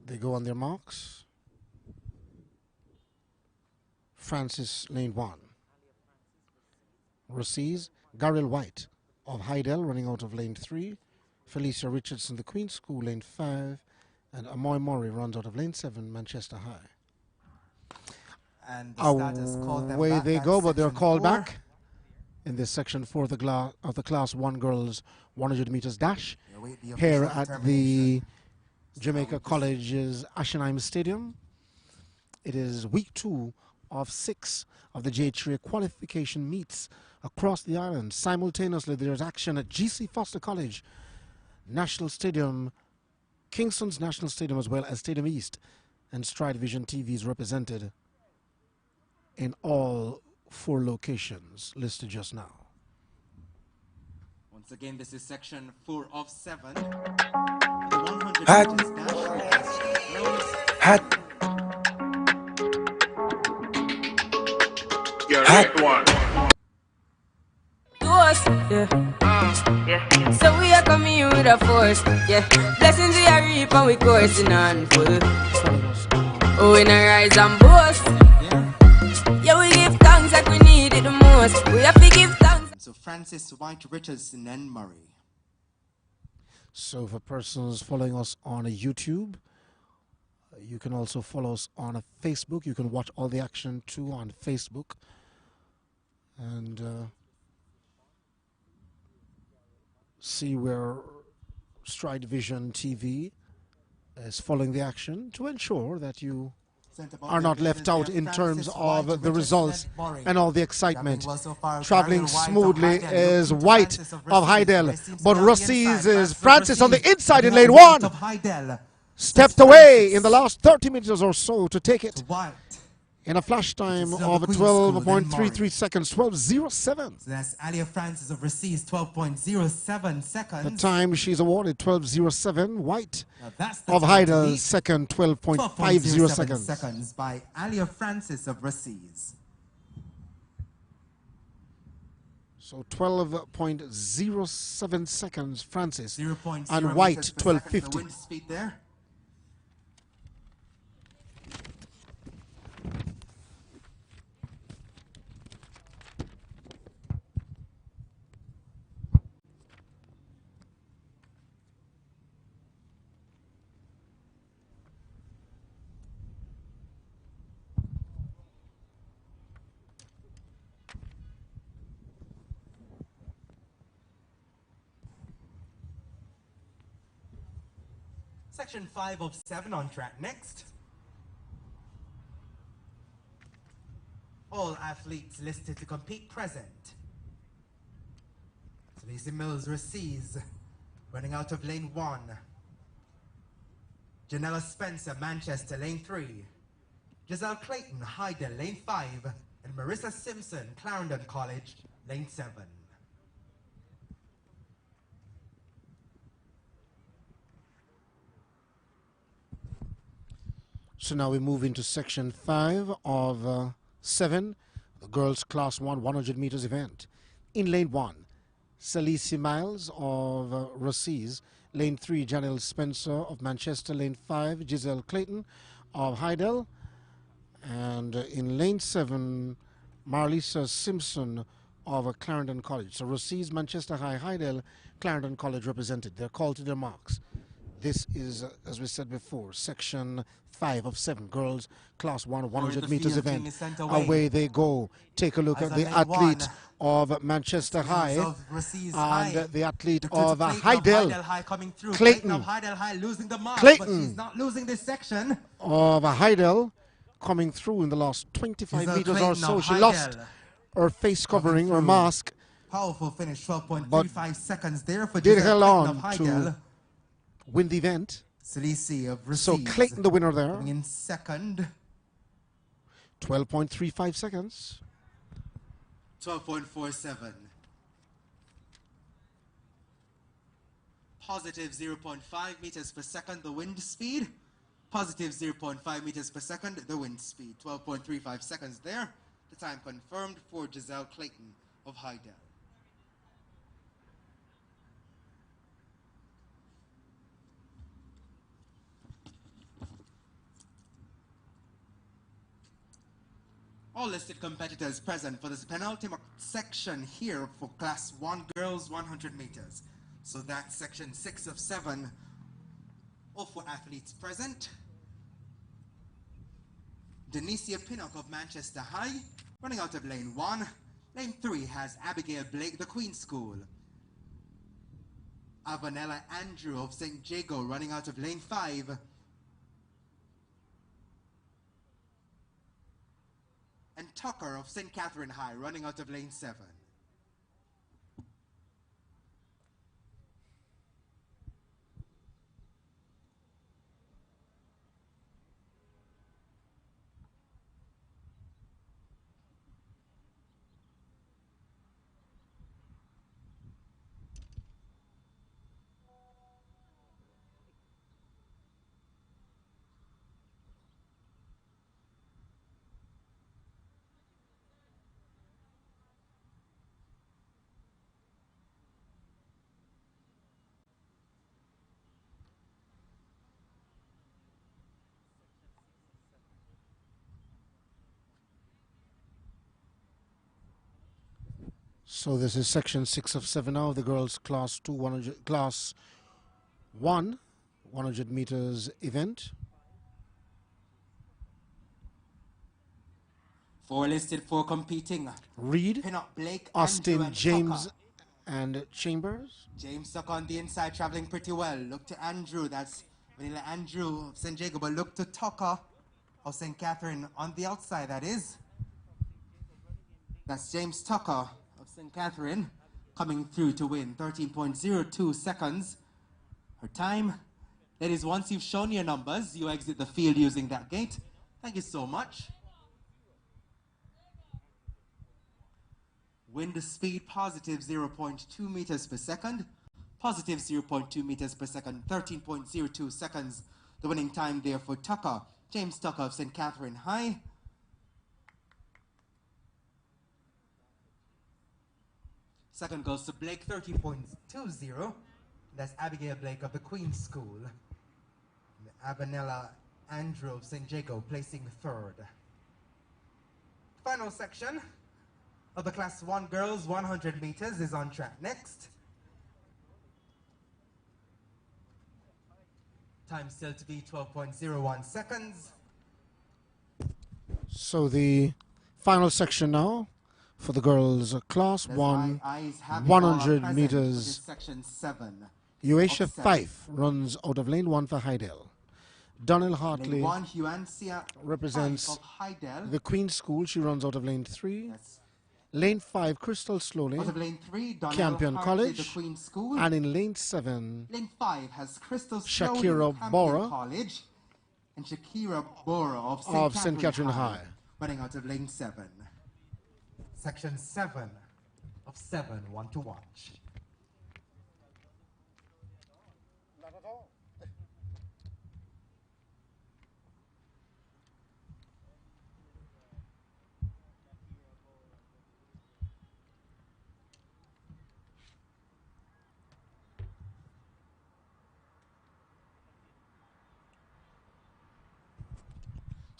They go on their marks. Francis lane 1. Raciz, Gariel White of Heidel running out of lane 3. Felicia Richardson, the Queen's School, lane 5. And Amoy Murray runs out of lane 7, Manchester High. And the starters called them back. Away they go, but they're called 4. back in this section 4 of the class 1 girls 100 meters dash. Here at the Jamaica College's Ashenheim Stadium. It is week 2 of 6 of the JAAA qualification meets across the island. Simultaneously, there's action at GC Foster College, National Stadium, Kingston's National Stadium, as well as Stadium East. And StrideVisionTv is represented in all 4 locations listed just now. Once again, this is section 4 of 7. The 100 meters dash. You're right one. To us, yeah. Yeah. So we are coming in with a force, yeah. Blessings we are reap and we coursing on full. Oh, in a rise and boast. Yeah, we give thanks like we need it the most. We have to give thanks. So Francis White Richardson and Murray. So for persons following us on YouTube, you can also follow us on a Facebook. You can watch all the action too on Facebook. And see where StrideVisionTv is following the action to ensure that you are not left out in terms of the results and all the excitement. Traveling smoothly is White of Hydel, but Rossis is Francis on the inside in lane 1. Stepped away in the last 30 meters or so to take it in a flash time of 12.33 seconds, 12.07. So that's Alia Francis of Rossis, 12.07 seconds. The time she's awarded, 12.07. White of Hydel, second, 12.50 seconds. By Alia Francis of Rossis. So 12.07 seconds, Francis. And White, 12.50. Wind speed there. Section 5 of 7 on track next. All athletes listed to compete present. So Lacey Mills Rossis running out of lane 1. Janella Spencer, Manchester, lane 3. Giselle Clayton, Hydel, lane 5. And Marissa Simpson, Clarendon College, lane 7. So now we move into section 5 of 7, the girls class 1 100 meters event. In lane 1, Celici Miles of Rossis. Lane 3, Janelle Spencer of Manchester. Lane 5, Giselle Clayton of Hydel. And in lane 7, Marlisa Simpson of Clarendon College. So Rossis, Manchester High, Hydel, Clarendon College represented. They're called to their marks. This is, as we said before, section 5 of 7, girls class 1 100 meters event. Away they go. Take a look at the athlete of Manchester High and the athlete of Hydel, Clayton. Clayton She's not losing this section. Of Hydel coming through in the last 25 meters or so. She lost her face covering, her mask. Powerful finish, 12.35 seconds there for did Giselle held Clayton of on Hydel. to win the event. Celici of Rossis. So Clayton the winner there. Coming in second. 12.35 seconds. 12.47. Positive 0.5 meters per second, the wind speed. Positive 0.5 meters per second, the wind speed. 12.35 seconds there. The time confirmed for Giselle Clayton of Hydel. All listed competitors present for this penultimate section here for Class 1 girls 100 meters. So that's section 6 of 7. All 4 athletes present. Denicia Pinnock of Manchester High, running out of lane 1. Lane 3 has Abigail Blake, the Queen School. Avanella Andrew of St. Jago, running out of lane 5. And Tucker of St. Catherine High, running out of lane 7. So this is section 6 of 7 now, the girls class 1 100 meters event. 4 listed, 4 competing. Reed, Pinnock, Blake, Austin, Andrew, and James, Tucker. and Chambers. James stuck on the inside, traveling pretty well. Look to Andrew, that's Vanilla Andrew of St. Jago, but look to Tucker of St. Catherine on the outside, that is. That's James Tucker of St. Catherine coming through to win 13.02 seconds. Her time. Ladies, once you've shown your numbers, you exit the field using that gate. Thank you so much. Wind speed positive 0.2 meters per second. Positive 0.2 meters per second, 13.02 seconds. The winning time there for Tucker, James Tucker of St. Catherine High. Second goes to Blake, 30.20. That's Abigail Blake of the Queen's School. And Abanella Andrew of St. Jacob placing third. Final section of the Class 1 girls 100 meters is on track next. Time still to be 12.01 seconds. So the final section now for the girls class 1 100 meters. Section 7. Eurasia 5 runs out of lane 1 for Hydel. Donnell Hartley represents the Queen's School. She runs out of lane 3. Yes. Lane 5, Crystal Slowly, Out of lane 3, Campion Hartley, College. the Queen's School. And in lane 7, Lane 5 has Crystal Slowly, Shakira Campion Bora College, and Shakira Bora of St. Catherine High. Running out of lane 7. Section 7 of 7, one to watch.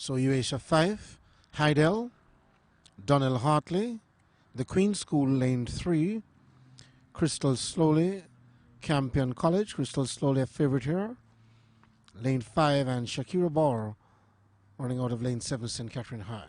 So Eurasia 5, Hydel, Donnell Hartley, the Queen's School lane 3, Crystal Slowly, Campion College, Crystal Slowly a favorite here, lane 5, and Shakira Bora running out of lane 7, St. Catherine High.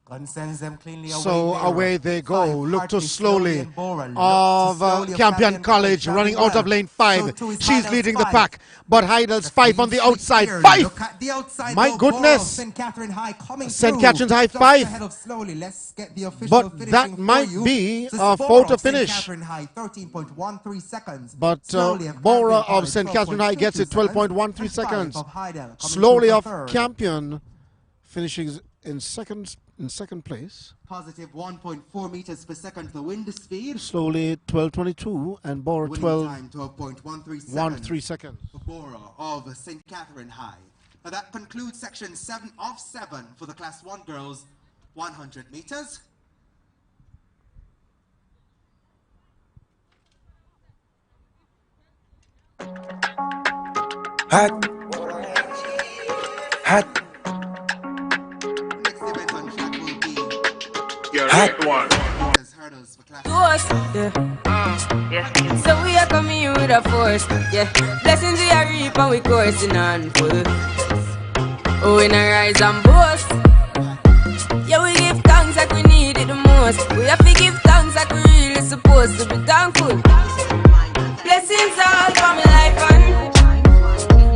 Gun sends them cleanly away. So away they go. Look to Slowly of Campion College running out of lane 5. She's leading the pack, but Heidel's 5 on the outside. 5! My goodness! St. Catherine High coming St. Catherine's High 5. Ahead of Slowly. Let's get the official But that might be a photo finish. St. Catherine High 13.13 seconds. But Bora of St. Catherine High gets it 12.13 seconds. Slowly of Campion finishing in second place. Positive 1.4 meters per second the wind speed. Slowly 12.22 and Bora 12.13 seconds. Bora of St. Catherine High. Now that concludes section 7 of 7 for the Class 1 girls 100 meters. Hot. Correct one. So we are coming here with a force, yeah. Blessings we are reap and we coursing on full. Oh, we not rise and boast. Yeah, we give thanks like we need it the most. We have to give thanks like we really supposed to be thankful. Blessings all for my life and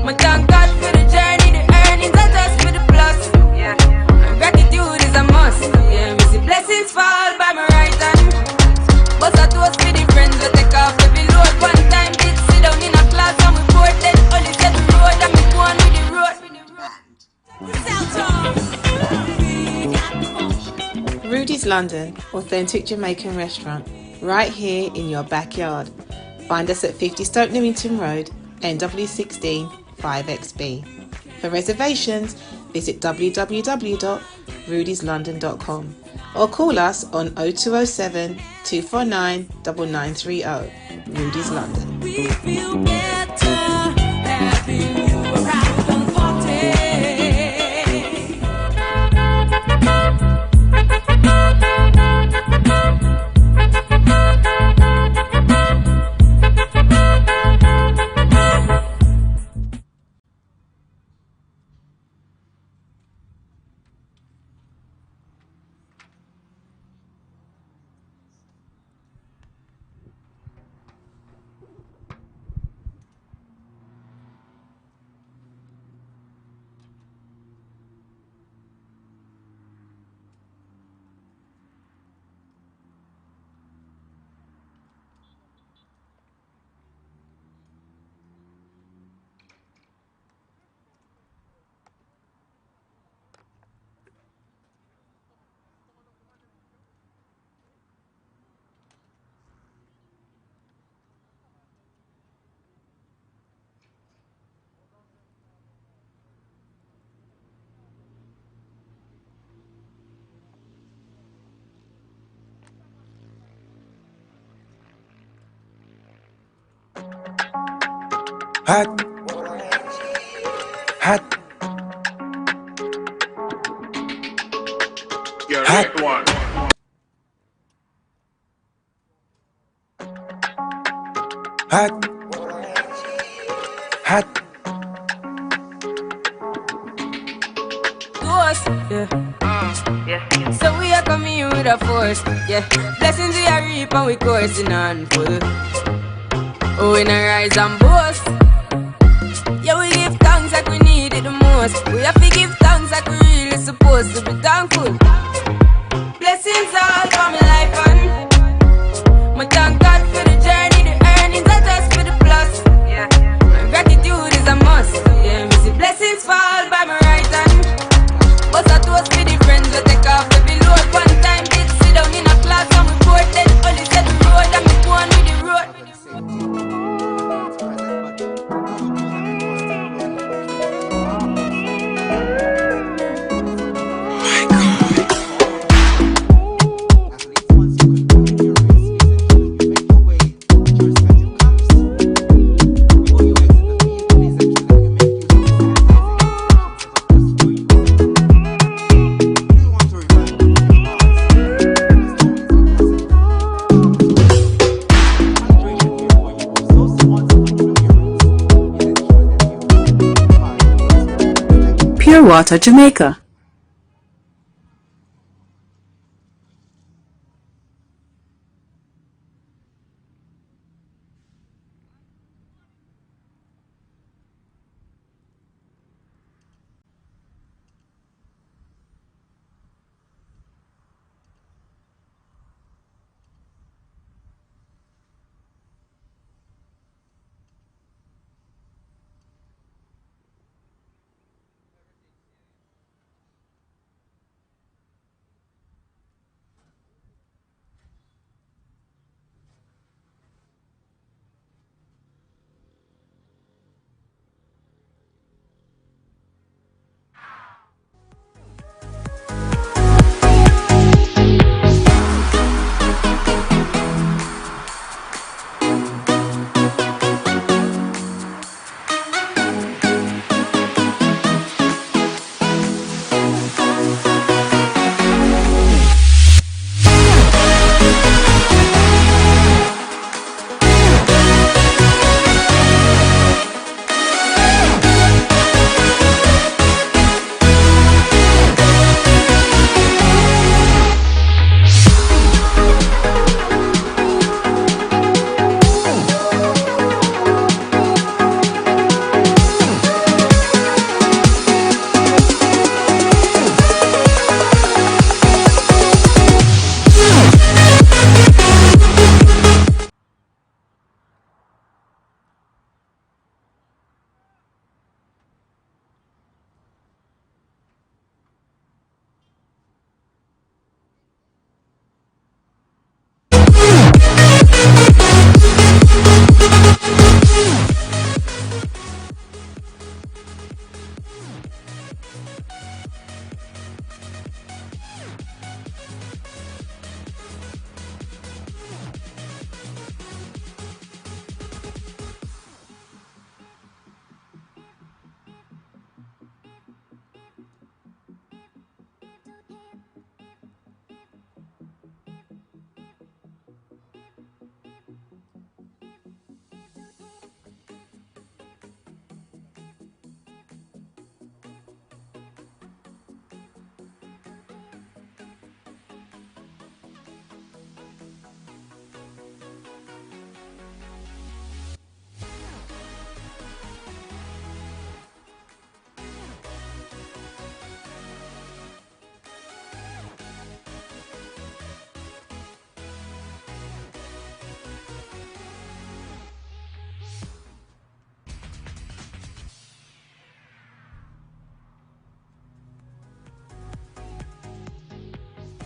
my thank God for the journey, the earnings are just for the plus. Yeah, and gratitude is a must. Yeah, we see blessings fall by my right hand. But I toast for the friends that take off the load. One time did sit down in a class and we poured then only set the road and we go on with the road. Rudy's London, authentic Jamaican restaurant, right here in your backyard. Find us at 50 Stoke Newington Road, NW16 5XB. For reservations, visit www.rudyslondon.com or call us on 0207 249 9930. Rudy's London. We feel better having you around the party. Hot. Hot. Your right one. Hot. Hot. Yeah. So we are coming here with a force, yeah. Blessings we are reap and we coursing on full. Oh, we not rise and boast. Yeah, we give thanks like we need it the most. We have to give thanks like we really supposed to be thankful. Blessings all for my life and my thank God for the journey, the earnings are just for the plus. Yeah, my gratitude is a must. Yeah, me see blessings fall by my right hand. But I toast for the friends that take off every load. One time did sit down in a class and we bored. Then only said the road and me go on with the road. Pure Water Jamaica.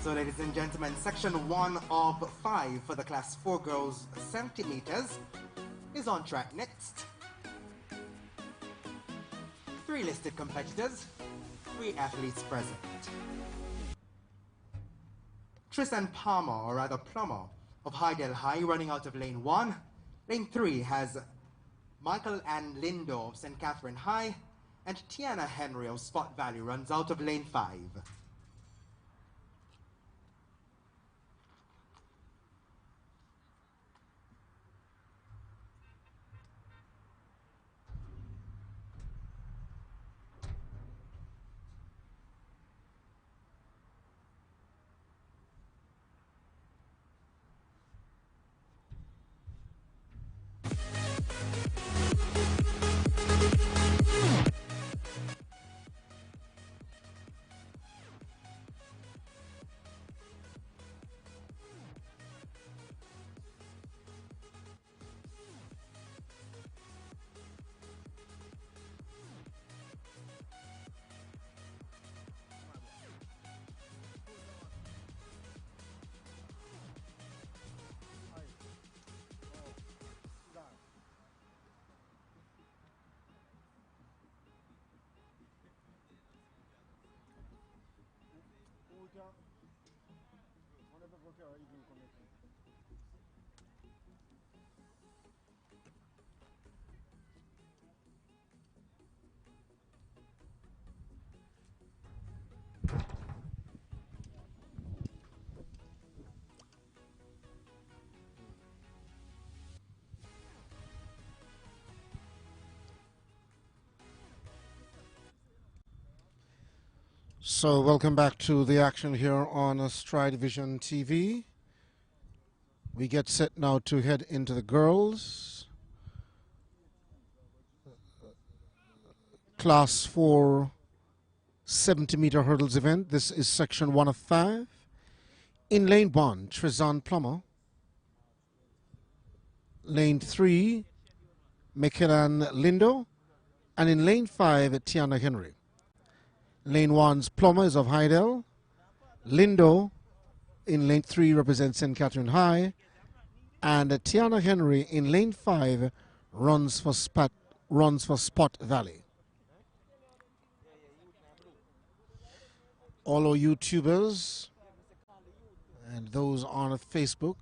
So ladies and gentlemen, section 1 of 5 for the class 4 girls centimeters is on track next. 3 listed competitors, 3 athletes present. Tristan Palmer, or rather Plummer, of Hydel High running out of lane 1, Lane 3 has Michael and Lindo of St. Catherine High, and Tiana Henry of Spot Valley runs out of Lane 5. So welcome back to the action here on StrideVisionTv. We get set now to head into the girls' Class 4 70-meter hurdles event. This is section 1 of 5. In lane 1, Trezon Plummer. Lane 3, Michelan Lindo. And in lane 5, Tiana Henry. Lane 1's Plummer is of Hydel. Lindo in lane 3 represents St. Catherine High. And Tiana Henry in lane 5 runs for Spot Valley. All our YouTubers and those on Facebook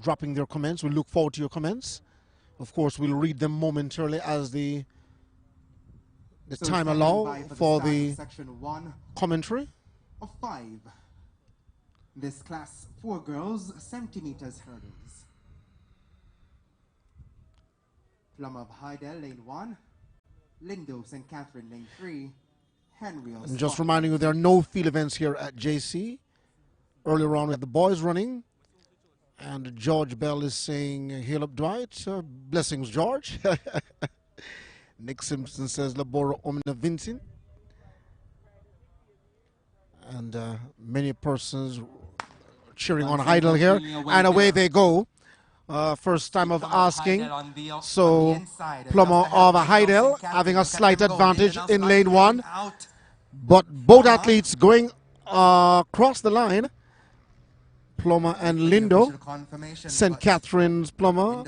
dropping their comments. We look forward to your comments. Of course, we'll read them momentarily as the time allow for the section 1 commentary of 5. This class 4 girls 70 meters hurdles. Plum of Hydel, lane 1. Lindo, St. Catherine, lane 3. Henry. And just reminding you, there are no field events here at JC. Earlier on, we had the boys running, and George Bell is saying, "Hail up, Dwight." Blessings, George. Nick Simpson says, "Labora omna Vincent." And many persons cheering on Heidel here. And away they go. First time of asking. So Plummer of Heidel having a slight advantage in lane 1. But both athletes going across the line. Plummer and Lindo, St. Catherine's Plummer,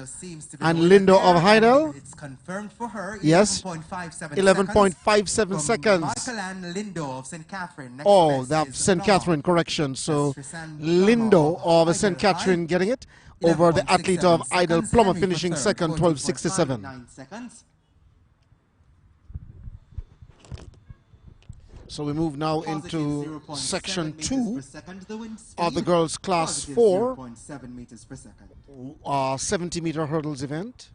and Lindo of Heidel. It's confirmed for her. Yes, 11.57 seconds. Michael and Lindo of St. Catherine. Oh, that's St. Catherine, correction. So Lindo of St. Catherine getting it over the athlete of Heidel, Plummer finishing second, 12.67. So we move now into section 2 of the girls' class 4 70-meter hurdles event.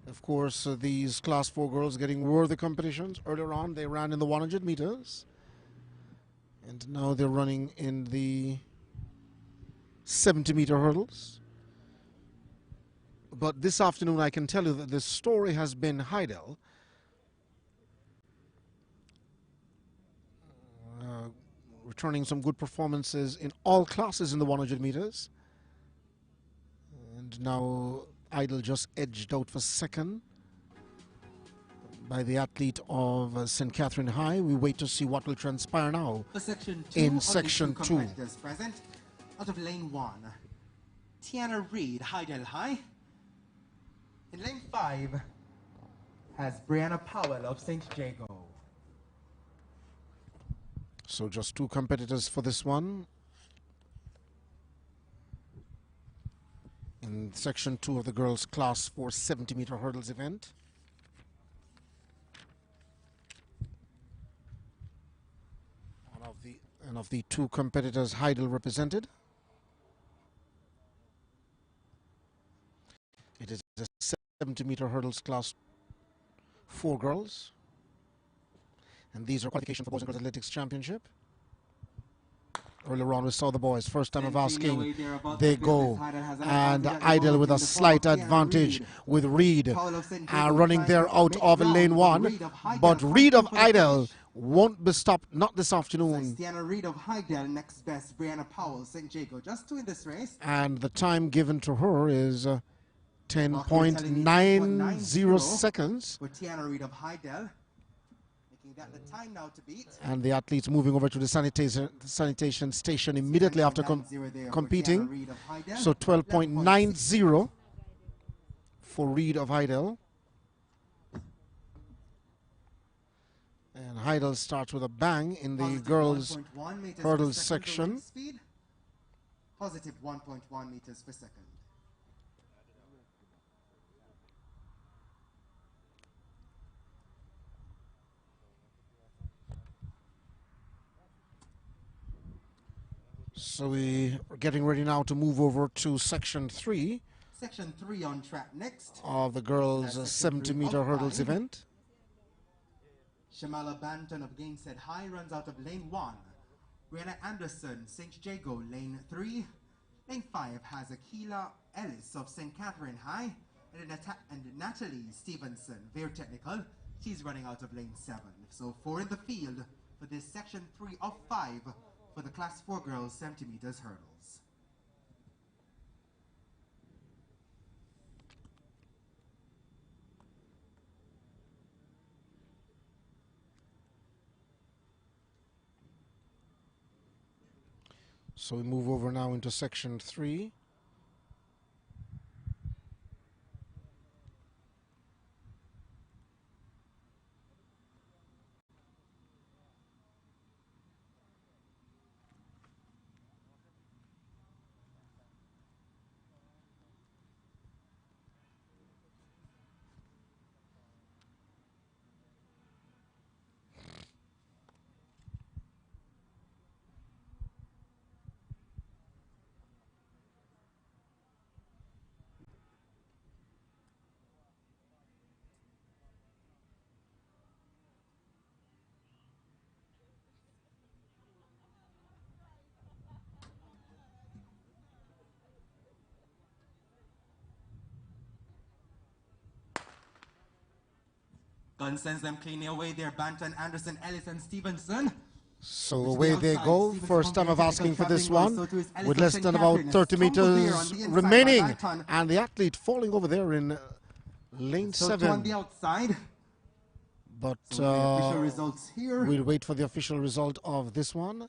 Of course, these class 4 girls getting worthy competitions. Earlier on, they ran in the 100 meters. And now they're running in the 70-meter hurdles. But this afternoon, I can tell you that the story has been Heidel. Returning some good performances in all classes in the 100 meters. And now Heidel just edged out for second by the athlete of St. Catherine High. We wait to see what will transpire now in section 2. Present out of lane 1, Tiana Reed, Heidel High. In lane 5 has Brianna Powell of St. Jago. So just 2 competitors for this one. In in section 2 of the girls' class 4 70-meter hurdles event. And of the two competitors Heidel represented, it is a 70-meter hurdles class 4 girls, and these are qualification for Boys and Girls Athletics Championship. Earlier on we saw the boys, first time of asking, they go, and Heidel with a slight advantage with Reed running there out of lane 1, but Reed of Heidel won't be stopped, not this afternoon. Reed of Heidel, next best, Brianna Powell, St. Jago, just two in this race. And the time given to her is 10.90 seconds. For Tiana Reed of Heidel, making that the time now to beat. And the athletes moving over to the sanitation station immediately after competing. So 12.90 for Reed of Heidel. And Heidel starts with a bang in the girls' hurdles section. Speed, positive 1.1 meters per second. So we are getting ready now to move over to section 3. Section 3 on track next. Of the girls' 70-meter hurdles event. Shamala Banton of Gainshead High runs out of lane 1. Brianna Anderson, St. Jago, lane 3. Lane 5 has Akila Ellis of St. Catherine High. And Natalie Stevenson, very technical. She's running out of lane 7. So 4 in the field for this section 3 of 5 for the class 4 girls 70 meters hurdles. So we move over now into section 3. Gun sends them cleanly away there. Banton, Anderson, Ellis, and Stevenson. So away they go. First time of asking for this one, with less than about 30 meters remaining. And the athlete falling over there in lane 7. On the outside. But we'll wait for the official result of this one.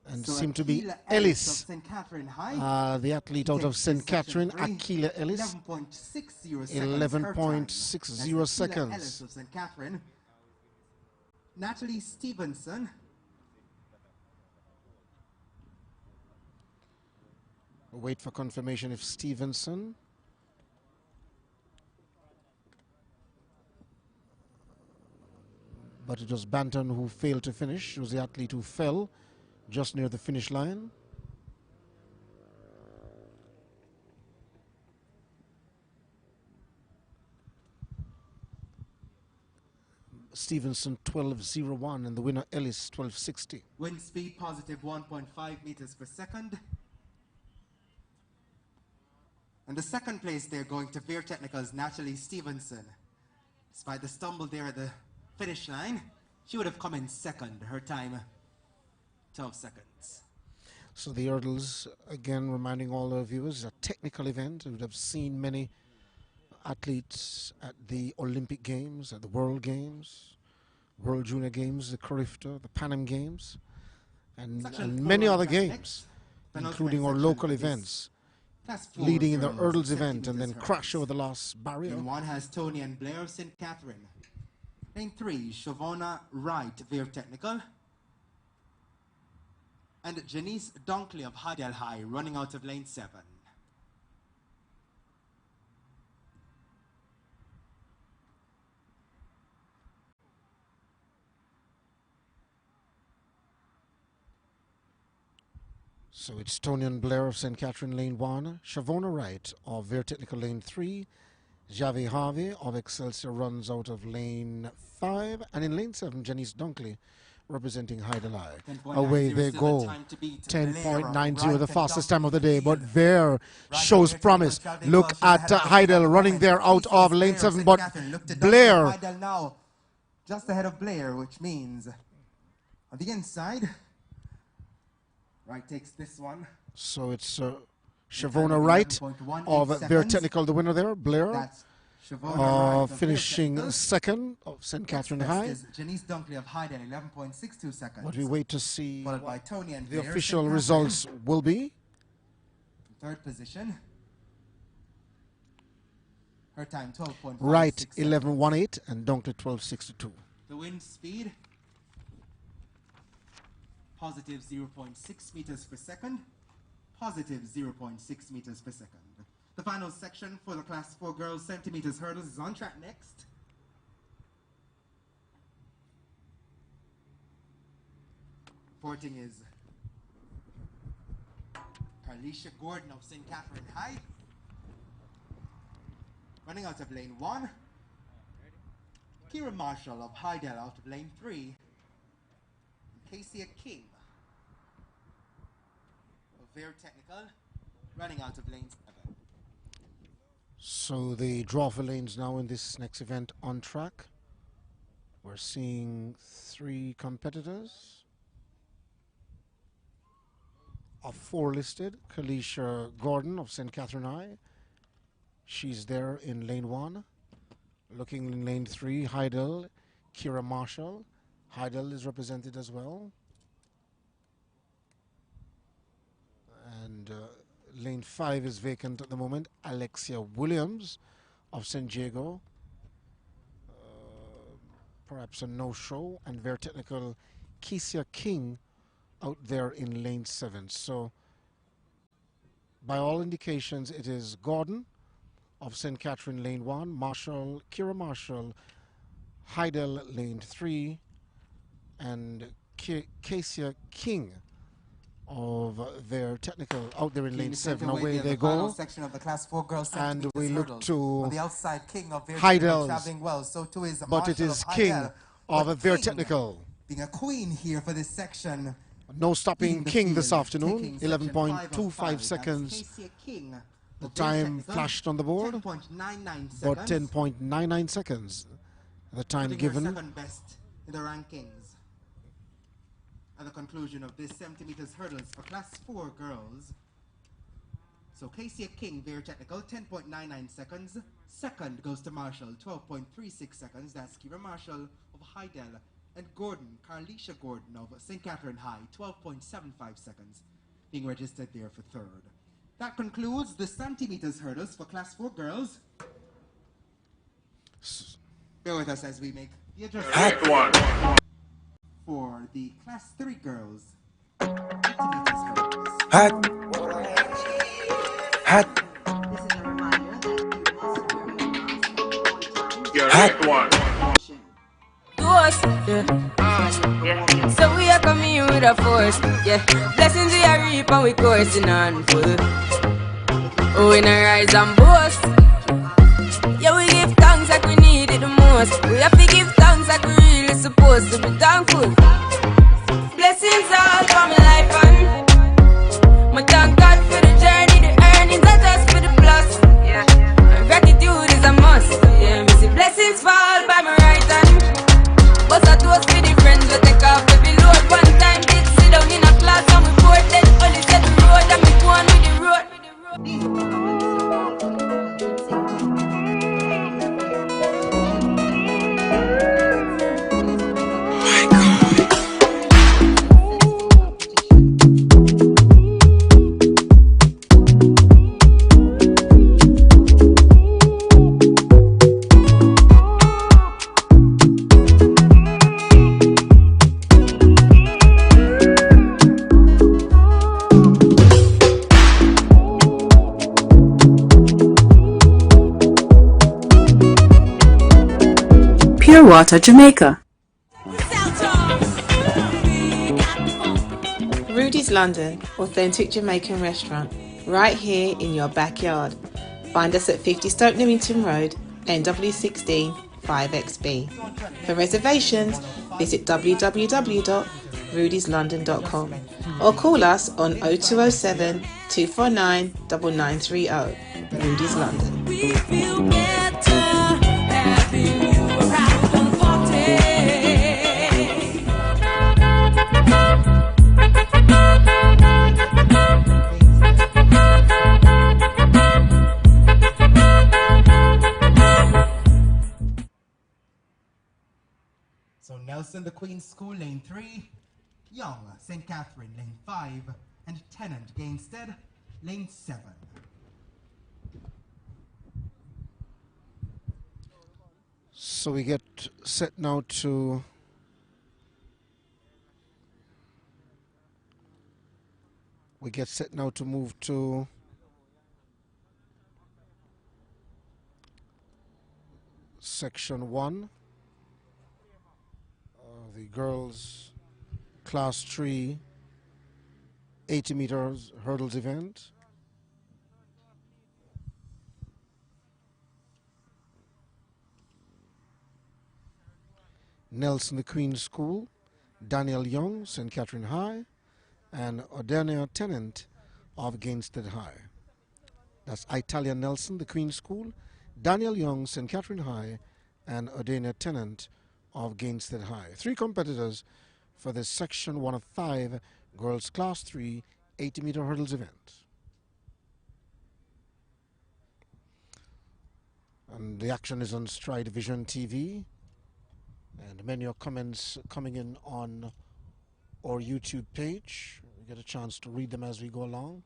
And seem to be Ellis, the athlete out of St. Catherine, Akila Ellis, 11.60 seconds. St. Catherine. Natalie Stevenson. Wait for confirmation if Stevenson. But it was Banton who failed to finish. It was the athlete who fell just near the finish line. Stevenson 12.01 and the winner Ellis 12.60. Wind speed positive 1.5 meters per second. And the second place there going to Veer Technicals, Natalie Stevenson. Despite the stumble there at the finish line, she would have come in second. Her time 12 seconds. So the hurdles, again, reminding all our viewers, is a technical event. We would have seen many athletes at the Olympic Games, at the World Games, World Junior Games, the Carifta, the Pan Am Games, and many other games, including our local events, leading in the hurdles event and then crash over the last barrier. Lane 1 has Tony and Blair of St. Catherine. Lane 3, Shavona Wright, Veer Technical. And Janice Dunkley of Heidel High, running out of lane 7. So it's Tonian Blair of St. Catherine Lane 1, Shavona Wright of Ver Technical Lane 3, Javi Harvey of Excelsior runs out of Lane 5, and in Lane 7, Janice Dunkley representing Heidelai. Away they go. 10.90, the fastest time of the day, but Ver shows promise. Look at Heidel running there out of Lane 7, but Blair. Heidel now just ahead of Blair, which means on the inside, Wright takes this one. So it's Shavona Wright of Ver Technical, the winner there. Blair finishing second of St. Catherine High. Janice Dunkley of Heidel, 11.62 seconds. But we wait to see followed by Tony and the Blair. official results will be. Third position. Her time 12.5. Wright 11.18 and Dunkley 12.62. The wind speed positive 0.6 meters per second, positive 0.6 meters per second. The final section for the Class 4 girls centimeters hurdles is on track next. Reporting is Carlisha Gordon of St. Catherine High. Running out of lane 1. Kira Marshall of Heidel out of lane 3. Casey King of Ver Technical running out of lane 7. So the draw for lanes now in this next event on track. We're seeing 3 competitors of 4 listed. Kalisha Gordon of St. Catherine High. She's there in lane 1. Looking in lane 3, Heidel, Kira Marshall. Heidel is represented as well. And lane 5 is vacant at the moment. Alexia Williams of St. Diego. Perhaps a no-show. And Ver Technical, Kesia King out there in lane 7. So by all indications, it is Gordon of St. Catherine lane 1, Marshall, Kira Marshall, Heidel lane 3, and Kesia King of Ver Technical out there in lane 7. Away they go. Section of the Class 4 girls And we look to on the outside, King of Ver Heidel, traveling well. So too is but it is King of Ver Technical. Being a queen here for this section. No stopping King this afternoon. 11.25 seconds. The time flashed on the board, but 10.99 seconds. The time given. Second best in the rankings. At the conclusion of this 70 meters hurdles for Class 4 girls. So Casey King, Ver Technical, 10.99 seconds. Second goes to Marshall, 12.36 seconds. That's Kira Marshall of Heidel. And Gordon, Carlisha Gordon of St. Catherine High, 12.75 seconds. Being registered there for third. That concludes the centimeters hurdles for Class 4 girls. Bear with us as we make the adjustment for the Class 3 girls. Centimeters hurdles. This is a reminder that you must one. To us, yeah. So we are coming here with a force, yeah. Blessings we are reap and we coursing on full. Oh, we not rise and boast. Yeah, we give thanks like we need it the most. We have to give thanks like we really supposed to be thankful. Blessings all for my life and my thank God for the journey, the earnings are just for the plus. Yeah, and gratitude is a must. Yeah, me see blessings fall by my right hand. But I toast for the friends we take off every load. One time did sit down in a class and we board. Then only set the road and we go on with the road. Water, Jamaica. Rudy Rudy's London, authentic Jamaican restaurant, right here in your backyard. Find us at 50 Stoke Newington Road, NW16 5XB. For reservations, visit www.rudyslondon.com or call us on 0207 249 9930. Rudy's London. We feel better having you around the party. So Nelson, the Queen's School, lane 3. Young, St. Catherine, lane 5. And Tennant, Gainstead, lane 7. So we get set now to move to section 1 of the girls class 3 80 meters hurdles event. Nelson, the Queen's School, Daniel Young, St. Catherine High, and Odenia Tennant of Gainstead High. That's Italia Nelson, the Queen's School, Daniel Young, St. Catherine High, and Odenia Tennant of Gainstead High. 3 competitors for this section 1 of 5 girls class 3 80-meter hurdles event. And the action is on StrideVisionTv. And many are comments coming in on our YouTube page. We get a chance to read them as we go along.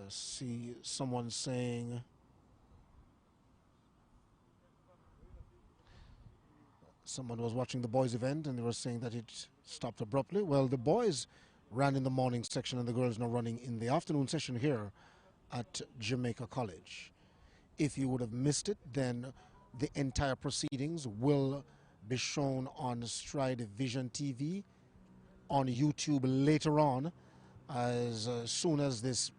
See someone saying, someone was watching the boys event and they were saying that it stopped abruptly. Well, the boys ran in the morning section and the girls now running in the afternoon session here at Jamaica College. If you would have missed it, then the entire proceedings will be shown on StrideVisionTv on YouTube later on, as soon as this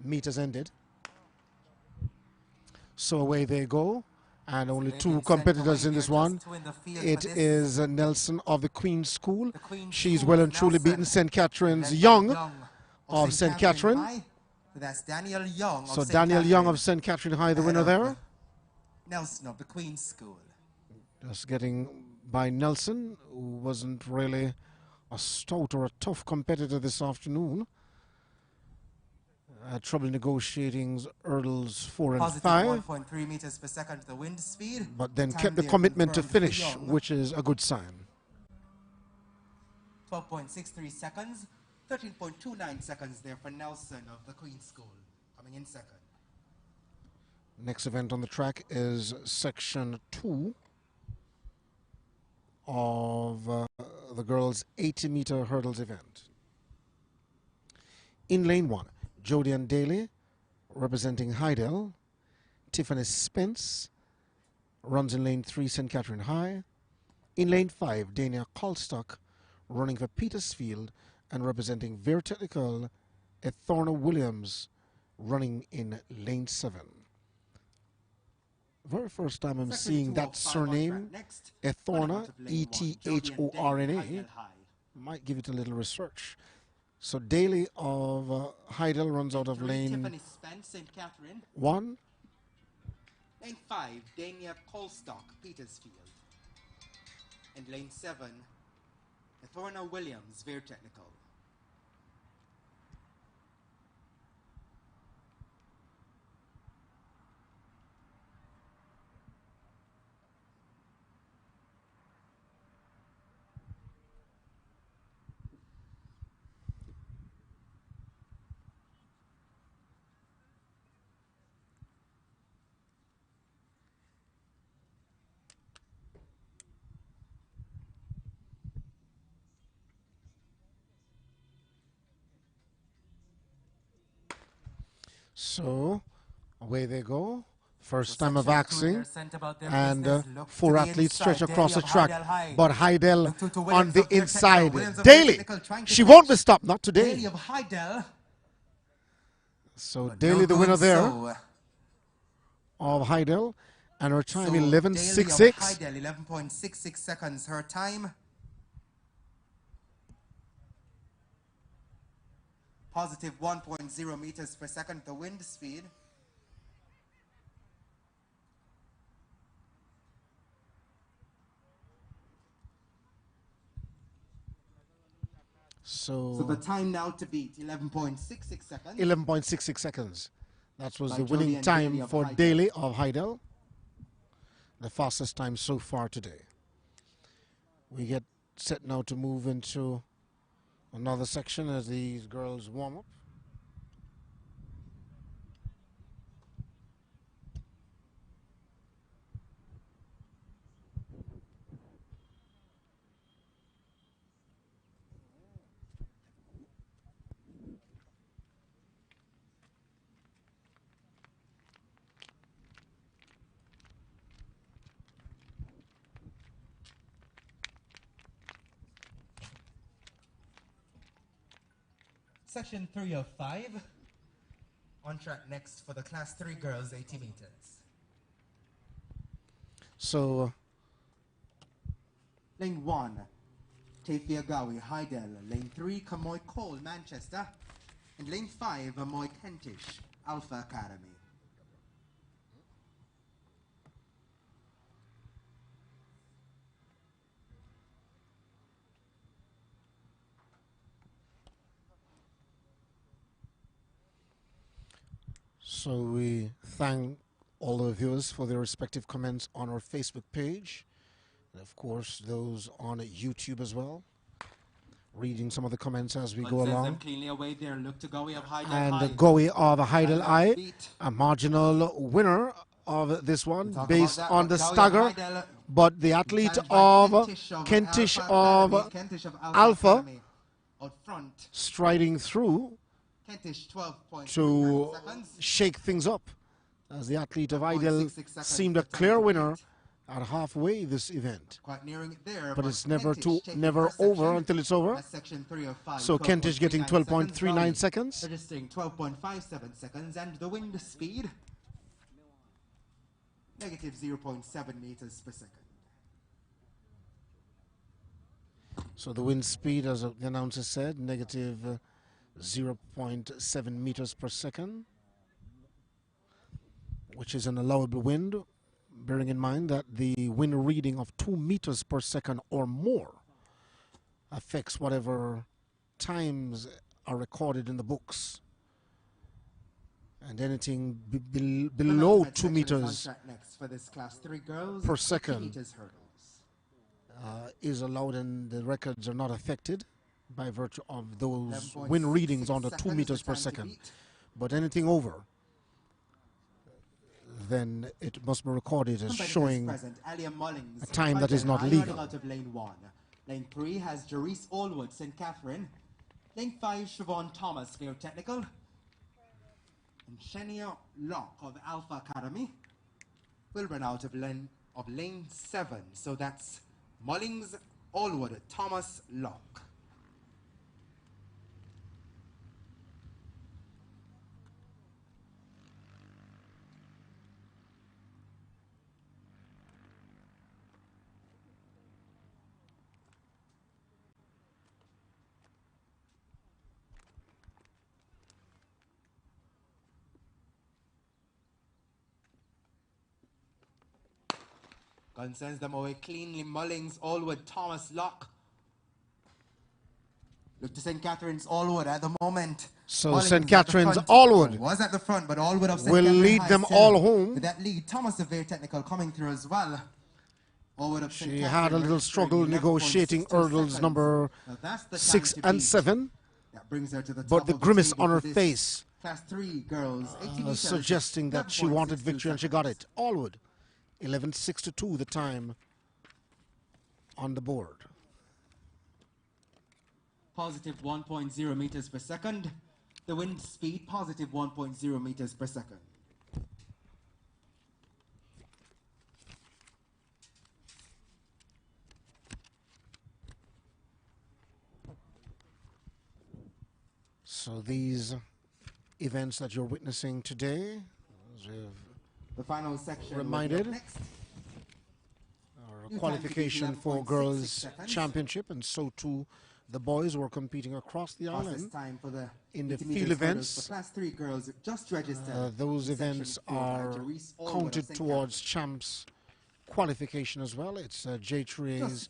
meet has ended. So away they go, and only 2 competitors in this one. It is Nelson of the Queen's School. She's well and truly beaten St. Catherine's Young of St. Catherine. That's Daniel Young. So Daniel Young of St. Catherine High, the winner there. Nelson of the Queen's School. Just getting by Nelson, who wasn't really a stout or a tough competitor this afternoon. Had trouble negotiating hurdles 4 and 5. 1.3 meters per second the wind speed. But then kept the commitment to finish, which is a good sign. 12.63 seconds. 13.29 seconds there for Nelson of the Queen's School, coming in second. Next event on the track is section 2 of the girls' 80-meter hurdles event. In lane 1, Jodie and Daly representing Hydel. Tiffany Spence runs in lane 3, St. Catherine High. In lane 5, Dania Colstock running for Petersfield and representing Veer Technical, Ethorna Williams running in lane 7. Very first time I'm seeing that surname, Ethorna, E-T-H-O-R-N-A. Might give it a little research. So Daly of Hydel runs out of lane 1. Lane 5, Dania Colstock, Petersfield. And lane 7, Ethorna Williams, Veer Technical. So away they go. First time of axing, and Look to 4 the athletes inside. stretch across the Daly of track, Heidel High. but Heidel Look to on Williams the of their technical. inside. Williams of their Daly, technical trying to she catch. won't be stopped, not today. Daly of Heidel. So But Daly, no the winner good, there so. of Heidel, and her time So 11.66. Daly of Heidel, 11.66 seconds her time. Positive 1.0 meters per second, the wind speed. So the time now to beat, 11.66 seconds. 11.66 seconds. That was By the Jovi winning and time Daly of for Heidel. Daly of Heidel. The fastest time so far today. We get set now to move into another section as these girls warm up. Section 3 of 5. On track next for the class 3 girls, 80 meters. So Lane 1, Tafia Gawi, Heidel. Lane 3, Kamoy Cole, Manchester. And lane 5, Amoy Kentish, Alpha Academy. So we thank all the viewers for their respective comments on our Facebook page. And of course, those on YouTube as well. Reading some of the comments as we go Sends along. them cleanly away there. Look to Gawi of Heidel And High. Goey of Heidel Heidel High, beat. a marginal winner of this one Talk based about that, on but the Gawi of stagger. Heidel But the athlete challenged by of Kentish Kentish Alpha of Academy. Kentish of Alpha Alpha Academy out front. striding through Kentish 12.3 to seconds. shake things up, as the athlete of 1.66 Heidel seconds seemed a for time clear to winner beat. at halfway this event. Quite nearing it there, But it's never Kentish taking never first section over until it's over. at section 3 of 5. So Kentish getting 12.39 seconds. seconds. Registering 12.57 seconds, and the wind speed negative 0.7 meters per second. So the wind speed, as the announcer said, negative 0.7 meters per second, which is an allowable wind, bearing in mind that the wind reading of 2 meters per second or more affects whatever times are recorded in the books. And anything below 2 meters for this class 3 girls, per second hurdles. Is allowed, and the records are not affected by virtue of those wind readings under 2 meters per second. But anything over, then it must be recorded as showing a time that is not legal. Out of lane 1. Lane 3 has Jerice Allwood, St. Catherine. Lane 5, Siobhan Thomas, Clear Technical. And Shania Locke of Alpha Academy will run out of lane 7. So that's Mullings, Allwood, Thomas, Locke. Gun sends them away cleanly. Mullings, Allwood, Thomas, Locke. Look to St. Catherine's Allwood at the moment. So Mullings St. at the Catherine's front. Allwood Was at the front, but Allwood of St. will Catherine lead High them still all home. with that lead. Thomas of Very Technical coming through as well. Allwood of St. She Catherine had a little registering struggle 11.62 negotiating hurdles seconds. number Now that's the 6 time to and beat. 7. That brings her to the But top the of grimace table on her for this face Class 3 girls, 80 meters, suggesting that she wanted 11.62 victory, and she got it. Allwood, 11.62 the time on the board. Positive 1.0 meters per second. The wind speed, positive 1.0 meters per second. So these events that you're witnessing today, as we've The final section reminded, next. are a qualification for girls championship, and so too the boys were competing across the island Time for the in the 80 field meters events. For class 3 girls just registered. Those events are counted towards champs qualification as well. It's JAA's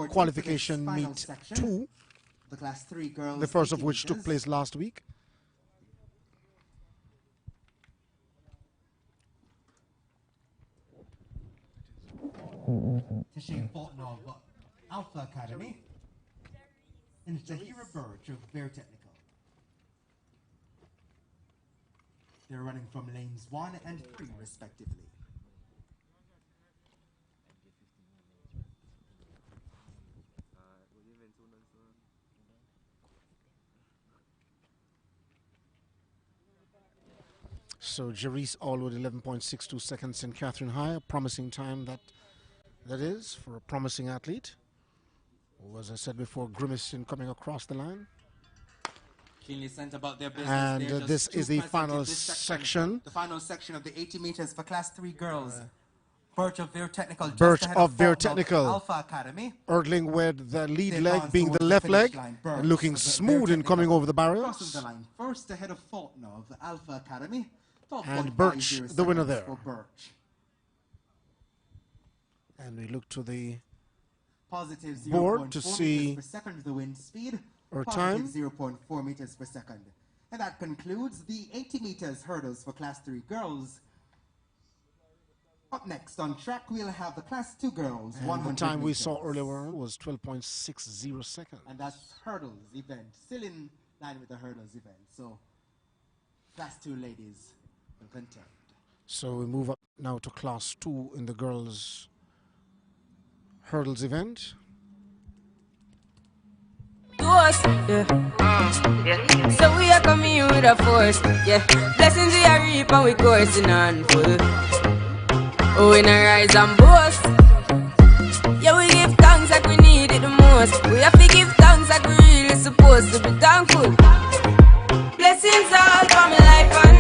qualification meet 2, the class 3 girls, the first of which took place last week. Tashane Fulton of Alpha Academy and Zahira Birch of Bear Technical. They're running from lanes 1 and 3 respectively. So Jerice Allwood 11.62 seconds, St. Catherine High, a promising time that is for a promising athlete who, as I said before, grimacing coming across the line. Keenly sent about their business. And this is the final section. The final section of the 80 meters for class 3 girls. Birch of Bear Technical. Birch of Bear Technical. Alpha Academy. Erdling with the lead leg being the left leg and looking smooth in coming over the barriers. Crosses the line first ahead of Fulton of Alpha Academy. And Birch, the winner there. And we look to the board to see per second the wind speed. Our time. 0.4 meters per second. And that concludes the 80 meters hurdles for class 3 girls. Up next on track, we'll have the class 2 girls. And the time we saw earlier was 12.60 seconds. And that's hurdles event, still in line with the hurdles event. So class 2 ladies will contend. So we move up now to class 2 in the girls hurdles event. So we are coming in with a force, yeah. Blessings we are reap and we coursing on full. Oh, in a rise and boast. Yeah, we give thanks like we need it the most. We have to give thanks like we really supposed to be thankful. Blessings all for my life and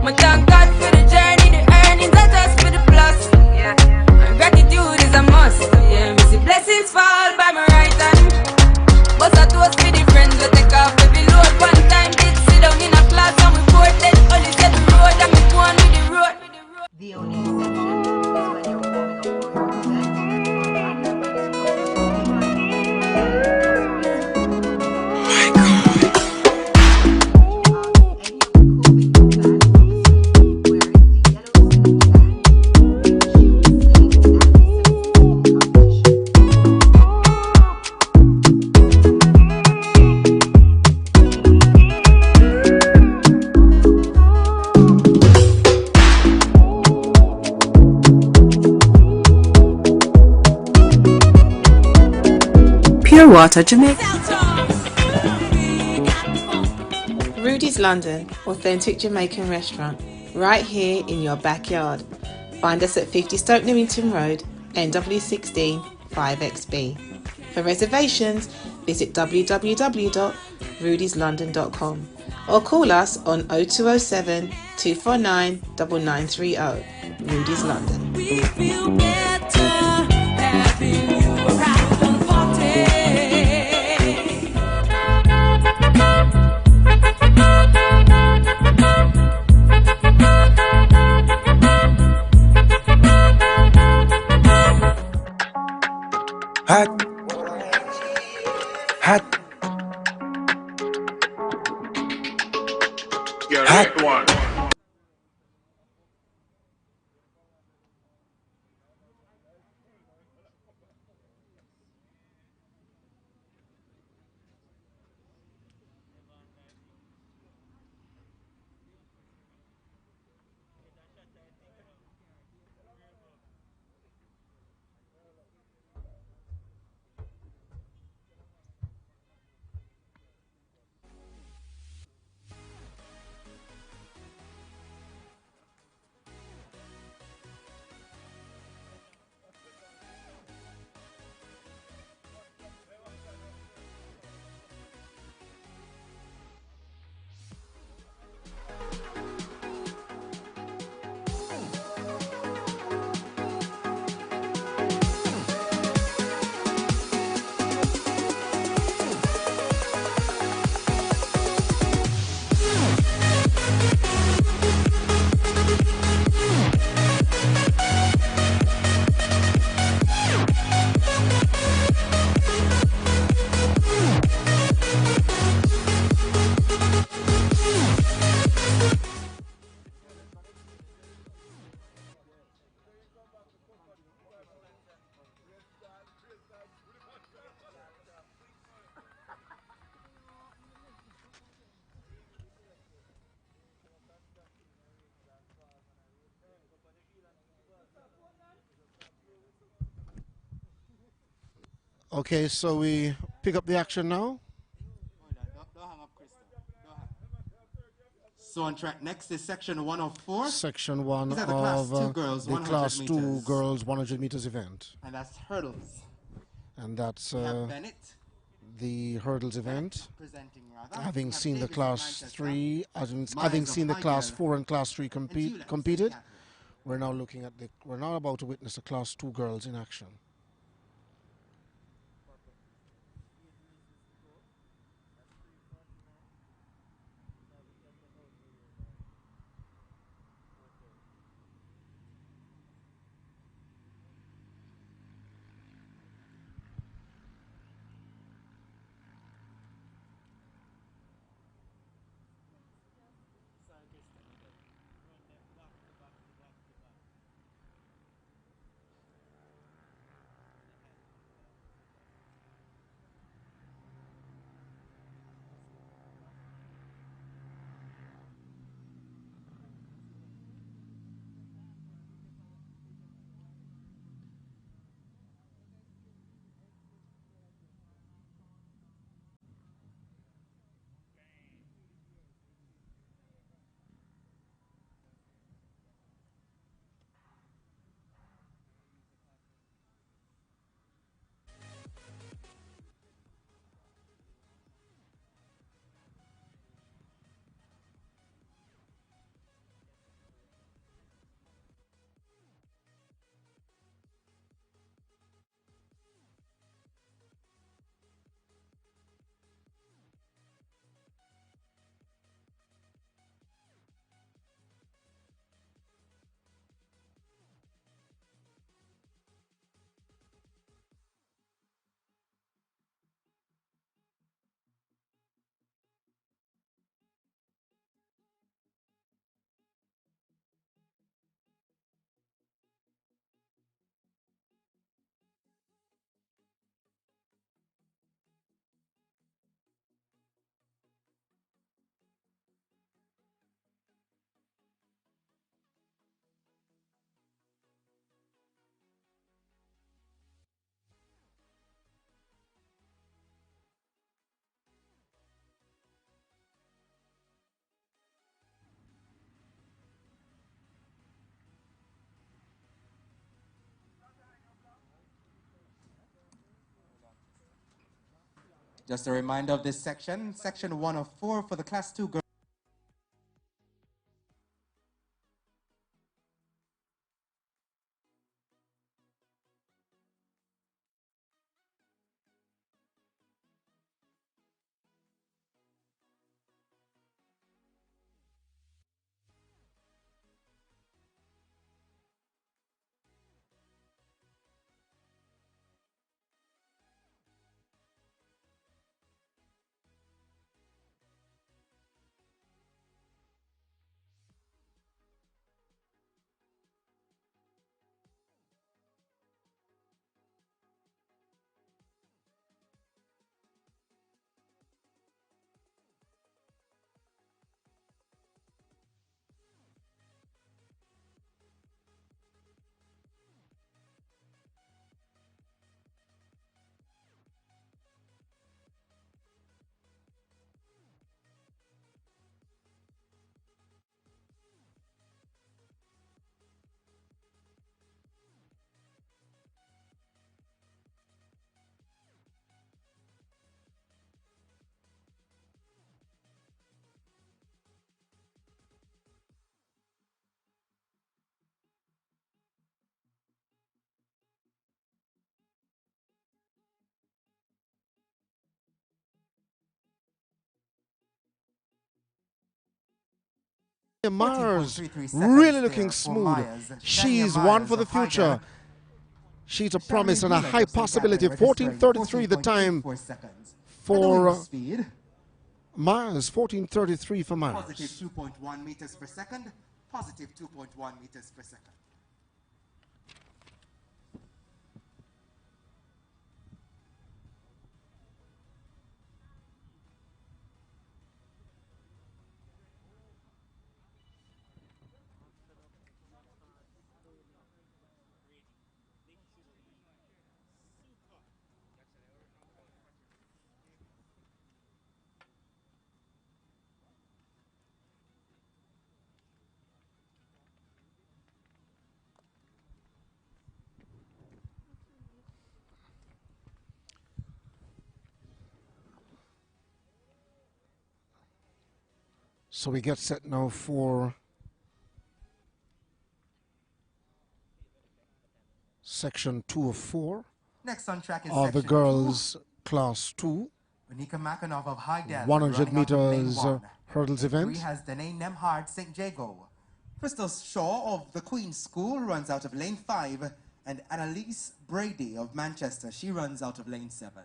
my thank God for the journey, the earnings are just for the plus. Yeah, and gratitude is a must. Yeah, we see blessings fall by my right hand. But I toast for the friends we take off every load. One time did sit down in a class and we poured then only set the road and we go on with the road. The only exception is when you're warming up for your event. Pure Water Jamaica. Rudy's London, authentic Jamaican restaurant, right here in your backyard. Find us at 50 Stoke Newington Road, NW16 5XB. For reservations, visit www.rudyslondon.com or call us on 0207 249 9930. Rudy's London. We feel better having you around the party. Hot. Hot. You're right one. Okay, so we pick up the action now. Don't hang up, Krista. Don't hang up. So on track next is section 104. Section 1 These are of the class 2 girls, the 100 class 2 meters. girls 100 meters event. And that's hurdles. And that's We have Bennett the hurdles event. presenting rather. Having We have seen the Davis class and 3, Myers having of seen the class Highdale 4 and class 3 and Tulip competed, Seattle. we're now about to witness the class 2 girls in action. Just a reminder of this section, section 104 for the class 2 girls. Mars, really looking smooth. She's one for the future. She's a promise and a high possibility. 14:33 the time for Mars. 14:33 for Mars. Positive 2.1 meters per second. Positive 2.1 meters per second. So we get set now for section 2 of 4 Next on track is of the section girls class 2. Monica Makanov of Hydel 100 running out of lane meters 1. hurdles Lane 3 event. has Danae Nemhard St. Jago. Crystal Shaw of the Queen's School runs out of lane 5, and Annalise Brady of Manchester, she runs out of lane 7.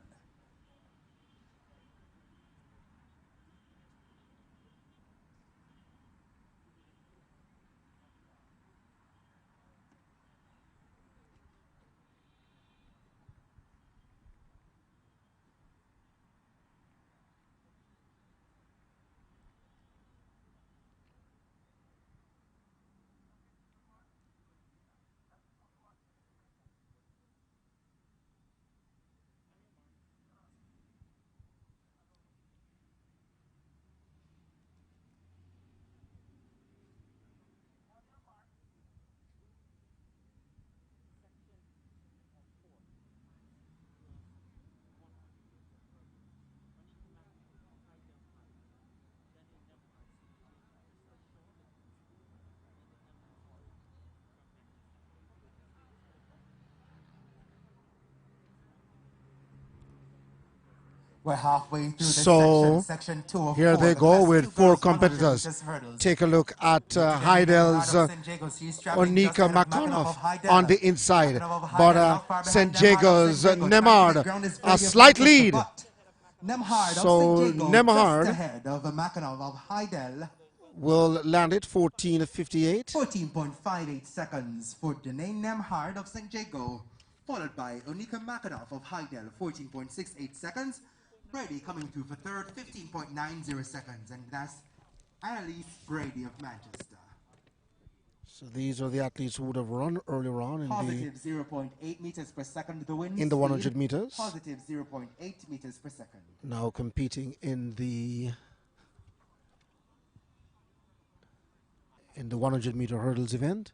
We're halfway through this section 2 of 4. Here they The go class with 2 4 girls 100 competitors. meters hurdles. Take a look at Heidel's Onika Makanov on the inside. But St. Jago's Nemhard, a slight lead. So Nemhard ahead of Makanov of Heidel. Will land it 14:58. 14.58 seconds for Danae Nemhard of St. Jago, followed by Onika Makanov of Heidel, 14.68 seconds. Brady coming through for third, 15.90 seconds, and that's Annalise Brady of Manchester. So these are the athletes who would have run earlier on in positive 0.8 meters per second the wind in the 100 speed, meters. positive 0.8 meters per second. Now competing in the 100 meter hurdles event.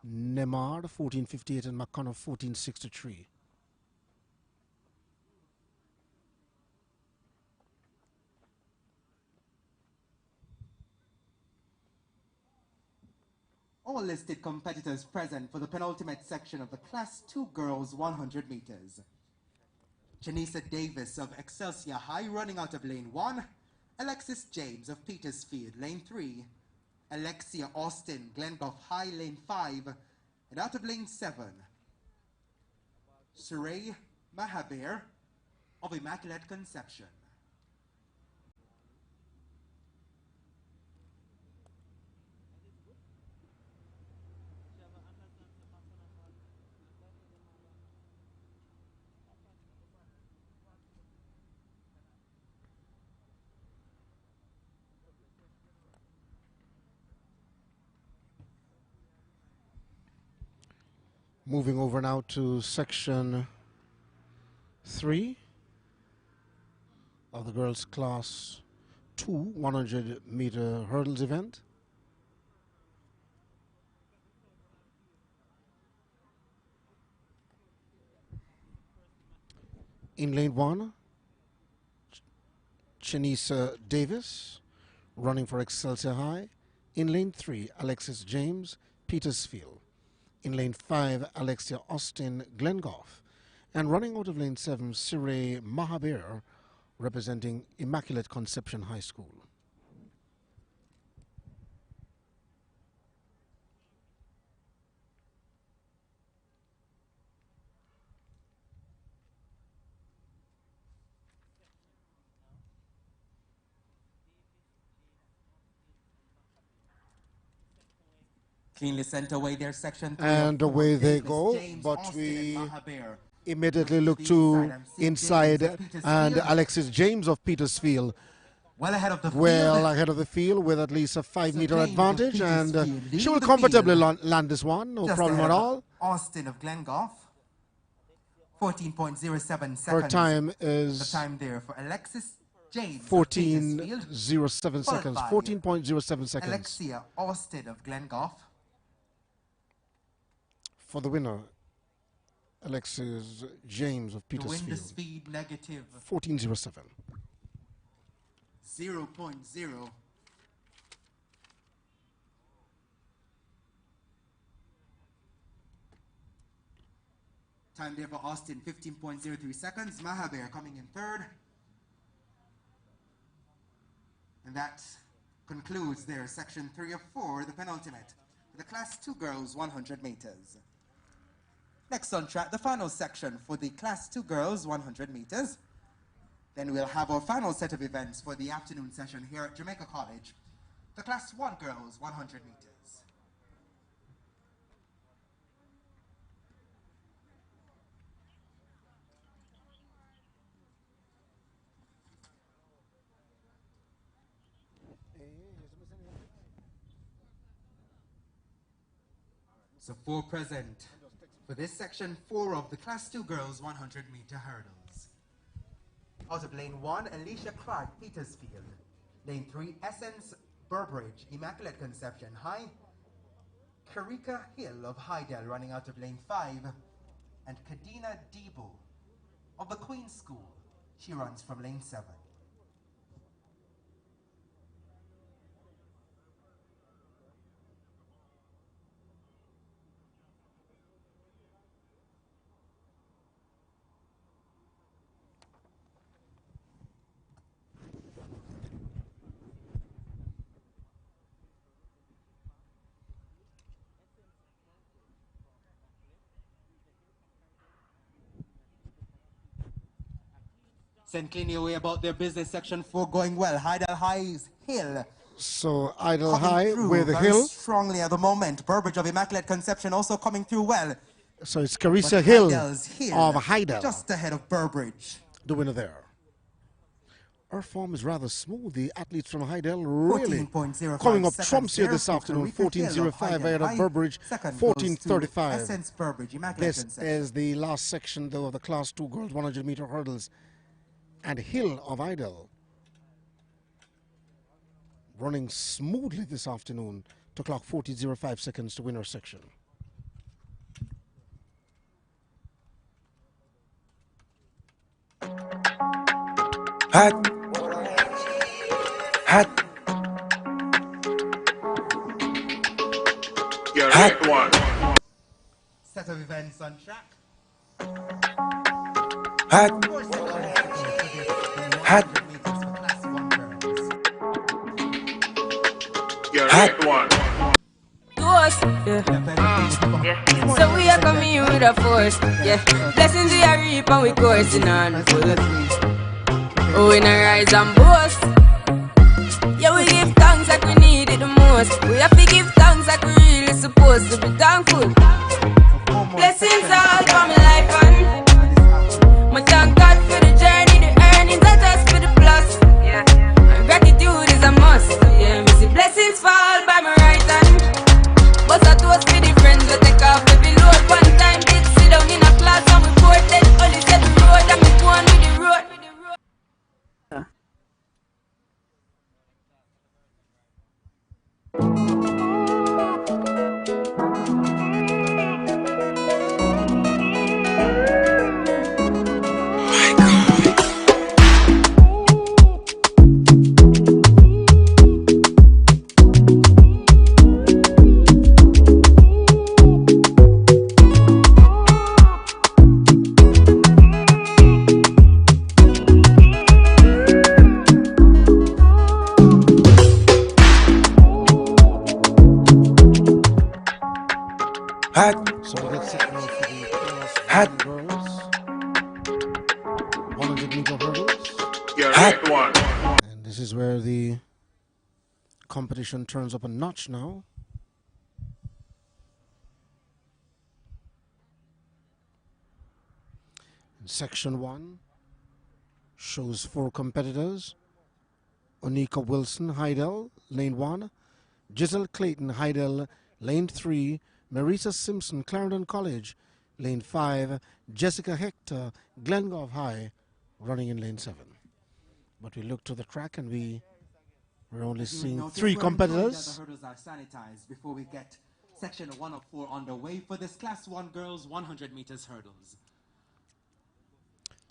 Nemhard 14:58 and Makanov 14:63. All listed competitors present for the penultimate section of the Class 2 Girls 100 meters. Janisa Davis of Excelsior High running out of lane 1. Alexis James of Petersfield, lane 3. Alexia Austin, Glengoff High, lane 5. And out of lane 7, Saray Mahabir of Immaculate Conception. Moving over now to section 3 of the girls class 2 100 meter hurdles event. In lane 1, Janisa Davis running for Excelsior High. In lane 3, Alexis James, Petersfield. In lane 5, Alexia Austin, Glengoff. And running out of lane 7, Saray Mahabir, representing Immaculate Conception High School. Cleanly sent away their section 3. And away they go, James, but Austin, we and Mahabir. immediately look to inside, and Alexis James of Petersfield well ahead of the field with at least a 5 meter advantage, and she will comfortably land this one, no problem at all. Austin of Glengoff, 14.07 seconds. Her time is the time there for Alexis James 14.07 seconds. 14.07 seconds. Alexia Austin of Glengoff. For the winner, Alexis James of Petersfield. The wind speed negative 14.07. 0.0 Time there for Austin, 15.03 seconds. Mahaber coming in third. And that concludes their section 3 of 4, the penultimate, for the Class 2 girls 100 meters. Next on track, the final section for the Class 2 girls 100 meters. Then we'll have our final set of events for the afternoon session here at Jamaica College, the Class 1 girls 100 meters. So 4 present for this section 4 of the Class 2 girls 100 meter hurdles. Out of lane 1, Alicia Clark, Petersfield. Lane 3, Essence Burbridge, Immaculate Conception High. Karika Hill of Hydel running out of lane 5. And Kadina Debo of the Queen's School. She runs from lane 7. St. Cleany away about their business, section 4 going well. Hydel High's Hill. So Idle High Through with the very Hill. strongly at the moment. Burbridge of Immaculate Conception also coming through well. So it's Carissa Hill Hydel's Hill of Hydel, just ahead of Burbridge. the winner there. Her form is rather smooth. The athletes from Hydel really coming up trumps here this afternoon. 14.05 ahead of Burbridge, 14.35. This is the last section, though, of the Class 2 girls 100 meter hurdles. And Hill of Hydel running smoothly this afternoon to clock 14.05 seconds to win her section. Hot. Hot. Your hot one. Set of events on track. Hot. Hot. Your hot one. So we are coming in with a force, yeah. Blessings we are reap and we coursing on full. Oh, we not rise and boast. Yeah, we give thanks like we need it the most. We have to give thanks like we really supposed to be thankful. Blessings all for my life and my thank God for the journey, the earnings are just for the plus. Yeah, my gratitude is a must. Yeah, me see blessings fall by my right hand. But I toast for the friends we take off every load. One time did sit down in a class and we poured then only set the road and me go on with the road. Hot. So we get set now for the Hot. girls 100 meter hurdles. Your hot one. And this is where the competition turns up a notch now. And section 1 shows 4 competitors. Onika Wilson, Hydel, lane 1. Giselle Clayton, Hydel, lane 3. Marisa Simpson, Clarendon College, lane 5. Jessica Hector, Glengove High, running in lane 7. But we look to the track and we're only seeing 3 competitors. The hurdles are sanitized before we get section 1 of 4 underway for this Class 1 girls 100 meters hurdles.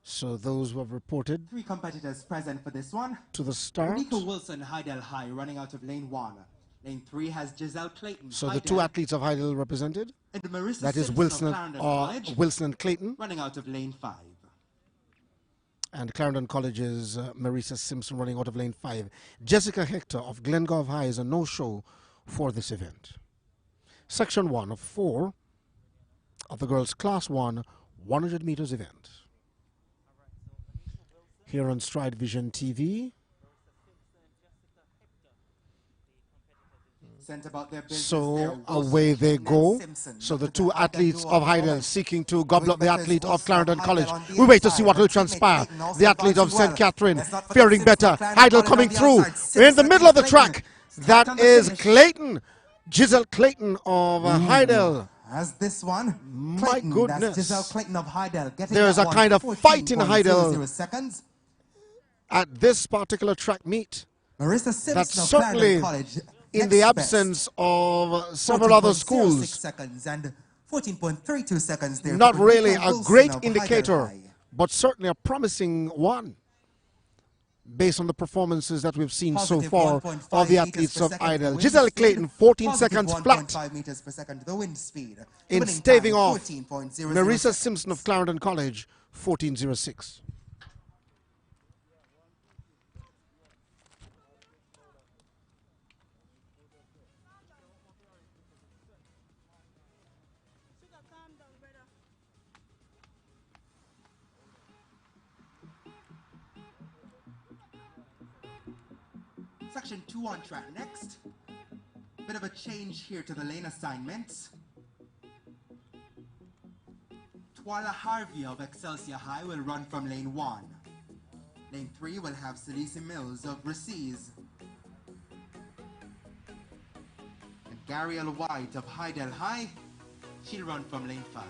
So those who have reported 3 competitors present for this one. to the start. Onika Wilson, Hydel High, running out of lane 1. Lane 3 has Giselle Clayton. So the Hydel. 2 athletes of Hydel represented. And Marissa That is Simpson Wilson, of Clarendon College, Wilson and Clayton. running out of lane 5. And Clarendon College's Marissa Simpson running out of lane 5. Jessica Hector of Glengove High is a no-show for this event. Section 1 of 4 of the girls' Class 1 100 meters event. Here on StrideVisionTv. So away they go. So the two athletes of Heidel seeking to gobble up the athlete of Clarendon College. We wait to see what will transpire. The athlete of St. Catherine faring better. Heidel coming through in the middle of the track. That is Clayton. Giselle Clayton of Heidel. As this one, my Clayton, goodness. that's Giselle Clayton of Heidel. There's a kind of fight in Heidel seconds. At this particular track meet. Marissa Simpson That's of certainly College, in the absence of several other schools. Seconds and 14.32 seconds there. Not really a great of indicator, but certainly a promising one, based on the performances that we've seen so far of the athletes of Heidel. Giselle Clayton, 14 seconds flat meters per second, the wind speed. in staving off Marissa Simpson of Clarendon College, 14.06. Section 2 on track next. Bit of a change here to the lane assignments. Twyla Harvey of Excelsior High will run from lane 1. Lane 3 will have Celise Mills of Recies. And Gariel White of Heidel High, she'll run from lane 5.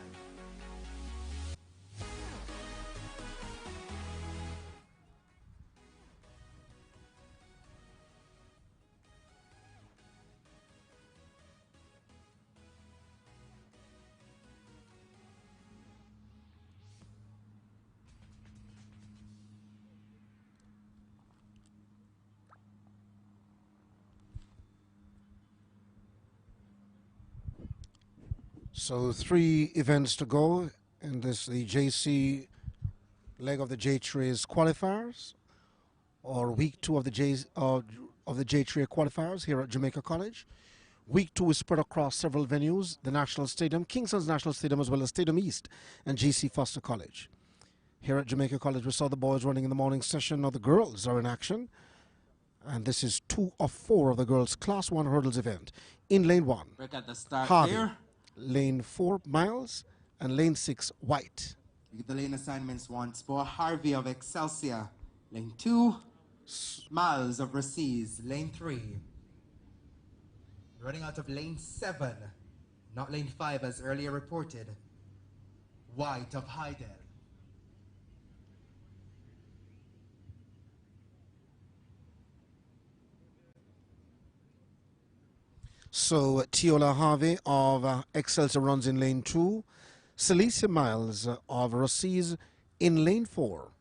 So 3 events to go in this, the JC leg of the JAAA qualifiers, or week 2 of the JAAA qualifiers here at Jamaica College. Week 2 is spread across several venues: the National Stadium, Kingston's National Stadium, as well as Stadium East and GC Foster College. Here at Jamaica College, we saw the boys running in the morning session. Now the girls are in action, and this is 2 of 4 of the girls' Class 1 hurdles event. In lane 1, Break at the start Harvey. there. Lane 4, Miles, and lane 6, White. We get the lane assignments once more. Harvey of Excelsior. Lane 2, Miles of Recies. Lane 3. Running out of lane 7, not lane 5 as earlier reported. White of Heidel. So Tiola Harvey of Excelsior runs in lane 2. Celicia Miles of Recies in lane 4.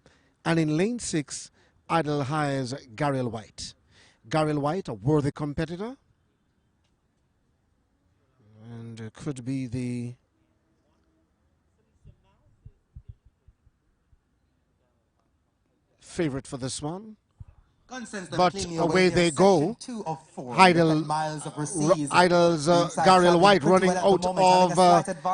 And in lane 6, Idle High's Gariel White. Gariel White, a worthy competitor, and could be the favorite for this one. But away they go. Idle's Gariel White running out of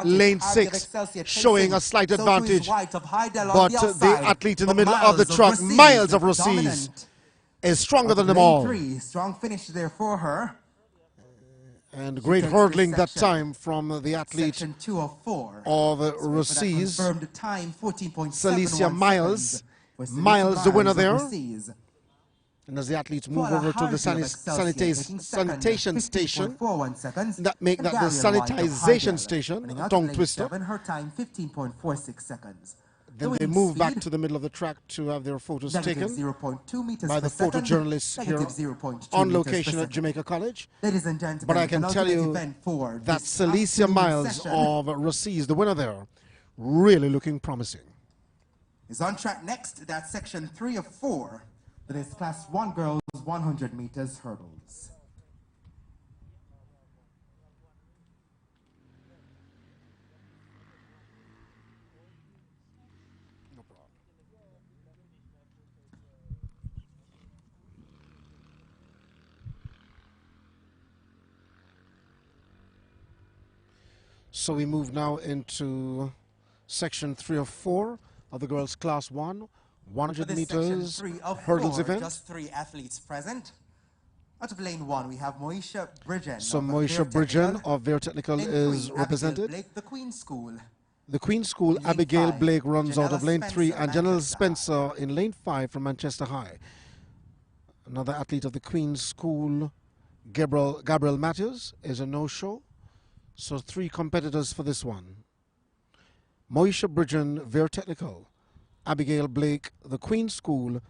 lane 6, showing a slight advantage. But the athlete in the middle of the track, Miles of Recies, is stronger than them all. Strong finish there for her. And great hurdling that time from the athlete Section 2 of 4. of Recies, Confirmed time 14.71 Celicia Miles. seconds. Miles, the winner there. Recies. And as the athletes move over to the sanitation station, that make that the sanitization station, a tongue twister. Her time 15.46 seconds. Then they move back to the middle of the track to have their photos taken by the photojournalists here on location at Jamaica College. Ladies and gentlemen, but I can tell you that Celicia Miles of Recies, the winner there, really looking promising. Is on track next. That's section 3 of 4. That is class 1 girls 100 meters hurdles. So we move now into section 3 of 4 of the girls' class 1, 100 meters hurdles event. Just 3 athletes present. Out of lane 1, we have Moisha Bridgen. So Moisha Bridgen of Veer Technical is represented. Blake, the Queen School. The Queen School, Abigail Blake runs out of lane 3, and Janelle Spencer in lane 5 from Manchester High. Another athlete of the Queen School, Gabriel Matthews, is a no-show. So 3 competitors for this one. Moisha Bridgen, Veer Technical, Abigail Blake, the Queen School,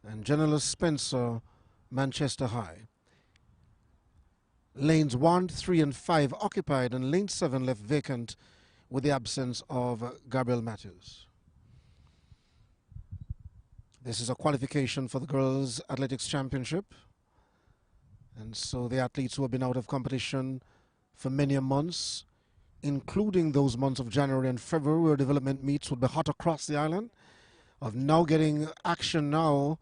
and Janelle Spencer, Manchester High. Lanes 1, 3, and 5 occupied, and lane 7 left vacant with the absence of Gabriel Matthews. This is a qualification for the Girls Athletics Championship. And so the athletes who have been out of competition for many months, including those months of January and February where development meets would be hot across the island, of now getting action now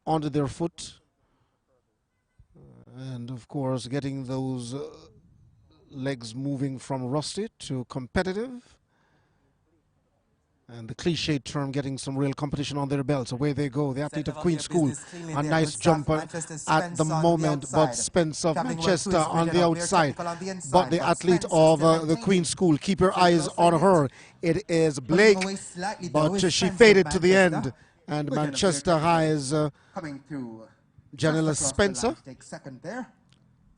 onto their foot. And of course getting those legs moving from rusty to competitive. And the cliched term, getting some real competition on their belts. Away they go. The athlete of Queen School, a nice jumper at the moment, but Spencer of Manchester on the outside. But the athlete of the Queen School, keep your eyes on her. It is Blake, but she faded to the end. And Manchester High's Janelle Spencer. Take second there.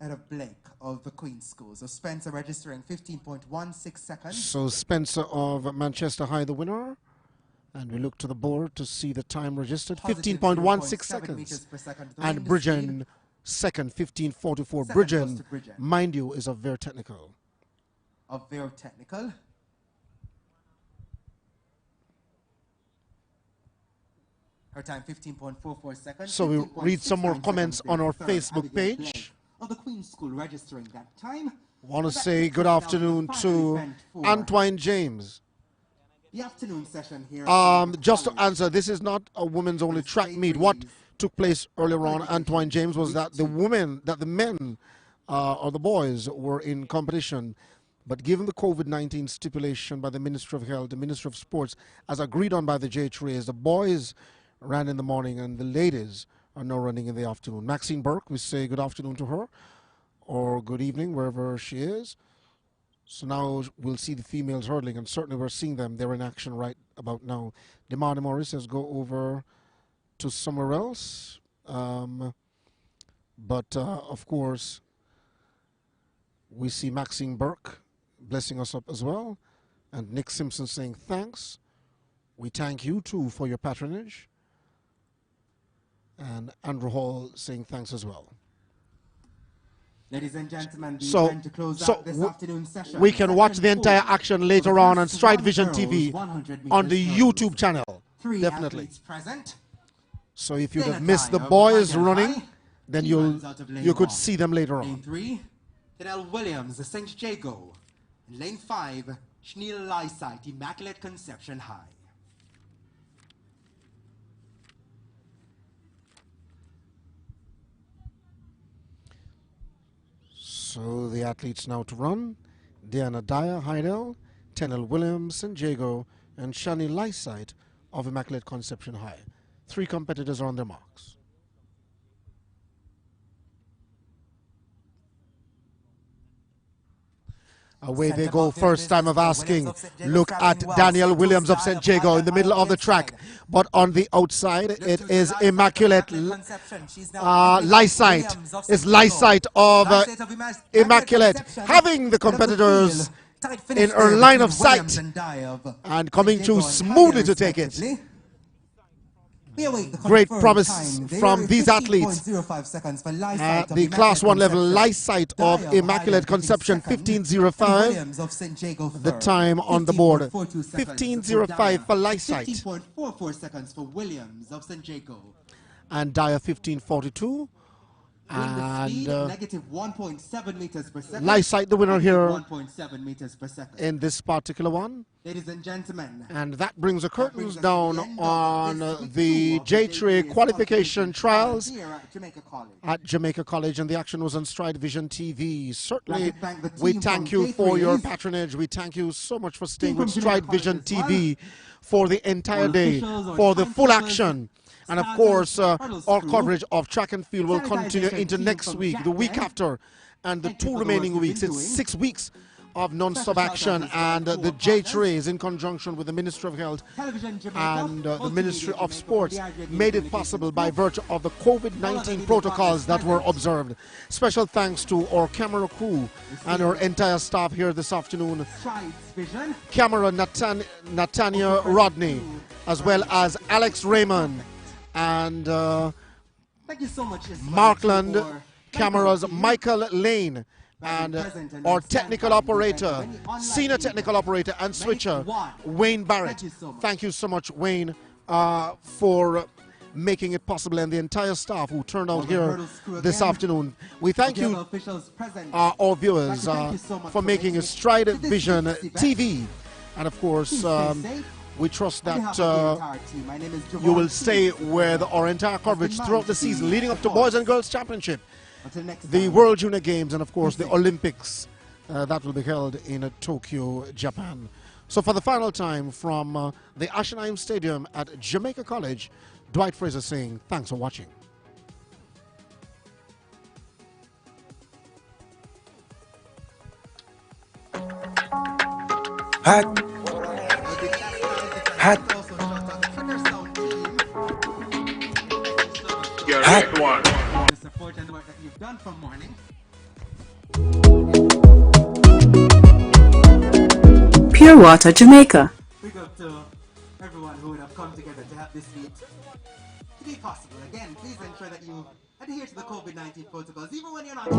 Out of Blake of the Queen School. So Spencer registering 15.16 seconds. So Spencer of Manchester High the winner. And we look to the board to see the time registered, 15.16 seconds. And Bridgen second, 15.44. Bridgen, mind you, is of Veer Technical. Of Veer Technical. Her time 15.44 seconds. So we read some more comments on our Facebook page. Of the Queen School registering that time. Want to say good afternoon to Antoine James. The afternoon session here. Just to answer, this is not a women's only track meet. What took place earlier on, Antoine James, was that the men or the boys were in competition. But given the COVID-19 stipulation by the Ministry of Health, the Ministry of Sports, as agreed on by the JAAA, the boys ran in the morning and the ladies are now running in the afternoon. Maxine Burke, we say good afternoon to her, or good evening, wherever she is. So now we'll see the females hurdling, and certainly we're seeing them. They're in action right about now. Demani Morris says go over to somewhere else. Of course, we see Maxine Burke blessing us up as well. And Nick Simpson saying thanks. We thank you too for your patronage. And Andrew Hall saying thanks as well. Ladies and gentlemen, to close out this afternoon session. We can watch the entire action later on StrideVisionTv on the YouTube channel. Definitely. So if you have missed the boys running, then you could see them later on. Lane 3, Janelle Williams, the St. Jago. Lane 5, Shneil Lysite, Immaculate Conception High. So the athletes now to run: Diana Dyer, Heidel, Tenel Williams, St. Jago, and Shani Lysite of Immaculate Conception High. 3 competitors are on their marks. Away they go, first time of asking. Look at Daniel Williams of St. Jago in the middle of the track. But on the outside, it is Immaculate Lysite. It's Lysite of Immaculate, having the competitors in her line of sight and coming through smoothly to take it. Great promise from these athletes. At the Class 1 level, Lysite of Immaculate Conception, 15.05. The time on the board, 15.05 for Lysite. 15.44 seconds for Williams of St. Jago. And Dyer, 15.42. And negative 1.7 meters per second. Light sight the winner here 1.7 meters per second. in this particular one. Ladies and gentlemen. And that brings the curtains down on the JAAA qualification trials at Jamaica College, and the action was on StrideVisionTv. Certainly, we thank you for your patronage. We thank you so much for staying with StrideVisionTV for the entire day, for the full action. And of course, our coverage of track and field will continue into next week, the week after, and the 2 remaining weeks. It's 6 weeks of non-stop action, and the JAAA is in conjunction with the Ministry of Health and the Ministry of Sports made it possible by virtue of the COVID-19 protocols that were observed. Special thanks to our camera crew and our entire staff here this afternoon. Camera Natania Rodney, as well as Alex Raymond, and thank you so much, Markland Cameras, Michael Lane, and our technical operator, senior technical operator and switcher, Wayne Barrett. Thank you so much, Wayne, for making it possible, and the entire staff who turned out here this afternoon. We thank you, our viewers, for making a Stride Vision TV, and of course, we trust that you will stay with our entire coverage throughout the season leading up to Boys and Girls Championship, the World Junior Games, and of course the Olympics that will be held in Tokyo, Japan. So for the final time from the Ashenheim Stadium at Jamaica College, Dwight Fraser saying thanks for watching. Hot. Correct one. The support and work that you've done from morning. Pure Water Jamaica. Big up to everyone who would have come together to have this meet to be possible. Again, please ensure that you adhere to the COVID-19 protocols, even when you're not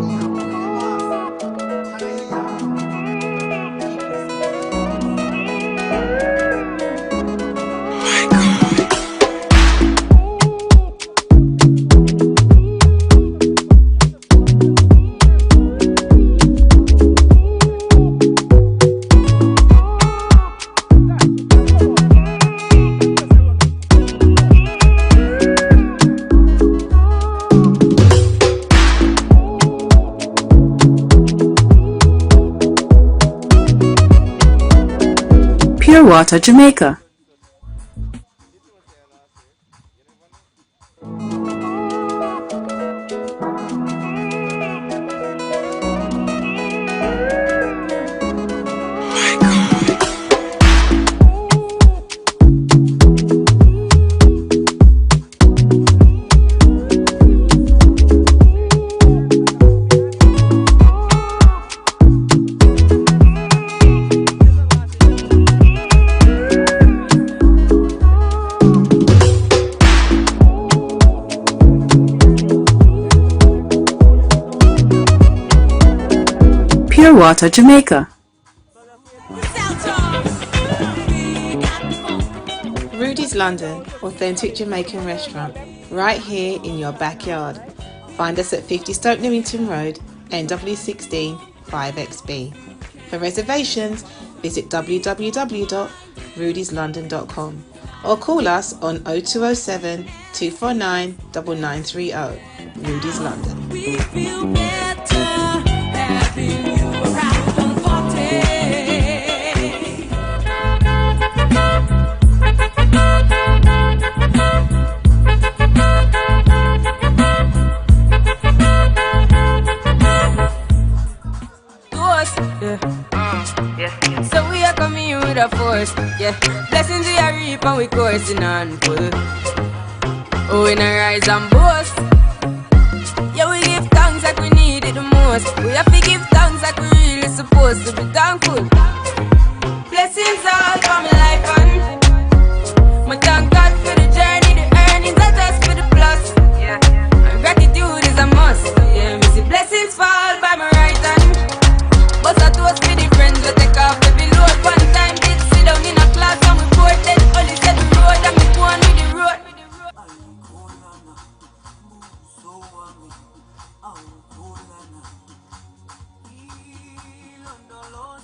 Pure Water Jamaica. Pure Water Jamaica. Rudy's London, authentic Jamaican restaurant, right here in your backyard. Find us at 50 Stoke Newington Road, NW16 5XB. For reservations, visit www.rudyslondon.com or call us on 0207 249 9930. Rudy's London. We feel better having you around the party. So we are coming in with a force, yeah. Blessings we are reap and we coursing on full. Oh, we not rise and boast. Yeah, we give thanks like we need it the most. We have to give thanks like we really supposed to be thankful. Blessings all for my life and my thank God for the journey, the earnings are just for the plus. Yeah, and gratitude is a must. Yeah, me see blessings fall by my right hand. But I toast for the friends we take off every load. One time did sit down in a class and we poured, then only said the road and me go on with the road. Aukula na ilondoloza